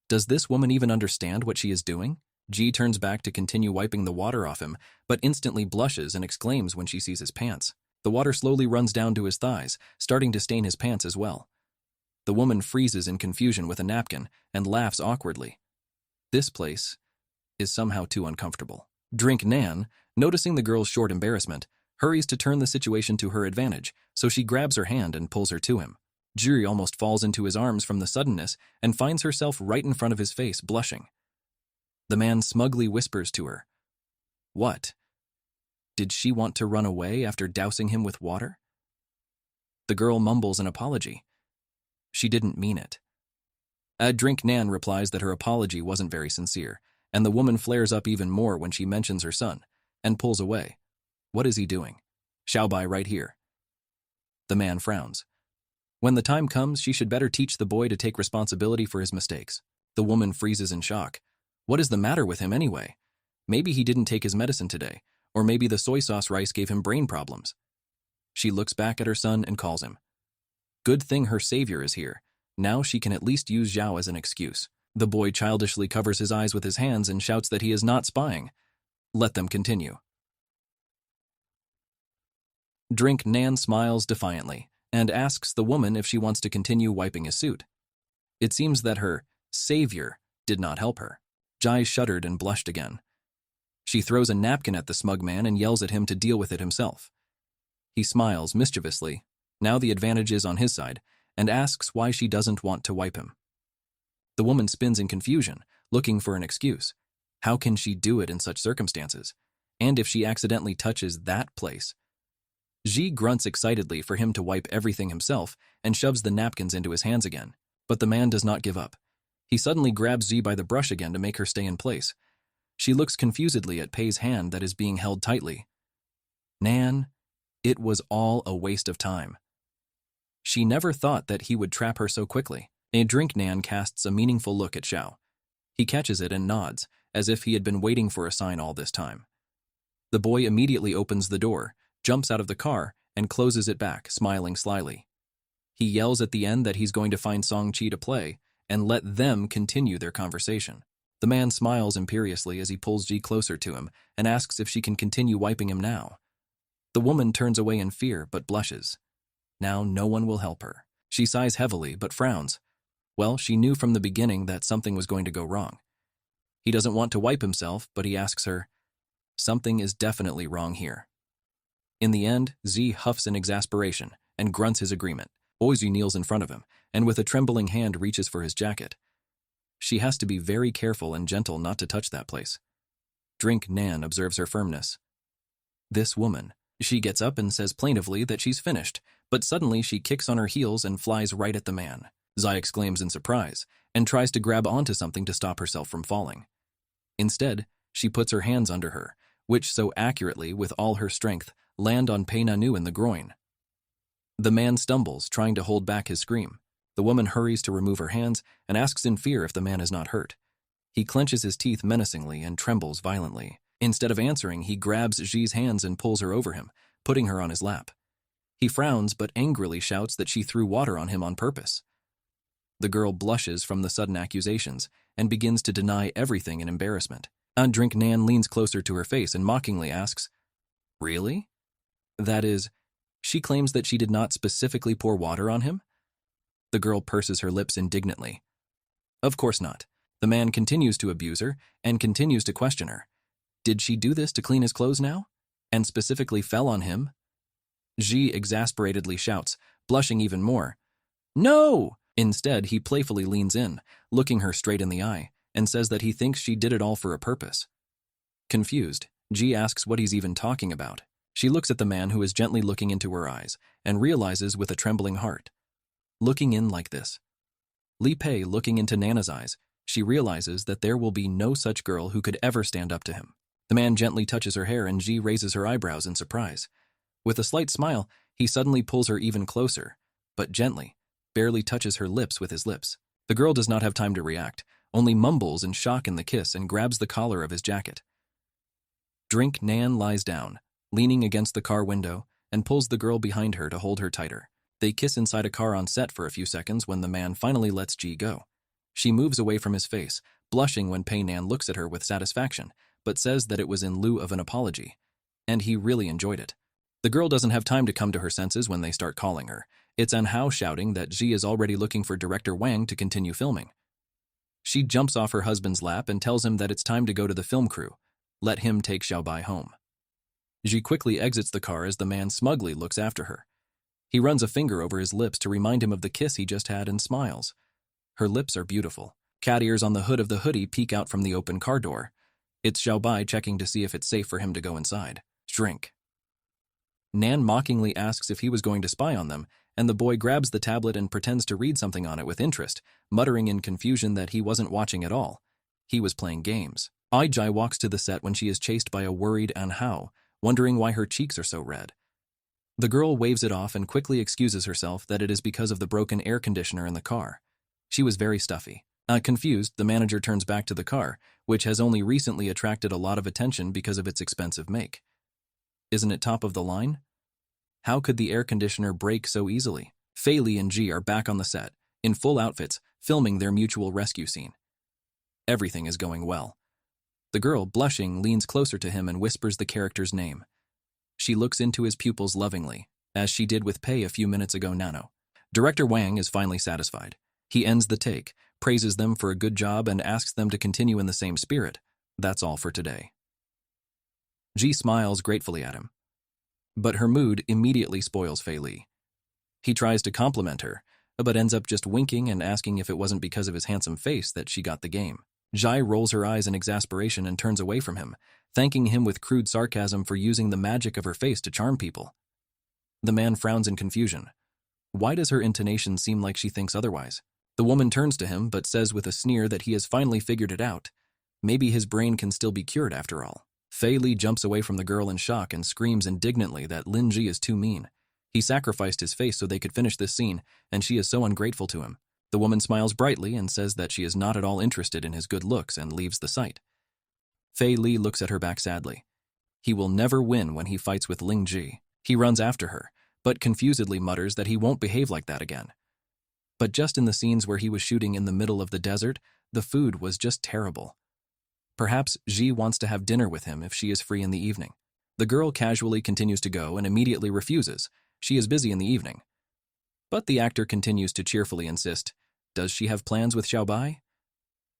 does this woman even understand what she is doing? Ji turns back to continue wiping the water off him, but instantly blushes and exclaims when she sees his pants. The water slowly runs down to his thighs, starting to stain his pants as well. The woman freezes in confusion with a napkin and laughs awkwardly. This place is somehow too uncomfortable. Drink Nan, noticing the girl's short embarrassment, hurries to turn the situation to her advantage, so she grabs her hand and pulls her to him. Jiri almost falls into his arms from the suddenness and finds herself right in front of his face, blushing. The man smugly whispers to her. What? Did she want to run away after dousing him with water? The girl mumbles an apology. She didn't mean it. Drink Nan replies that her apology wasn't very sincere, and the woman flares up even more when she mentions her son, and pulls away. What is he doing? Xiaobai right here. The man frowns. When the time comes, she should better teach the boy to take responsibility for his mistakes. The woman freezes in shock. What is the matter with him anyway? Maybe he didn't take his medicine today, or maybe the soy sauce rice gave him brain problems. She looks back at her son and calls him. Good thing her savior is here. Now she can at least use Zhao as an excuse. The boy childishly covers his eyes with his hands and shouts that he is not spying. Let them continue. Drink Nan smiles defiantly and asks the woman if she wants to continue wiping his suit. It seems that her savior did not help her. Jai shuddered and blushed again. She throws a napkin at the smug man and yells at him to deal with it himself. He smiles mischievously. Now the advantage is on his side, and asks why she doesn't want to wipe him. The woman spins in confusion, looking for an excuse. How can she do it in such circumstances? And if she accidentally touches that place? Ji grunts excitedly for him to wipe everything himself and shoves the napkins into his hands again. But the man does not give up. He suddenly grabs Ji by the brush again to make her stay in place. She looks confusedly at Pei's hand that is being held tightly. Nan, It was all a waste of time. She never thought that he would trap her so quickly. A drink Nan casts a meaningful look at Xiao. He catches it and nods, as if he had been waiting for a sign all this time. The boy immediately opens the door, jumps out of the car, and closes it back, smiling slyly. He yells at the end that he's going to find Song-chi to play and let them continue their conversation. The man smiles imperiously as he pulls Ji closer to him and asks if she can continue wiping him now. The woman turns away in fear but blushes. Now no one will help her. She sighs heavily but frowns. Well, she knew from the beginning that something was going to go wrong. He doesn't want to wipe himself, but he asks her, "Something is definitely wrong here." In the end, Z huffs in exasperation and grunts his agreement. Oizu kneels in front of him and with a trembling hand reaches for his jacket. She has to be very careful and gentle not to touch that place. Drink Nan observes her firmness. This woman. She gets up and says plaintively that she's finished, but suddenly she kicks on her heels and flies right at the man. Zai exclaims in surprise and tries to grab onto something to stop herself from falling. Instead, she puts her hands under her, which so accurately, with all her strength, land on Pei Nanu in the groin. The man stumbles, trying to hold back his scream. The woman hurries to remove her hands and asks in fear if the man is not hurt. He clenches his teeth menacingly and trembles violently. Instead of answering, he grabs Ji's hands and pulls her over him, putting her on his lap. He frowns but angrily shouts that she threw water on him on purpose. The girl blushes from the sudden accusations and begins to deny everything in embarrassment. Drink Nan leans closer to her face and mockingly asks, "Really?" That is, she claims that she did not specifically pour water on him? The girl purses her lips indignantly. Of course not. The man continues to abuse her and continues to question her. Did she do this to clean his clothes now? And specifically fell on him? Ji exasperatedly shouts, blushing even more. No! Instead, he playfully leans in, looking her straight in the eye, and says that he thinks she did it all for a purpose. Confused, Ji asks what he's even talking about. She looks at the man who is gently looking into her eyes and realizes with a trembling heart. Looking in like this. Li Pei looking into Nana's eyes, she realizes that there will be no such girl who could ever stand up to him. The man gently touches her hair and Ji raises her eyebrows in surprise. With a slight smile, he suddenly pulls her even closer, but gently, barely touches her lips with his lips. The girl does not have time to react, only mumbles in shock in the kiss and grabs the collar of his jacket. Drink Nan lies down, leaning against the car window, and pulls the girl behind her to hold her tighter. They kiss inside a car on set for a few seconds when the man finally lets Ji go. She moves away from his face, blushing when Pei Nan looks at her with satisfaction, but says that it was in lieu of an apology, and he really enjoyed it. The girl doesn't have time to come to her senses when they start calling her. It's Anhao shouting that Ji is already looking for director Wang to continue filming. She jumps off her husband's lap and tells him that it's time to go to the film crew. Let him take Xiaobai home. Ji quickly exits the car as the man smugly looks after her. He runs a finger over his lips to remind him of the kiss he just had and smiles. Her lips are beautiful. Cat ears on the hood of the hoodie peek out from the open car door. It's Xiaobai checking to see if it's safe for him to go inside. Shrink. Nan mockingly asks if he was going to spy on them, and the boy grabs the tablet and pretends to read something on it with interest, muttering in confusion that he wasn't watching at all. He was playing games. Ai-jai walks to the set when she is chased by a worried Anhao, wondering why her cheeks are so red. The girl waves it off and quickly excuses herself that it is because of the broken air conditioner in the car. She was very stuffy. Confused, the manager turns back to the car, which has only recently attracted a lot of attention because of its expensive make. Isn't it top of the line? How could the air conditioner break so easily? Fei Li and Ji are back on the set, in full outfits, filming their mutual rescue scene. Everything is going well. The girl, blushing, leans closer to him and whispers the character's name. She looks into his pupils lovingly, as she did with Pei a few minutes ago. Nano. Director Wang is finally satisfied. He ends the take, praises them for a good job, and asks them to continue in the same spirit. That's all for today. Ji smiles gratefully at him. But her mood immediately spoils Fei Li. He tries to compliment her, but ends up just winking and asking if it wasn't because of his handsome face that she got the game. Jai rolls her eyes in exasperation and turns away from him, thanking him with crude sarcasm for using the magic of her face to charm people. The man frowns in confusion. Why does her intonation seem like she thinks otherwise? The woman turns to him, but says with a sneer that he has finally figured it out. Maybe his brain can still be cured after all. Fei Li jumps away from the girl in shock and screams indignantly that Lin Ji is too mean. He sacrificed his face so they could finish this scene, and she is so ungrateful to him. The woman smiles brightly and says that she is not at all interested in his good looks and leaves the site. Fei Li looks at her back sadly. He will never win when he fights with Ling Ji. He runs after her, but confusedly mutters that he won't behave like that again. But just in the scenes where he was shooting in the middle of the desert, the food was just terrible. Perhaps Ji wants to have dinner with him if she is free in the evening. The girl casually continues to go and immediately refuses. She is busy in the evening. But the actor continues to cheerfully insist. Does she have plans with Xiaobai?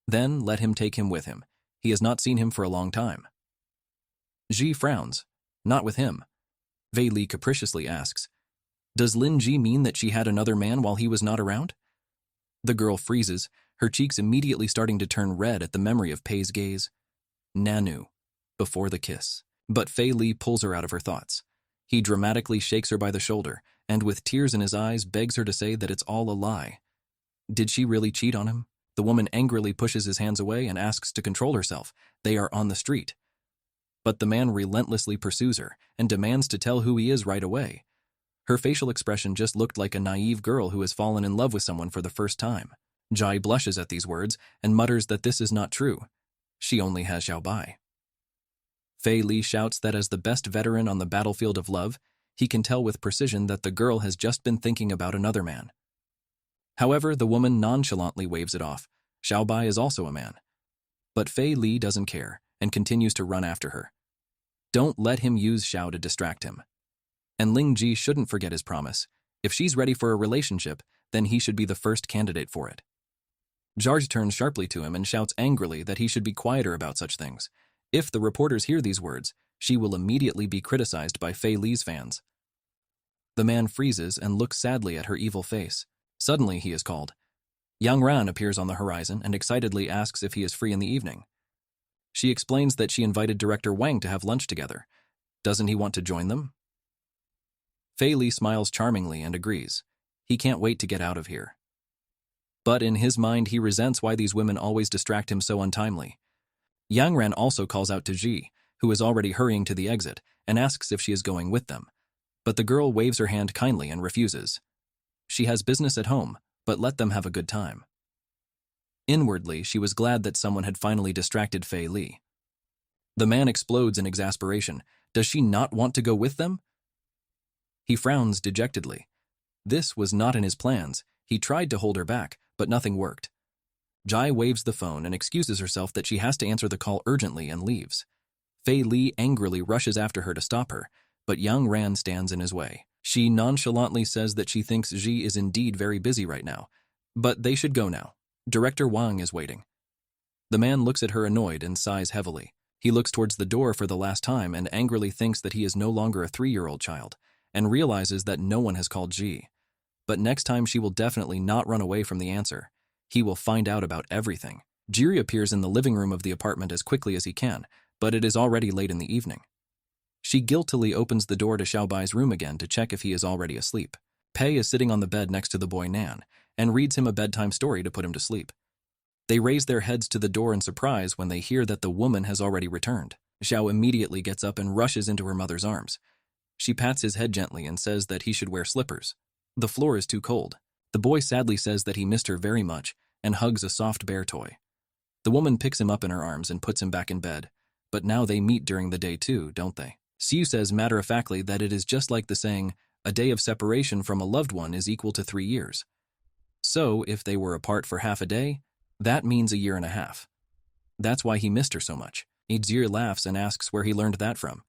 Then let him take him with him. He has not seen him for a long time. Ji frowns. Not with him. Fei Li capriciously asks, does Lin Ji mean that she had another man while he was not around? The girl freezes, her cheeks immediately starting to turn red at the memory of Pei's gaze. Nanu, before the kiss. But Fei Li pulls her out of her thoughts. He dramatically shakes her by the shoulder, and with tears in his eyes begs her to say that it's all a lie. Did she really cheat on him? The woman angrily pushes his hands away and asks to control herself. They are on the street. But the man relentlessly pursues her and demands to tell who he is right away. Her facial expression just looked like a naive girl who has fallen in love with someone for the first time. Jai blushes at these words and mutters that this is not true. She only has Xiaobai. Fei Li shouts that as the best veteran on the battlefield of love, he can tell with precision that the girl has just been thinking about another man. However, the woman nonchalantly waves it off. Xiaobai is also a man. But Fei Li doesn't care and continues to run after her. Don't let him use Xiao to distract him. And Ling Ji shouldn't forget his promise. If she's ready for a relationship, then he should be the first candidate for it. Jarge turns sharply to him and shouts angrily that he should be quieter about such things. If the reporters hear these words, she will immediately be criticized by Fei Li's fans. The man freezes and looks sadly at her evil face. Suddenly he is called. Yang Ran appears on the horizon and excitedly asks if he is free in the evening. She explains that she invited Director Wang to have lunch together. Doesn't he want to join them? Fei Li smiles charmingly and agrees. He can't wait to get out of here. But in his mind he resents why these women always distract him so untimely. Yang Ran also calls out to Ji, who is already hurrying to the exit, and asks if she is going with them. But the girl waves her hand kindly and refuses. She has business at home, but let them have a good time. Inwardly, she was glad that someone had finally distracted Fei Li. The man explodes in exasperation. Does she not want to go with them? He frowns dejectedly. This was not in his plans. He tried to hold her back, but nothing worked. Jai waves the phone and excuses herself that she has to answer the call urgently and leaves. Fei Li angrily rushes after her to stop her, but Yang Ran stands in his way. She nonchalantly says that she thinks Ji is indeed very busy right now, but they should go now. Director Wang is waiting. The man looks at her annoyed and sighs heavily. He looks towards the door for the last time and angrily thinks that he is no longer a 3-year-old child, and realizes that no one has called Ji. But next time she will definitely not run away from the answer. He will find out about everything. Jiri appears in the living room of the apartment as quickly as he can, but it is already late in the evening. She guiltily opens the door to Xiaobai's room again to check if he is already asleep. Pei is sitting on the bed next to the boy Nan, and reads him a bedtime story to put him to sleep. They raise their heads to the door in surprise when they hear that the woman has already returned. Xiao immediately gets up and rushes into her mother's arms. She pats his head gently and says that he should wear slippers. The floor is too cold. The boy sadly says that he missed her very much and hugs a soft bear toy. The woman picks him up in her arms and puts him back in bed. But now they meet during the day too, don't they? Siu says matter-of-factly that it is just like the saying, a day of separation from a loved one is equal to 3 years. So, if they were apart for half a day, that means 1.5 years. That's why he missed her so much. Adzir laughs and asks where he learned that from.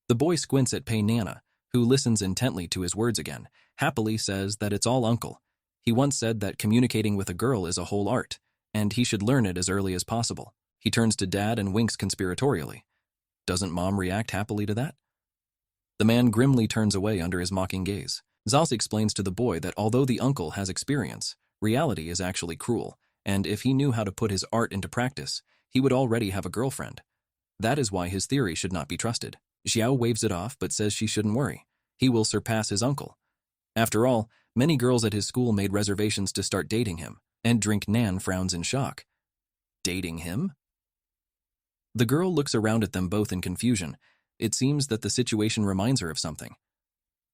The boy squints at Pei Nana, who listens intently to his words again, happily says that it's all uncle. He once said that communicating with a girl is a whole art, and he should learn it as early as possible. He turns to Dad and winks conspiratorially. Doesn't Mom react happily to that? The man grimly turns away under his mocking gaze. Zals explains to the boy that although the uncle has experience, reality is actually cruel, and if he knew how to put his art into practice, he would already have a girlfriend. That is why his theory should not be trusted. Xiao waves it off but says she shouldn't worry. He will surpass his uncle. After all, many girls at his school made reservations to start dating him, and Drink Nan frowns in shock. Dating him? The girl looks around at them both in confusion. It seems that the situation reminds her of something.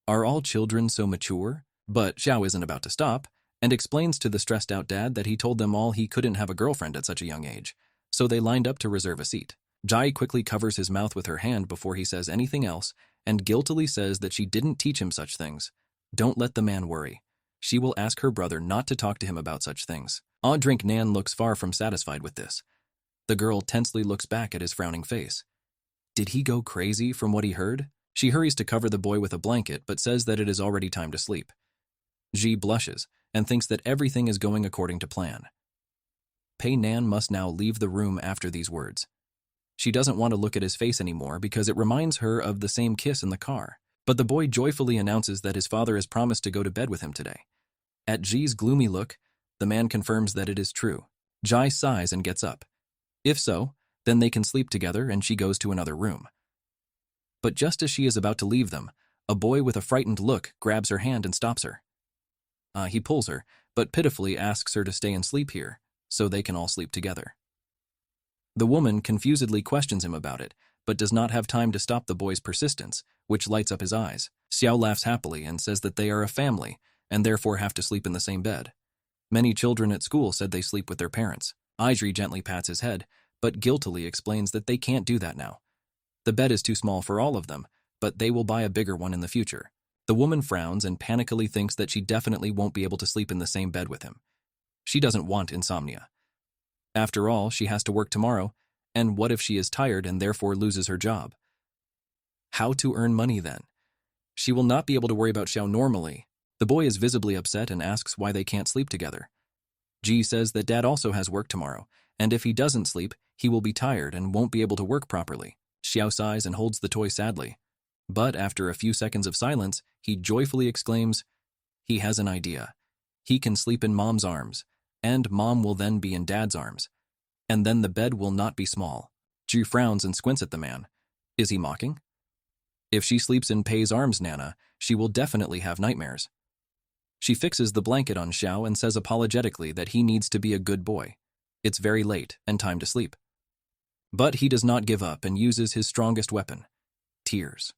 Are all children so mature? But Xiao isn't about to stop, and explains to the stressed-out dad that he told them all he couldn't have a girlfriend at such a young age, so they lined up to reserve a seat. Jai quickly covers his mouth with her hand before he says anything else, and guiltily says that she didn't teach him such things. Don't let the man worry. She will ask her brother not to talk to him about such things. Drink Nan looks far from satisfied with this. The girl tensely looks back at his frowning face. Did he go crazy from what he heard? She hurries to cover the boy with a blanket, but says that it is already time to sleep. Ji blushes and thinks that everything is going according to plan. Pei Nan must now leave the room after these words. She doesn't want to look at his face anymore because it reminds her of the same kiss in the car. But the boy joyfully announces that his father has promised to go to bed with him today. At Ji's gloomy look, the man confirms that it is true. Jai sighs and gets up. If so, then they can sleep together and she goes to another room. But just as she is about to leave them, a boy with a frightened look grabs her hand and stops her. He pulls her, but pitifully asks her to stay and sleep here, so they can all sleep together. The woman confusedly questions him about it, but does not have time to stop the boy's persistence, which lights up his eyes. Xiao laughs happily and says that they are a family, and therefore have to sleep in the same bed. Many children at school said they sleep with their parents. Aizri gently pats his head, but guiltily explains that they can't do that now. The bed is too small for all of them, but they will buy a bigger one in the future. The woman frowns and panically thinks that she definitely won't be able to sleep in the same bed with him. She doesn't want insomnia. After all, she has to work tomorrow, and what if she is tired and therefore loses her job? How to earn money then? She will not be able to worry about Xiao normally. The boy is visibly upset and asks why they can't sleep together. Ji says that dad also has work tomorrow, and if he doesn't sleep, he will be tired and won't be able to work properly. Xiao sighs and holds the toy sadly. But after a few seconds of silence, he joyfully exclaims, he has an idea. He can sleep in mom's arms, and mom will then be in dad's arms. And then the bed will not be small. Ji frowns and squints at the man. Is he mocking? If she sleeps in Pei's arms, Nana, she will definitely have nightmares. She fixes the blanket on Xiao and says apologetically that he needs to be a good boy. It's very late and time to sleep. But he does not give up and uses his strongest weapon, tears.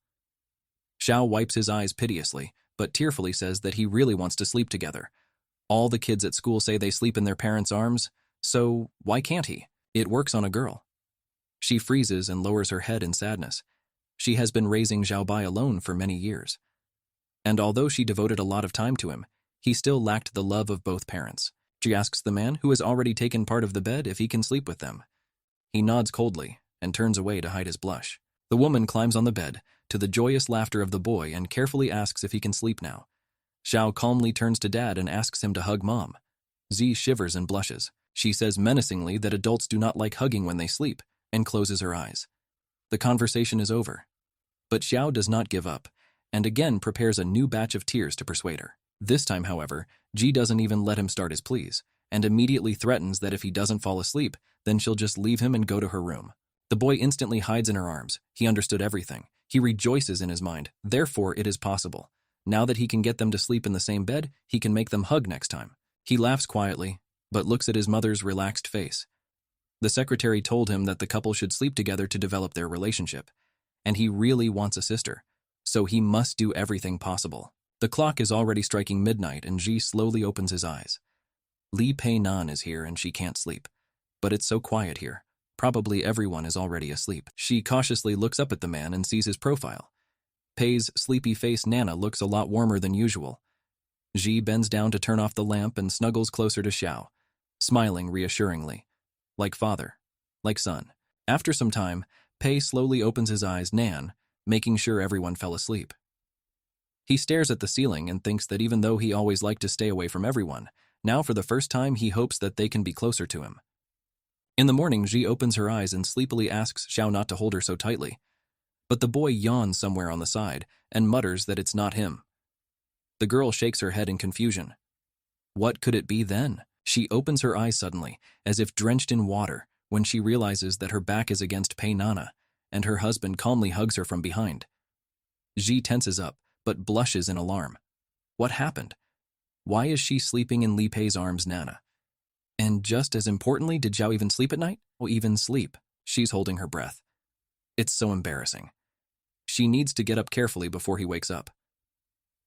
Xiao wipes his eyes piteously, but tearfully says that he really wants to sleep together. All the kids at school say they sleep in their parents' arms, so why can't he? It works on a girl. She freezes and lowers her head in sadness. She has been raising Xiaobai alone for many years. And although she devoted a lot of time to him, he still lacked the love of both parents. She asks the man, who has already taken part of the bed, if he can sleep with them. He nods coldly and turns away to hide his blush. The woman climbs on the bed, to the joyous laughter of the boy, and carefully asks if he can sleep now. Xiao calmly turns to dad and asks him to hug mom. Z shivers and blushes. She says menacingly that adults do not like hugging when they sleep, and closes her eyes. The conversation is over. But Xiao does not give up, and again prepares a new batch of tears to persuade her. This time, however, Ji doesn't even let him start his pleas, and immediately threatens that if he doesn't fall asleep, then she'll just leave him and go to her room. The boy instantly hides in her arms. He understood everything. He rejoices in his mind. Therefore, it is possible. Now that he can get them to sleep in the same bed, he can make them hug next time. He laughs quietly, but looks at his mother's relaxed face. The secretary told him that the couple should sleep together to develop their relationship, and he really wants a sister, so he must do everything possible. The clock is already striking midnight, and Ji slowly opens his eyes. Li Pei Nan is here and she can't sleep, but it's so quiet here. Probably everyone is already asleep. She cautiously looks up at the man and sees his profile. Pei's sleepy face Nana looks a lot warmer than usual. Ji bends down to turn off the lamp and snuggles closer to Xiao, smiling reassuringly. Like father, like son. After some time, Pei slowly opens his eyes, Nan, making sure everyone fell asleep. He stares at the ceiling and thinks that even though he always liked to stay away from everyone, now for the first time he hopes that they can be closer to him. In the morning, Ji opens her eyes and sleepily asks Xiao not to hold her so tightly. But the boy yawns somewhere on the side and mutters that it's not him. The girl shakes her head in confusion. What could it be then? She opens her eyes suddenly, as if drenched in water, when she realizes that her back is against Pei Nana, and her husband calmly hugs her from behind. Ji tenses up, but blushes in alarm. What happened? Why is she sleeping in Li Pei's arms, Nana? And just as importantly, did Xiao even sleep at night? Oh, even sleep. She's holding her breath. It's so embarrassing. She needs to get up carefully before he wakes up.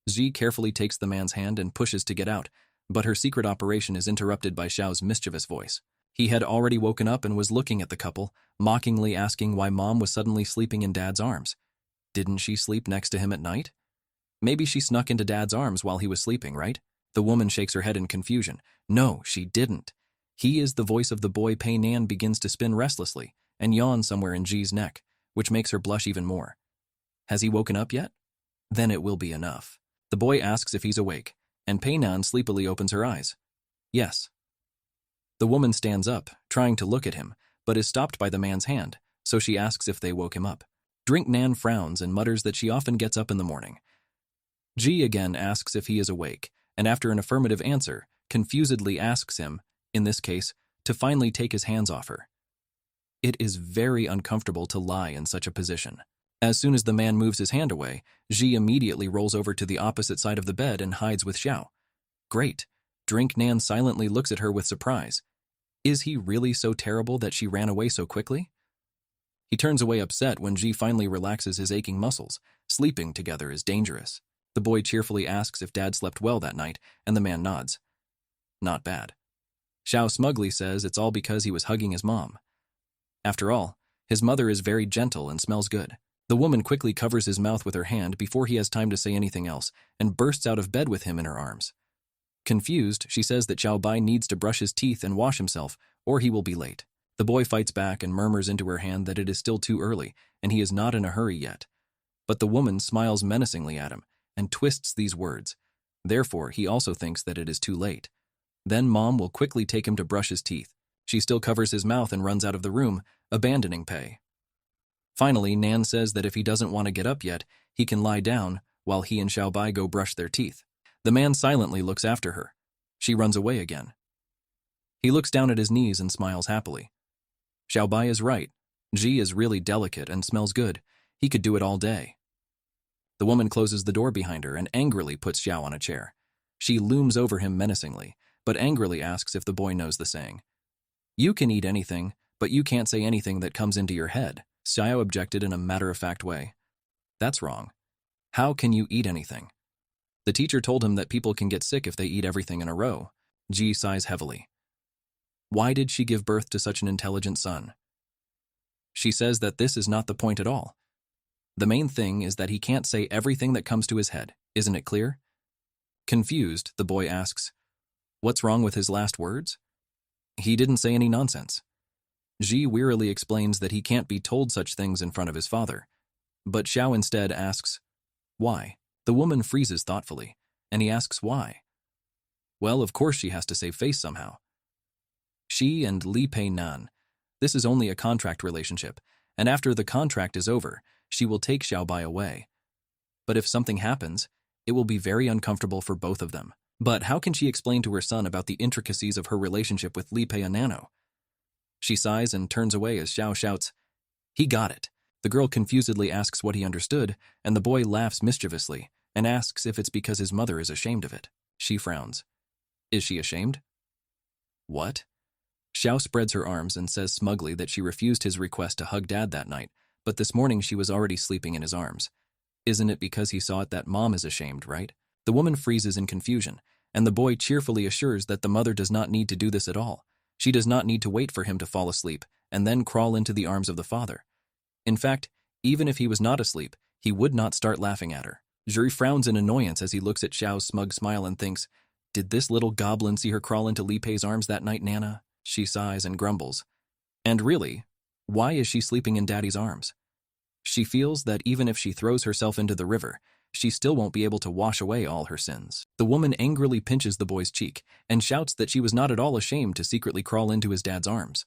Ji carefully takes the man's hand and pushes to get out, but her secret operation is interrupted by Xiao's mischievous voice. He had already woken up and was looking at the couple, mockingly asking why Mom was suddenly sleeping in Dad's arms. Didn't she sleep next to him at night? Maybe she snuck into Dad's arms while he was sleeping, right? The woman shakes her head in confusion. No, she didn't. He is the voice of the boy. Pei Nan begins to spin restlessly and yawn somewhere in Ji's neck, which makes her blush even more. Has he woken up yet? Then it will be enough. The boy asks if he's awake, and Pei Nan sleepily opens her eyes. Yes. The woman stands up, trying to look at him, but is stopped by the man's hand, so she asks if they woke him up. Drink Nan frowns and mutters that she often gets up in the morning. Ji again asks if he is awake, and after an affirmative answer, confusedly asks him, in this case, to finally take his hands off her. It is very uncomfortable to lie in such a position. As soon as the man moves his hand away, Ji immediately rolls over to the opposite side of the bed and hides with Xiao. Great. Drink Nan silently looks at her with surprise. Is he really so terrible that she ran away so quickly? He turns away upset when Ji finally relaxes his aching muscles. Sleeping together is dangerous. The boy cheerfully asks if Dad slept well that night, and the man nods. Not bad. Xiao smugly says it's all because he was hugging his mom. After all, his mother is very gentle and smells good. The woman quickly covers his mouth with her hand before he has time to say anything else and bursts out of bed with him in her arms. Confused, she says that Xiao Bai needs to brush his teeth and wash himself, or he will be late. The boy fights back and murmurs into her hand that it is still too early and he is not in a hurry yet. But the woman smiles menacingly at him and twists these words. Therefore, he also thinks that it is too late. Then Mom will quickly take him to brush his teeth. She still covers his mouth and runs out of the room, abandoning Pei. Finally, Nan says that if he doesn't want to get up yet, he can lie down while he and Xiao Bai go brush their teeth. The man silently looks after her. She runs away again. He looks down at his knees and smiles happily. Xiao Bai is right. Ji is really delicate and smells good. He could do it all day. The woman closes the door behind her and angrily puts Xiao on a chair. She looms over him menacingly, but angrily asks if the boy knows the saying. You can eat anything, but you can't say anything that comes into your head. Xiao objected in a matter-of-fact way. That's wrong. How can you eat anything? The teacher told him that people can get sick if they eat everything in a row. Ji sighs heavily. Why did she give birth to such an intelligent son? She says that this is not the point at all. The main thing is that he can't say everything that comes to his head. Isn't it clear? Confused, the boy asks, what's wrong with his last words? He didn't say any nonsense. Ji wearily explains that he can't be told such things in front of his father. But Xiao instead asks, why? The woman freezes thoughtfully, and he asks why. Well, of course she has to save face somehow. She and Li Pei Nan. This is only a contract relationship, and after the contract is over, she will take Xiao Bai away. But if something happens, it will be very uncomfortable for both of them. But how can she explain to her son about the intricacies of her relationship with Li Pei and Nano? She sighs and turns away as Xiao shouts, he got it. The girl confusedly asks what he understood, and the boy laughs mischievously and asks if it's because his mother is ashamed of it. She frowns. Is she ashamed? What? Xiao spreads her arms and says smugly that she refused his request to hug Dad that night, but this morning she was already sleeping in his arms. Isn't it because he saw it that Mom is ashamed, right? The woman freezes in confusion, and the boy cheerfully assures that the mother does not need to do this at all. She does not need to wait for him to fall asleep and then crawl into the arms of the father. In fact, even if he was not asleep, he would not start laughing at her. Zuri frowns in annoyance as he looks at Xiao's smug smile and thinks, did this little goblin see her crawl into Li Pei's arms that night, Nana? She sighs and grumbles. And really, why is she sleeping in Daddy's arms? She feels that even if she throws herself into the river, she still won't be able to wash away all her sins. The woman angrily pinches the boy's cheek and shouts that she was not at all ashamed to secretly crawl into his dad's arms.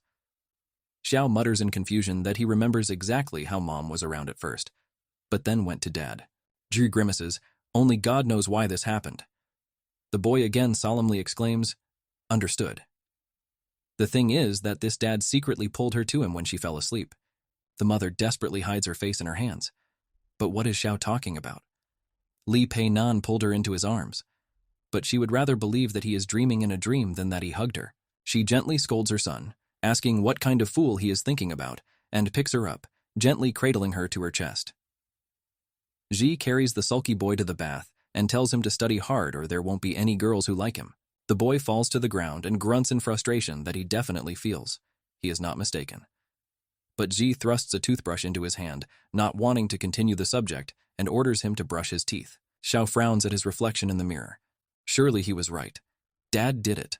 Xiao mutters in confusion that he remembers exactly how Mom was around at first, but then went to Dad. Zhi grimaces, only God knows why this happened. The boy again solemnly exclaims, understood. The thing is that this dad secretly pulled her to him when she fell asleep. The mother desperately hides her face in her hands. But what is Xiao talking about? Li Pei Nan pulled her into his arms, but she would rather believe that he is dreaming in a dream than that he hugged her. She gently scolds her son, asking what kind of fool he is thinking about, and picks her up, gently cradling her to her chest. Ji carries the sulky boy to the bath and tells him to study hard or there won't be any girls who like him. The boy falls to the ground and grunts in frustration that he definitely feels. He is not mistaken. But Ji thrusts a toothbrush into his hand, not wanting to continue the subject, and orders him to brush his teeth. Xiao frowns at his reflection in the mirror. Surely he was right. Dad did it.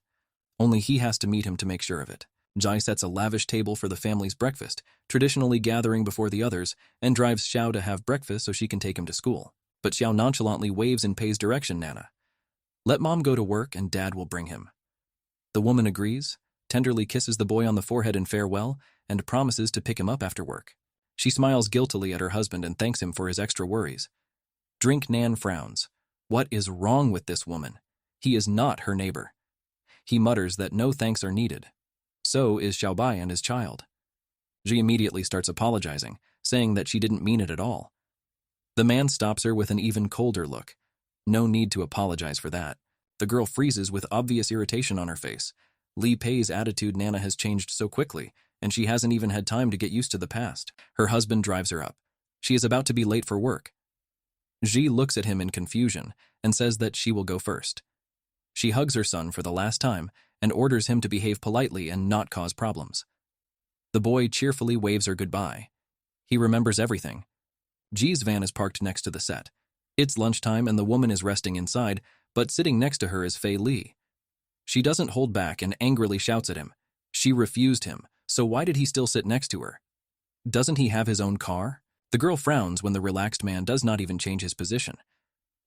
Only he has to meet him to make sure of it. Jai sets a lavish table for the family's breakfast, traditionally gathering before the others, and drives Xiao to have breakfast so she can take him to school. But Xiao nonchalantly waves in Pei's direction, Nana. Let Mom go to work and Dad will bring him. The woman agrees, tenderly kisses the boy on the forehead in farewell, and promises to pick him up after work. She smiles guiltily at her husband and thanks him for his extra worries. Drink Nan frowns. What is wrong with this woman? He is not her neighbor. He mutters that no thanks are needed. So is Xiaobai and his child. Ji immediately starts apologizing, saying that she didn't mean it at all. The man stops her with an even colder look. No need to apologize for that. The girl freezes with obvious irritation on her face. Li Pei's attitude Nana has changed so quickly, and she hasn't even had time to get used to the past. Her husband drives her up. She is about to be late for work. Ji looks at him in confusion and says that she will go first. She hugs her son for the last time and orders him to behave politely and not cause problems. The boy cheerfully waves her goodbye. He remembers everything. Ji's van is parked next to the set. It's lunchtime and the woman is resting inside, but sitting next to her is Fei Li. She doesn't hold back and angrily shouts at him. She refused him, so why did he still sit next to her? Doesn't he have his own car? The girl frowns when the relaxed man does not even change his position.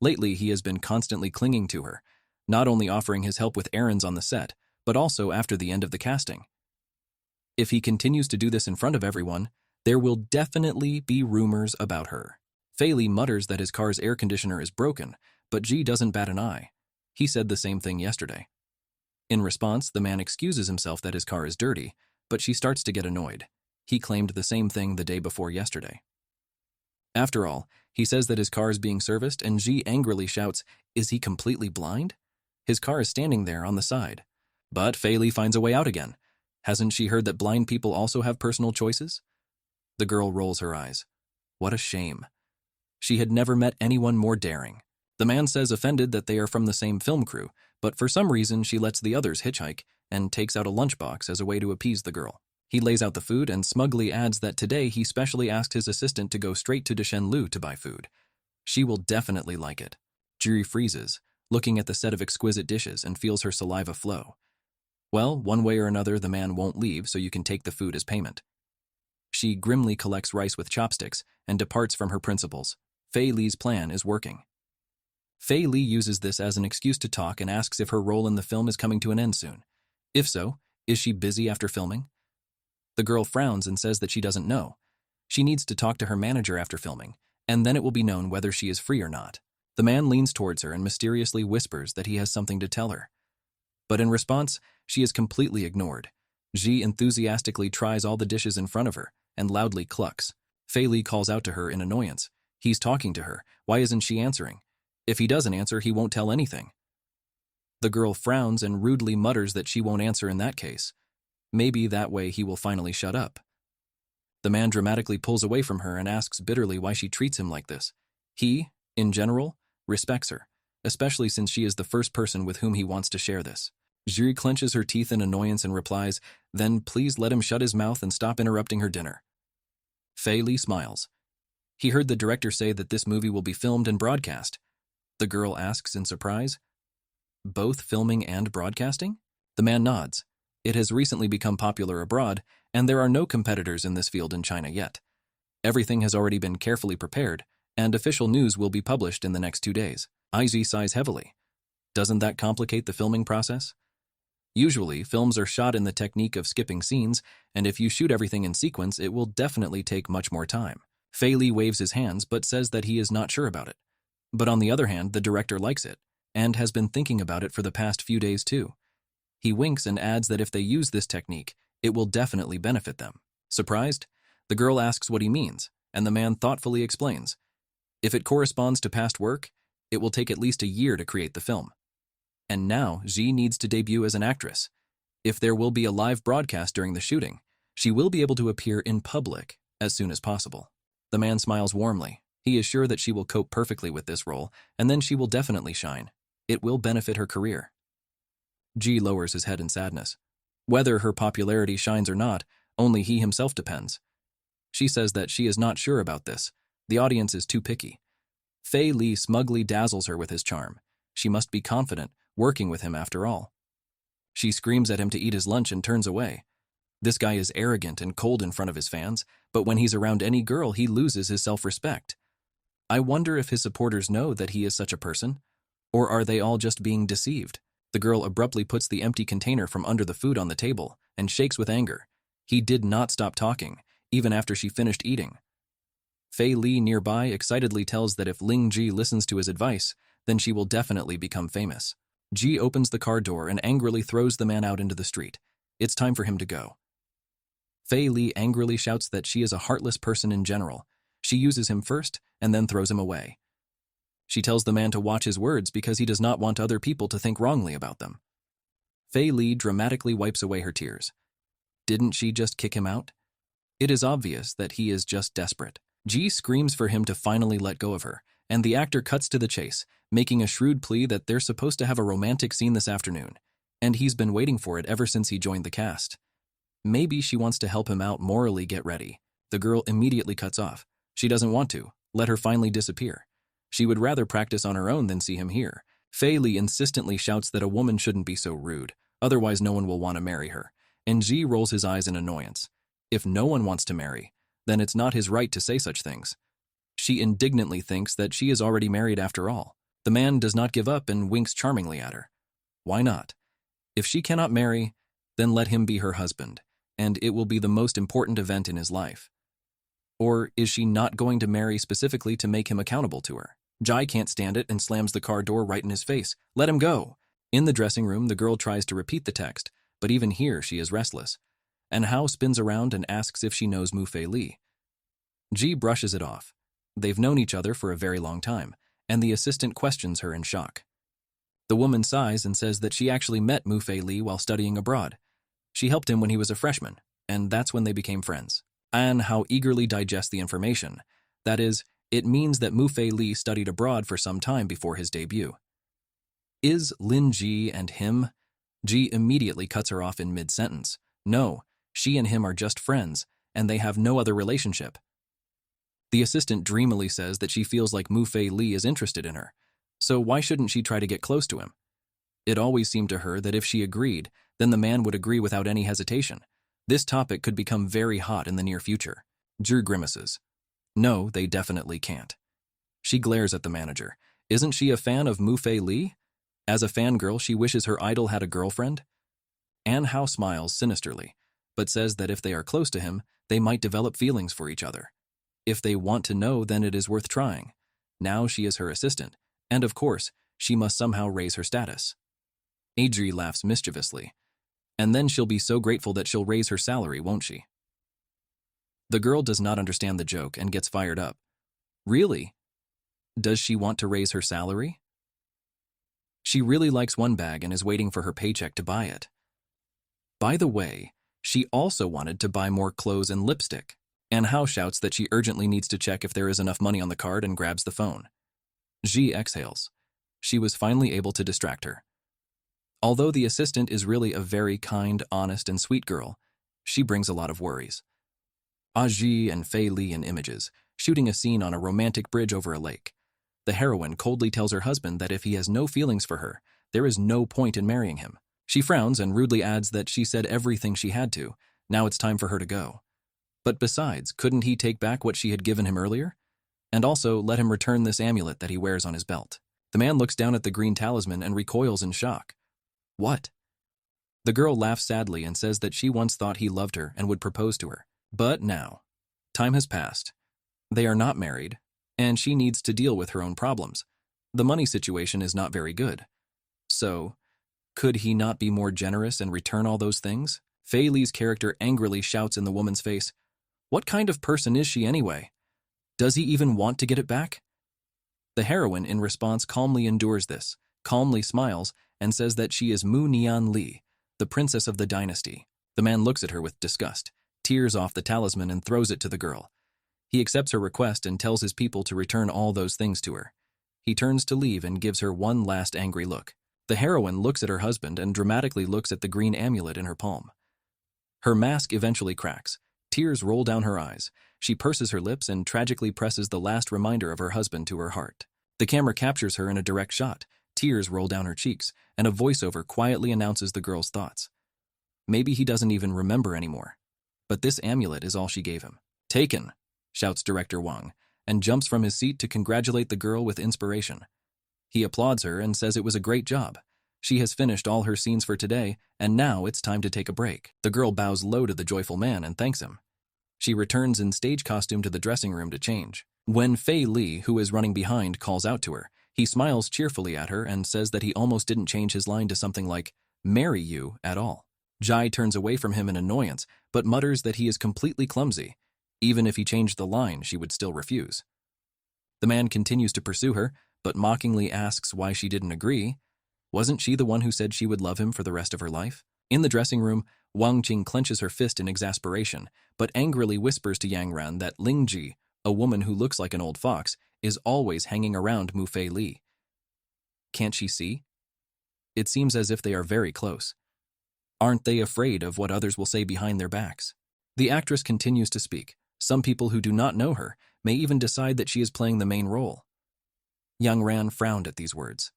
Lately, he has been constantly clinging to her, not only offering his help with errands on the set, but also after the end of the casting. If he continues to do this in front of everyone, there will definitely be rumors about her. Fei Li mutters that his car's air conditioner is broken, but Ji doesn't bat an eye. He said the same thing yesterday. In response, the man excuses himself that his car is dirty, but she starts to get annoyed. He claimed the same thing the day before yesterday. After all, he says that his car is being serviced, and Ji angrily shouts, "Is he completely blind?" His car is standing there on the side. But Fei Li finds a way out again. Hasn't she heard that blind people also have personal choices? The girl rolls her eyes. What a shame. She had never met anyone more daring. The man says offended that they are from the same film crew, but for some reason she lets the others hitchhike and takes out a lunchbox as a way to appease the girl. He lays out the food and smugly adds that today he specially asked his assistant to go straight to Deshenlu to buy food. She will definitely like it. Juri freezes, looking at the set of exquisite dishes, and feels her saliva flow. Well, one way or another the man won't leave, so you can take the food as payment. She grimly collects rice with chopsticks and departs from her principles. Fei Li's plan is working. Fei Li uses this as an excuse to talk and asks if her role in the film is coming to an end soon. If so, is she busy after filming? The girl frowns and says that she doesn't know. She needs to talk to her manager after filming, and then it will be known whether she is free or not. The man leans towards her and mysteriously whispers that he has something to tell her. But in response, she is completely ignored. Ji enthusiastically tries all the dishes in front of her and loudly clucks. Fei Li calls out to her in annoyance. He's talking to her. Why isn't she answering? If he doesn't answer, he won't tell anything. The girl frowns and rudely mutters that she won't answer in that case. Maybe that way he will finally shut up. The man dramatically pulls away from her and asks bitterly why she treats him like this. He, in general, respects her, especially since she is the first person with whom he wants to share this. Juri clenches her teeth in annoyance and replies, "Then please let him shut his mouth and stop interrupting her dinner." Fei Li smiles. He heard the director say that this movie will be filmed and broadcast. The girl asks in surprise, "Both filming and broadcasting?" The man nods. It has recently become popular abroad, and there are no competitors in this field in China yet. Everything has already been carefully prepared, and official news will be published in the next 2 days. Izzy sighs heavily. Doesn't that complicate the filming process? Usually, films are shot in the technique of skipping scenes, and if you shoot everything in sequence, it will definitely take much more time. Fei Li waves his hands but says that he is not sure about it. But on the other hand, the director likes it, and has been thinking about it for the past few days too. He winks and adds that if they use this technique, it will definitely benefit them. Surprised? The girl asks what he means, and the man thoughtfully explains. If it corresponds to past work, it will take at least a year to create the film. And now, Ji needs to debut as an actress. If there will be a live broadcast during the shooting, She will be able to appear in public as soon as possible. The man smiles warmly. He is sure that she will cope perfectly with this role, and then she will definitely shine. It will benefit her career. G lowers his head in sadness. Whether her popularity shines or not, only he himself depends. She says that she is not sure about this. The audience is too picky. Fei Li smugly dazzles her with his charm. She must be confident, working with him after all. She screams at him to eat his lunch and turns away. This guy is arrogant and cold in front of his fans, but when he's around any girl, he loses his self-respect. I wonder if his supporters know that he is such a person, or are they all just being deceived? The girl abruptly puts the empty container from under the food on the table and shakes with anger. He did not stop talking, even after she finished eating. Fei Li nearby excitedly tells that if Ling Ji listens to his advice, then she will definitely become famous. Ji opens the car door and angrily throws the man out into the street. It's time for him to go. Fei Li angrily shouts that she is a heartless person in general. She uses him first and then throws him away. She tells the man to watch his words because he does not want other people to think wrongly about them. Fei Li dramatically wipes away her tears. Didn't she just kick him out? It is obvious that he is just desperate. Ji screams for him to finally let go of her, and the actor cuts to the chase, making a shrewd plea that they're supposed to have a romantic scene this afternoon, and he's been waiting for it ever since he joined the cast. Maybe she wants to help him out morally get ready. The girl immediately cuts off. She doesn't want to. Let her finally disappear. She would rather practice on her own than see him here. Fei Li insistently shouts that a woman shouldn't be so rude, otherwise no one will want to marry her, and Ji rolls his eyes in annoyance. If no one wants to marry, then it's not his right to say such things. She indignantly thinks that she is already married after all. The man does not give up and winks charmingly at her. Why not? If she cannot marry, then let him be her husband, and it will be the most important event in his life. Or is she not going to marry specifically to make him accountable to her? Jai can't stand it and slams the car door right in his face. Let him go! In the dressing room, the girl tries to repeat the text, but even here she is restless. And Hao spins around and asks if she knows Mu Fei Li. Ji brushes it off. They've known each other for a very long time, and the assistant questions her in shock. The woman sighs and says that she actually met Mu Fei Li while studying abroad. She helped him when he was a freshman, and that's when they became friends. And Hao eagerly digests the information. That is, it means that Mu Fei Li studied abroad for some time before his debut. Is Lin Ji and him? Ji immediately cuts her off in mid-sentence. No, she and him are just friends, and they have no other relationship. The assistant dreamily says that she feels like Mu Fei Li is interested in her, so why shouldn't she try to get close to him? It always seemed to her that if she agreed, then the man would agree without any hesitation. This topic could become very hot in the near future. Zhu grimaces. No, they definitely can't. She glares at the manager. Isn't she a fan of Mu Fei Li? As a fangirl, she wishes her idol had a girlfriend? An Hao smiles sinisterly, but says that if they are close to him, they might develop feelings for each other. If they want to know, then it is worth trying. Now she is her assistant, and of course, she must somehow raise her status. Adri laughs mischievously. And then she'll be so grateful that she'll raise her salary, won't she? The girl does not understand the joke and gets fired up. Really? Does she want to raise her salary? She really likes one bag and is waiting for her paycheck to buy it. By the way, she also wanted to buy more clothes and lipstick. And Hao shouts that she urgently needs to check if there is enough money on the card and grabs the phone. Ji exhales. She was finally able to distract her. Although the assistant is really a very kind, honest, and sweet girl, she brings a lot of worries. Ji and Fei Li in images, shooting a scene on a romantic bridge over a lake. The heroine coldly tells her husband that if he has no feelings for her, there is no point in marrying him. She frowns and rudely adds that she said everything she had to. Now it's time for her to go. But besides, couldn't he take back what she had given him earlier? And also let him return this amulet that he wears on his belt. The man looks down at the green talisman and recoils in shock. What? The girl laughs sadly and says that she once thought he loved her and would propose to her. But now, time has passed. They are not married, and she needs to deal with her own problems. The money situation is not very good. So, could he not be more generous and return all those things? Fei Li's character angrily shouts in the woman's face, "What kind of person is she anyway? Does he even want to get it back?" The heroine, in response, calmly endures this, calmly smiles, and says that she is Mu Nian Li, the princess of the dynasty. The man looks at her with disgust. tears off the talisman and throws it to the girl. He accepts her request and tells his people to return all those things to her. He turns to leave and gives her one last angry look. The heroine looks at her husband and dramatically looks at the green amulet in her palm. Her mask eventually cracks. Tears roll down her eyes. She purses her lips and tragically presses the last reminder of her husband to her heart. The camera captures her in a direct shot. Tears roll down her cheeks, and a voiceover quietly announces the girl's thoughts. Maybe he doesn't even remember anymore. But this amulet is all she gave him. "Taken," shouts director Wang, and jumps from his seat to congratulate the girl with inspiration. He applauds her and says it was a great job. She has finished all her scenes for today, and now it's time to take a break. The girl bows low to the joyful man and thanks him. She returns in stage costume to the dressing room to change. When Fei Li, who is running behind, calls out to her, he smiles cheerfully at her and says that he almost didn't change his line to something like, "marry you," at all. Jai turns away from him in annoyance, but mutters that he is completely clumsy. Even if he changed the line, she would still refuse. The man continues to pursue her, but mockingly asks why she didn't agree. Wasn't she the one who said she would love him for the rest of her life? In the dressing room, Wang Qing clenches her fist in exasperation, but angrily whispers to Yang Ran that Ling Ji, a woman who looks like an old fox, is always hanging around Mu Fei Li. Can't she see? It seems as if they are very close. Aren't they afraid of what others will say behind their backs? The actress continues to speak. Some people who do not know her may even decide that she is playing the main role. Yang Ran frowned at these words.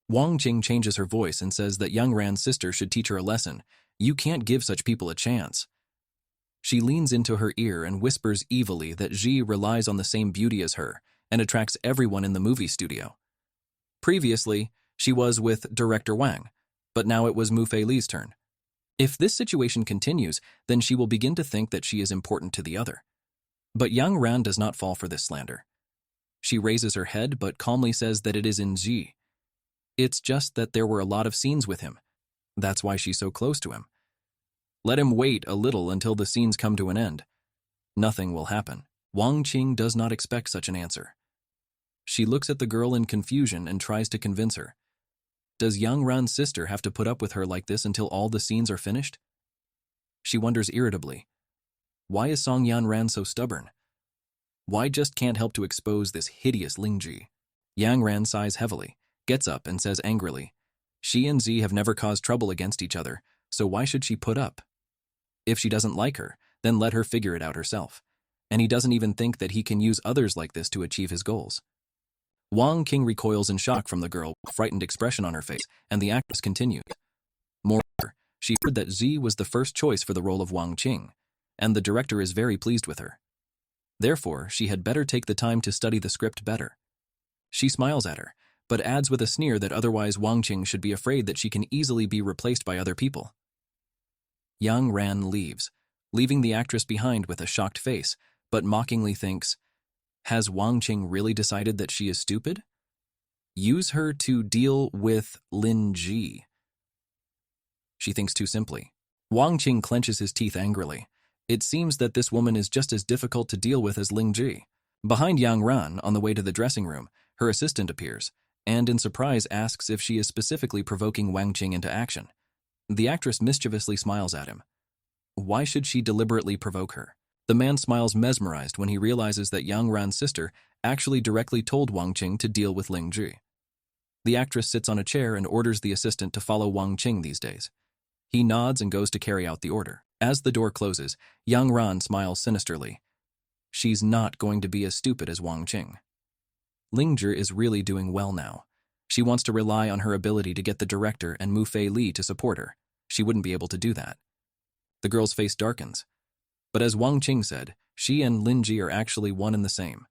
Wang Qing changes her voice and says that Yang Ran's sister should teach her a lesson. You can't give such people a chance. She leans into her ear and whispers evilly that Ji relies on the same beauty as her and attracts everyone in the movie studio. Previously, she was with director Wang, but now it was Mu Fei Li's turn. If this situation continues, then she will begin to think that she is important to the other. But Yang Ran does not fall for this slander. She raises her head but calmly says that it is in Ji. It's just that there were a lot of scenes with him. That's why she's so close to him. Let him wait a little until the scenes come to an end. Nothing will happen. Wang Qing does not expect such an answer. She looks at the girl in confusion and tries to convince her. Does Yang Ran's sister have to put up with her like this until all the scenes are finished? She wonders irritably. Why is Song Yan Ran so stubborn? Why just can't help to expose this hideous Ling Ji? Yang Ran sighs heavily, gets up and says angrily, she and Z have never caused trouble against each other, so why should she put up? If she doesn't like her, then let her figure it out herself. And he doesn't even think that he can use others like this to achieve his goals. Wang Qing recoils in shock from the girl, with a frightened expression on her face, and the actress continues. Moreover, she heard that Z was the first choice for the role of Wang Qing, and the director is very pleased with her. Therefore, she had better take the time to study the script better. She smiles at her, but adds with a sneer that otherwise Wang Qing should be afraid that she can easily be replaced by other people. Yang Ran leaves, leaving the actress behind with a shocked face, but mockingly thinks, has Wang Qing really decided that she is stupid? Use her to deal with Lin Ji. She thinks too simply. Wang Qing clenches his teeth angrily. It seems that this woman is just as difficult to deal with as Ling Ji. Behind Yang Ran, on the way to the dressing room, her assistant appears, and in surprise asks if she is specifically provoking Wang Qing into action. The actress mischievously smiles at him. Why should she deliberately provoke her? The man smiles mesmerized when he realizes that Yang Ran's sister actually directly told Wang Qing to deal with Ling Ji. The actress sits on a chair and orders the assistant to follow Wang Qing these days. He nods and goes to carry out the order. As the door closes, Yang Ran smiles sinisterly. She's not going to be as stupid as Wang Qing. Ling Ji is really doing well now. She wants to rely on her ability to get the director and Mu Fei Li to support her. She wouldn't be able to do that. The girl's face darkens. But as Wang Qing said, she and Lin Ji are actually one and the same.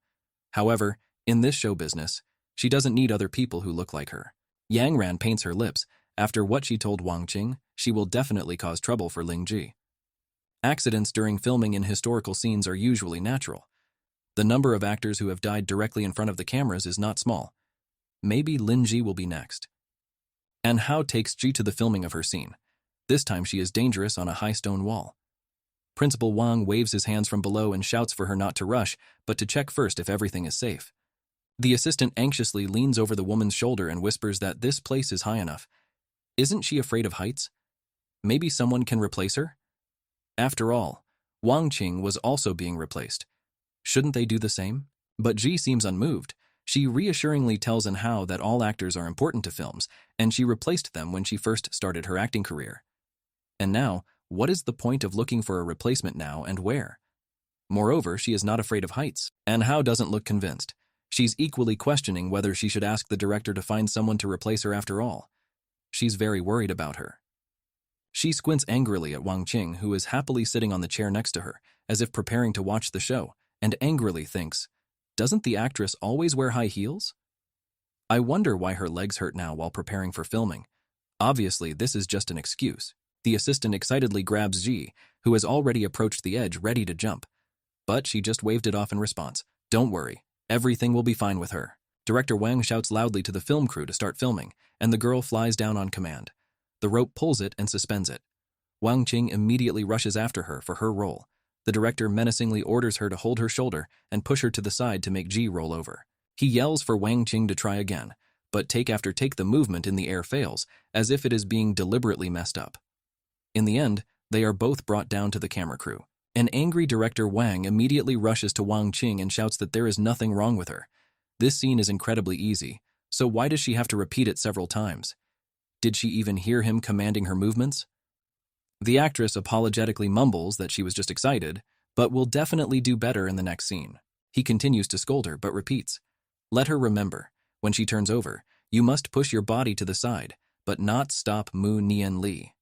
However, in this show business, she doesn't need other people who look like her. Yang Ran paints her lips. After what she told Wang Qing, she will definitely cause trouble for Ling Ji. Accidents during filming in historical scenes are usually natural. The number of actors who have died directly in front of the cameras is not small. Maybe Lin Ji will be next. And Hao takes Ji to the filming of her scene. This time she is dangerous on a high stone wall. Principal Wang waves his hands from below and shouts for her not to rush, but to check first if everything is safe. The assistant anxiously leans over the woman's shoulder and whispers that this place is high enough. Isn't she afraid of heights? Maybe someone can replace her? After all, Wang Qing was also being replaced. Shouldn't they do the same? But Ji seems unmoved. She reassuringly tells Anhao that all actors are important to films, and she replaced them when she first started her acting career. And now, what is the point of looking for a replacement now and where? Moreover, she is not afraid of heights. Anhao doesn't look convinced. She's equally questioning whether she should ask the director to find someone to replace her after all. She's very worried about her. She squints angrily at Wang Qing, who is happily sitting on the chair next to her, as if preparing to watch the show, and angrily thinks, doesn't the actress always wear high heels? I wonder why her legs hurt now while preparing for filming. Obviously, this is just an excuse. The assistant excitedly grabs Ji, who has already approached the edge, ready to jump. But she just waved it off in response. Don't worry, everything will be fine with her. Director Wang shouts loudly to the film crew to start filming, and the girl flies down on command. The rope pulls it and suspends it. Wang Qing immediately rushes after her for her role. The director menacingly orders her to hold her shoulder and push her to the side to make Ji roll over. He yells for Wang Qing to try again, but take after take the movement in the air fails, as if it is being deliberately messed up. In the end, they are both brought down to the camera crew. An angry director Wang immediately rushes to Wang Qing and shouts that there is nothing wrong with her. This scene is incredibly easy, so why does she have to repeat it several times? Did she even hear him commanding her movements? The actress apologetically mumbles that she was just excited, but will definitely do better in the next scene. He continues to scold her, but repeats, let her remember, when she turns over, you must push your body to the side, but not stop Mu Nian Li.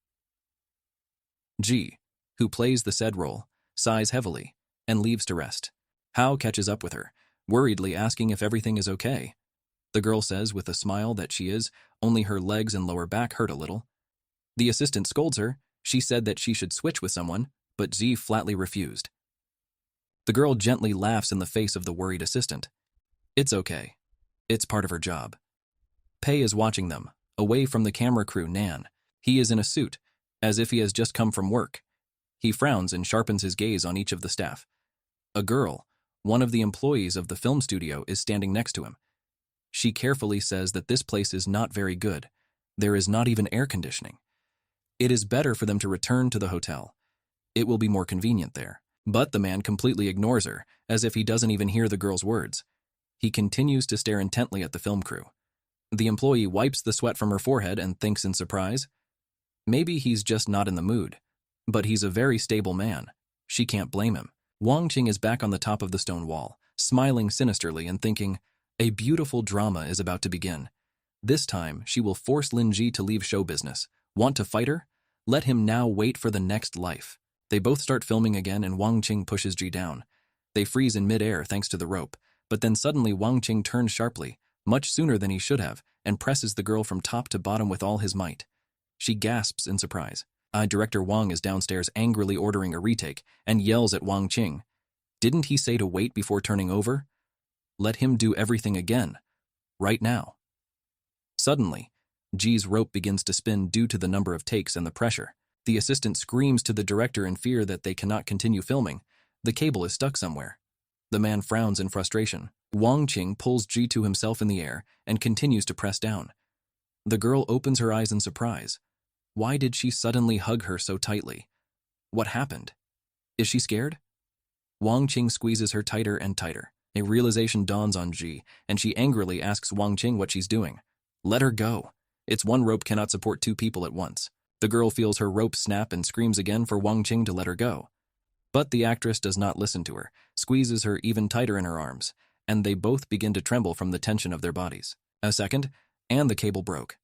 Ji, who plays the said role, sighs heavily and leaves to rest. Hao catches up with her, worriedly asking if everything is okay. The girl says with a smile that she is, only her legs and lower back hurt a little. The assistant scolds her. She said that she should switch with someone, but Z flatly refused. The girl gently laughs in the face of the worried assistant. It's okay. It's part of her job. Pei is watching them, away from the camera crew Nan. He is in a suit, as if he has just come from work. He frowns and sharpens his gaze on each of the staff. A girl, one of the employees of the film studio, is standing next to him. She carefully says that this place is not very good. There is not even air conditioning. It is better for them to return to the hotel. It will be more convenient there. But the man completely ignores her, as if he doesn't even hear the girl's words. He continues to stare intently at the film crew. The employee wipes the sweat from her forehead and thinks in surprise. Maybe he's just not in the mood. But he's a very stable man. She can't blame him. Wang Qing is back on the top of the stone wall, smiling sinisterly and thinking, a beautiful drama is about to begin. This time, she will force Lin Ji to leave show business. Want to fight her? Let him now wait for the next life. They both start filming again and Wang Qing pushes Ji down. They freeze in mid-air thanks to the rope, but then suddenly Wang Qing turns sharply, much sooner than he should have, and presses the girl from top to bottom with all his might. She gasps in surprise. Director Wang is downstairs angrily ordering a retake and yells at Wang Qing. Didn't he say to wait before turning over? Let him do everything again. Right now. Suddenly, Ji's rope begins to spin due to the number of takes and the pressure. The assistant screams to the director in fear that they cannot continue filming. The cable is stuck somewhere. The man frowns in frustration. Wang Qing pulls Ji to himself in the air and continues to press down. The girl opens her eyes in surprise. Why did she suddenly hug her so tightly? What happened? Is she scared? Wang Qing squeezes her tighter and tighter. A realization dawns on Ji, and she angrily asks Wang Qing what she's doing. Let her go. It's one rope cannot support two people at once. The girl feels her rope snap and screams again for Wang Qing to let her go. But the actress does not listen to her, squeezes her even tighter in her arms, and they both begin to tremble from the tension of their bodies. A second, and the cable broke.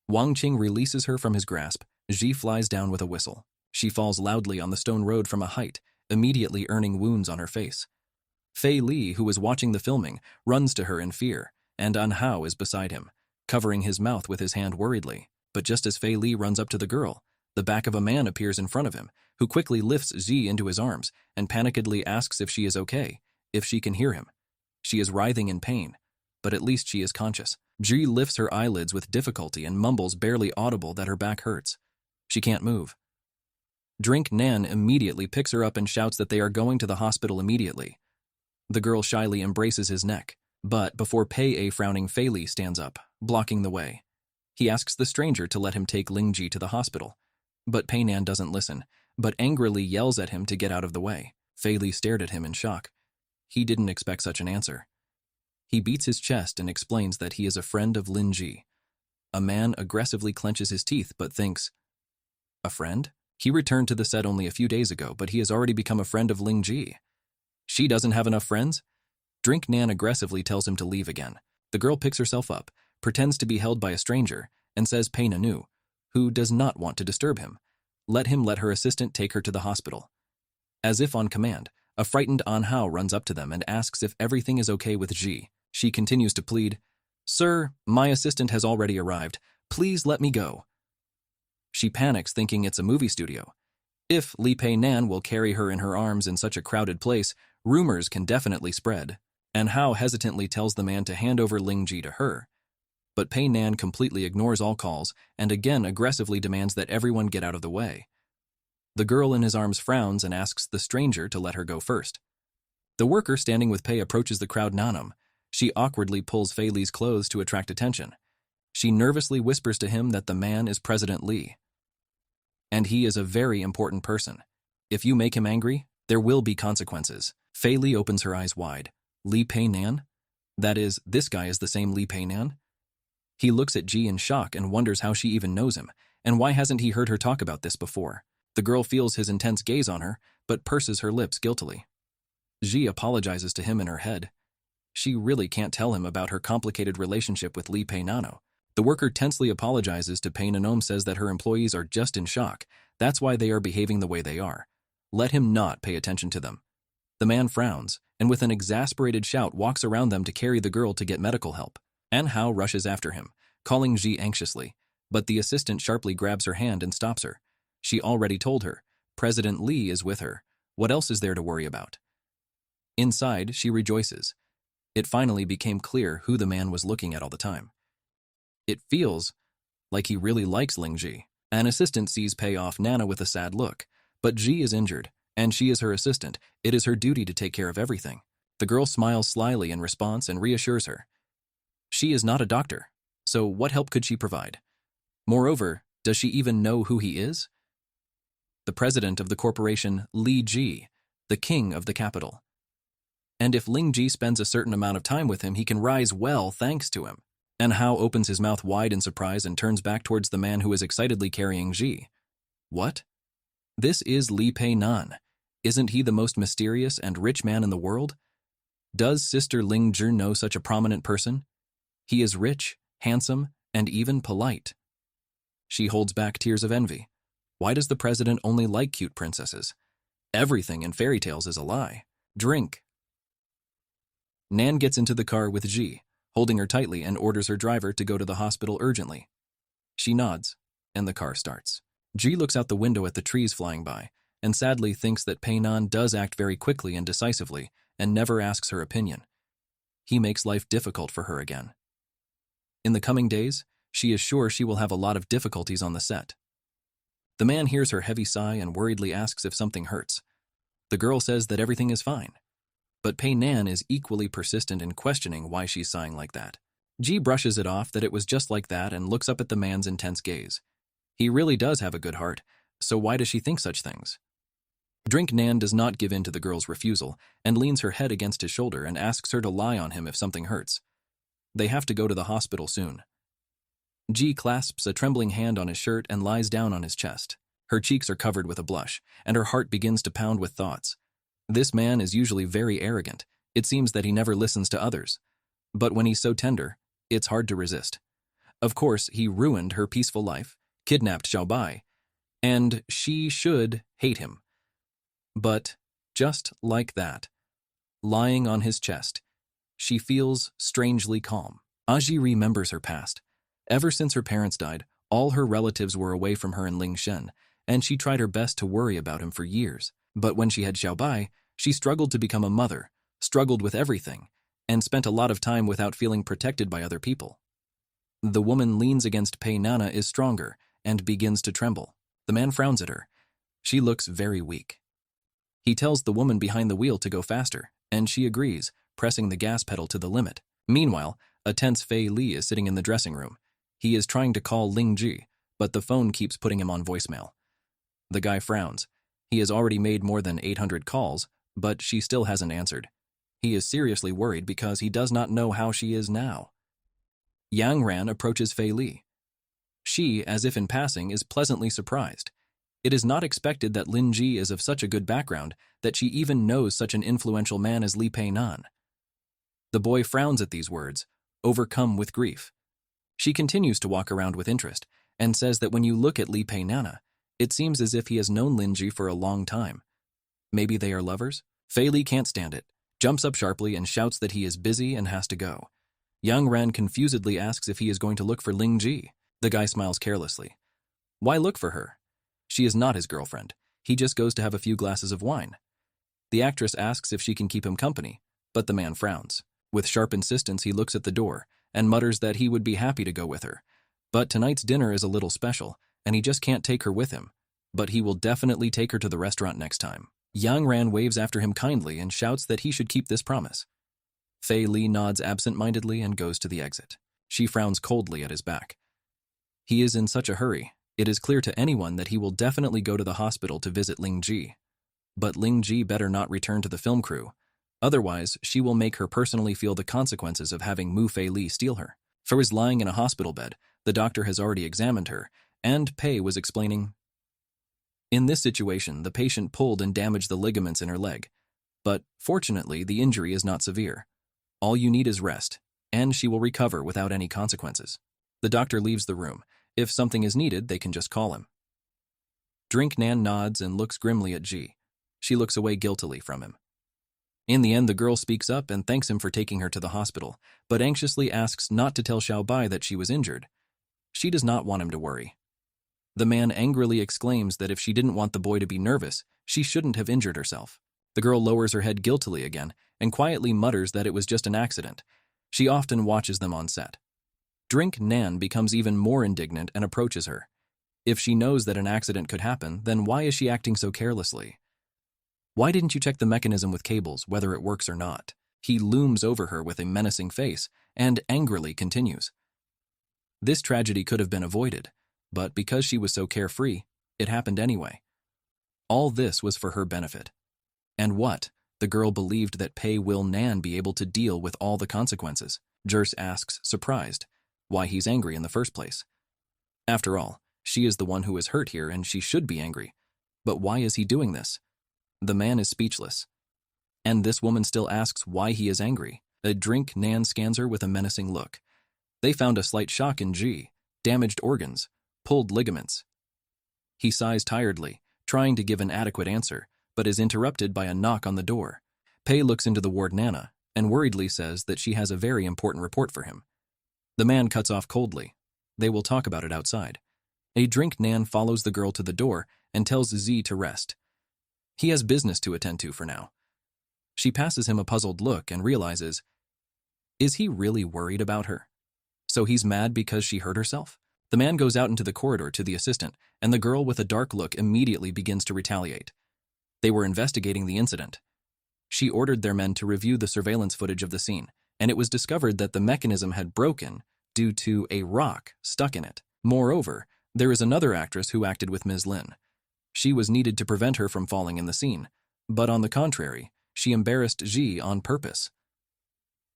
Wang Qing releases her from his grasp. Ji flies down with a whistle. She falls loudly on the stone road from a height, immediately earning wounds on her face. Fei Li, who is watching the filming, runs to her in fear, and Anhao is beside him, covering his mouth with his hand worriedly. But just as Fei Li runs up to the girl, the back of a man appears in front of him, who quickly lifts Ji into his arms and panikedly asks if she is okay, if she can hear him. She is writhing in pain, but at least she is conscious. Ji lifts her eyelids with difficulty and mumbles barely audible that her back hurts. She can't move. Drink Nan immediately picks her up and shouts that they are going to the hospital immediately. The girl shyly embraces his neck, but before Pei, a frowning Fei Li stands up, blocking the way. He asks the stranger to let him take Ling Ji to the hospital, but Pei Nan doesn't listen, but angrily yells at him to get out of the way. Fei Li stared at him in shock. He didn't expect such an answer. He beats his chest and explains that he is a friend of Lin Ji. A man aggressively clenches his teeth but thinks, a friend? He returned to the set only a few days ago, but he has already become a friend of Ling Ji. She doesn't have enough friends? Drink Nan aggressively tells him to leave again. The girl picks herself up, pretends to be held by a stranger, and says Pei Nanu, who does not want to disturb him. Let her assistant take her to the hospital. As if on command, a frightened An Hao runs up to them and asks if everything is okay with Ji. She continues to plead, "Sir, my assistant has already arrived. Please let me go." She panics, thinking it's a movie studio. If Li Pei Nan will carry her in her arms in such a crowded place, rumors can definitely spread. An Hao hesitantly tells the man to hand over Ling Ji to her. But Pei Nan completely ignores all calls and again aggressively demands that everyone get out of the way. The girl in his arms frowns and asks the stranger to let her go first. The worker standing with Pei approaches the crowd Nanam. She awkwardly pulls Fei Li's clothes to attract attention. She nervously whispers to him that the man is President Li. And he is a very important person. If you make him angry, there will be consequences. Fei Li opens her eyes wide. Li Pei Nan? That is, this guy is the same Li Pei Nan? He looks at Ji in shock and wonders how she even knows him, and why hasn't he heard her talk about this before. The girl feels his intense gaze on her, but purses her lips guiltily. Ji apologizes to him in her head. She really can't tell him about her complicated relationship with Li Pei Nano. The worker tensely apologizes to Pei Nanom, says that her employees are just in shock. That's why they are behaving the way they are. Let him not pay attention to them. The man frowns, and with an exasperated shout walks around them to carry the girl to get medical help. An Hao rushes after him, calling Ji anxiously, but the assistant sharply grabs her hand and stops her. She already told her, President Li is with her. What else is there to worry about? Inside, she rejoices. It finally became clear who the man was looking at all the time. It feels like he really likes Ling Ji. An assistant sees Pei off Nana with a sad look, but Ji is injured, and she is her assistant. It is her duty to take care of everything. The girl smiles slyly in response and reassures her. She is not a doctor, so what help could she provide? Moreover, does she even know who he is? The president of the corporation, Li Ji, the king of the capital. And if Ling Ji spends a certain amount of time with him, he can rise well thanks to him. An Hao opens his mouth wide in surprise and turns back towards the man who is excitedly carrying Ji. What? This is Li Pei Nan. Isn't he the most mysterious and rich man in the world? Does Sister Ling Zhi know such a prominent person? He is rich, handsome, and even polite. She holds back tears of envy. Why does the president only like cute princesses? Everything in fairy tales is a lie. Drink. Nan gets into the car with Ji, holding her tightly, and orders her driver to go to the hospital urgently. She nods, and the car starts. Ji looks out the window at the trees flying by, and sadly thinks that Pei Nan does act very quickly and decisively, and never asks her opinion. He makes life difficult for her again. In the coming days, she is sure she will have a lot of difficulties on the set. The man hears her heavy sigh and worriedly asks if something hurts. The girl says that everything is fine. But Pei Nan is equally persistent in questioning why she's sighing like that. Ji brushes it off that it was just like that and looks up at the man's intense gaze. He really does have a good heart, so why does she think such things? Drink Nan does not give in to the girl's refusal and leans her head against his shoulder and asks her to lie on him if something hurts. They have to go to the hospital soon. Ji clasps a trembling hand on his shirt and lies down on his chest. Her cheeks are covered with a blush, and her heart begins to pound with thoughts. This man is usually very arrogant. It seems that he never listens to others. But when he's so tender, it's hard to resist. Of course, he ruined her peaceful life, kidnapped Xiaobai, and she should hate him. But just like that, lying on his chest, she feels strangely calm. Aji remembers her past. Ever since her parents died, all her relatives were away from her in Lingshen, and she tried her best to worry about him for years. But when she had Xiaobai, she struggled to become a mother, struggled with everything, and spent a lot of time without feeling protected by other people. The woman leans against Pei Nana is stronger and begins to tremble. The man frowns at her. She looks very weak. He tells the woman behind the wheel to go faster, and she agrees, pressing the gas pedal to the limit. Meanwhile, a tense Fei Li is sitting in the dressing room. He is trying to call Ling Ji, but the phone keeps putting him on voicemail. The guy frowns. He has already made more than 800 calls, but she still hasn't answered. He is seriously worried because he does not know how she is now. Yang Ran approaches Fei Li. She, as if in passing, is pleasantly surprised. It is not expected that Lin Ji is of such a good background that she even knows such an influential man as Li Pei Nan. The boy frowns at these words, overcome with grief. She continues to walk around with interest and says that when you look at Li Pei Nana, it seems as if he has known Lin Ji for a long time. Maybe they are lovers? Fei Li can't stand it, jumps up sharply and shouts that he is busy and has to go. Yang Ran confusedly asks if he is going to look for Ling Ji. The guy smiles carelessly. Why look for her? She is not his girlfriend. He just goes to have a few glasses of wine. The actress asks if she can keep him company, but the man frowns. With sharp insistence, he looks at the door and mutters that he would be happy to go with her. But tonight's dinner is a little special, and he just can't take her with him. But he will definitely take her to the restaurant next time. Yang Ran waves after him kindly and shouts that he should keep this promise. Fei Li nods absent-mindedly and goes to the exit. She frowns coldly at his back. He is in such a hurry. It is clear to anyone that he will definitely go to the hospital to visit Ling Ji. But Ling Ji better not return to the film crew. Otherwise, she will make her personally feel the consequences of having Mu Fei Li steal her. Fei is lying in a hospital bed. The doctor has already examined her, and Pei was explaining. In this situation, the patient pulled and damaged the ligaments in her leg. But, fortunately, the injury is not severe. All you need is rest, and she will recover without any consequences. The doctor leaves the room. If something is needed, they can just call him. Drink Nan nods and looks grimly at Ji. She looks away guiltily from him. In the end, the girl speaks up and thanks him for taking her to the hospital, but anxiously asks not to tell Xiaobai that she was injured. She does not want him to worry. The man angrily exclaims that if she didn't want the boy to be nervous, she shouldn't have injured herself. The girl lowers her head guiltily again and quietly mutters that it was just an accident. She often watches them on set. Drink Nan becomes even more indignant and approaches her. If she knows that an accident could happen, then why is she acting so carelessly? Why didn't you check the mechanism with cables, whether it works or not? He looms over her with a menacing face and angrily continues. This tragedy could have been avoided, but because she was so carefree, it happened anyway. All this was for her benefit. And what? The girl believed that Pei will Nan be able to deal with all the consequences. Jers asks, surprised, why he's angry in the first place. After all, she is the one who is hurt here and she should be angry. But why is he doing this? The man is speechless. And this woman still asks why he is angry. A Drink Nan scans her with a menacing look. They found a slight shock in Ji, damaged organs, pulled ligaments. He sighs tiredly, trying to give an adequate answer, but is interrupted by a knock on the door. Pei looks into the ward Nana and worriedly says that she has a very important report for him. The man cuts off coldly. They will talk about it outside. A Drink Nan follows the girl to the door and tells Z to rest. He has business to attend to for now. She passes him a puzzled look and realizes, is he really worried about her? So he's mad because she hurt herself? The man goes out into the corridor to the assistant, and the girl with a dark look immediately begins to retaliate. They were investigating the incident. She ordered their men to review the surveillance footage of the scene, and it was discovered that the mechanism had broken due to a rock stuck in it. Moreover, there is another actress who acted with Ms. Lin. She was needed to prevent her from falling in the scene, but on the contrary, she embarrassed Ji on purpose.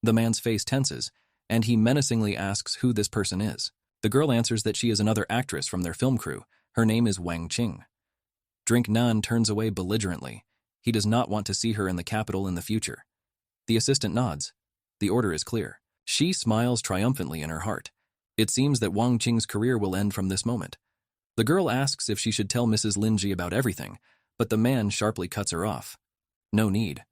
The man's face tenses, and he menacingly asks who this person is. The girl answers that she is another actress from their film crew. Her name is Wang Qing. Drink Nan turns away belligerently. He does not want to see her in the capital in the future. The assistant nods. The order is clear. She smiles triumphantly in her heart. It seems that Wang Qing's career will end from this moment. The girl asks if she should tell Mrs. Lin Ji about everything, but the man sharply cuts her off. No need.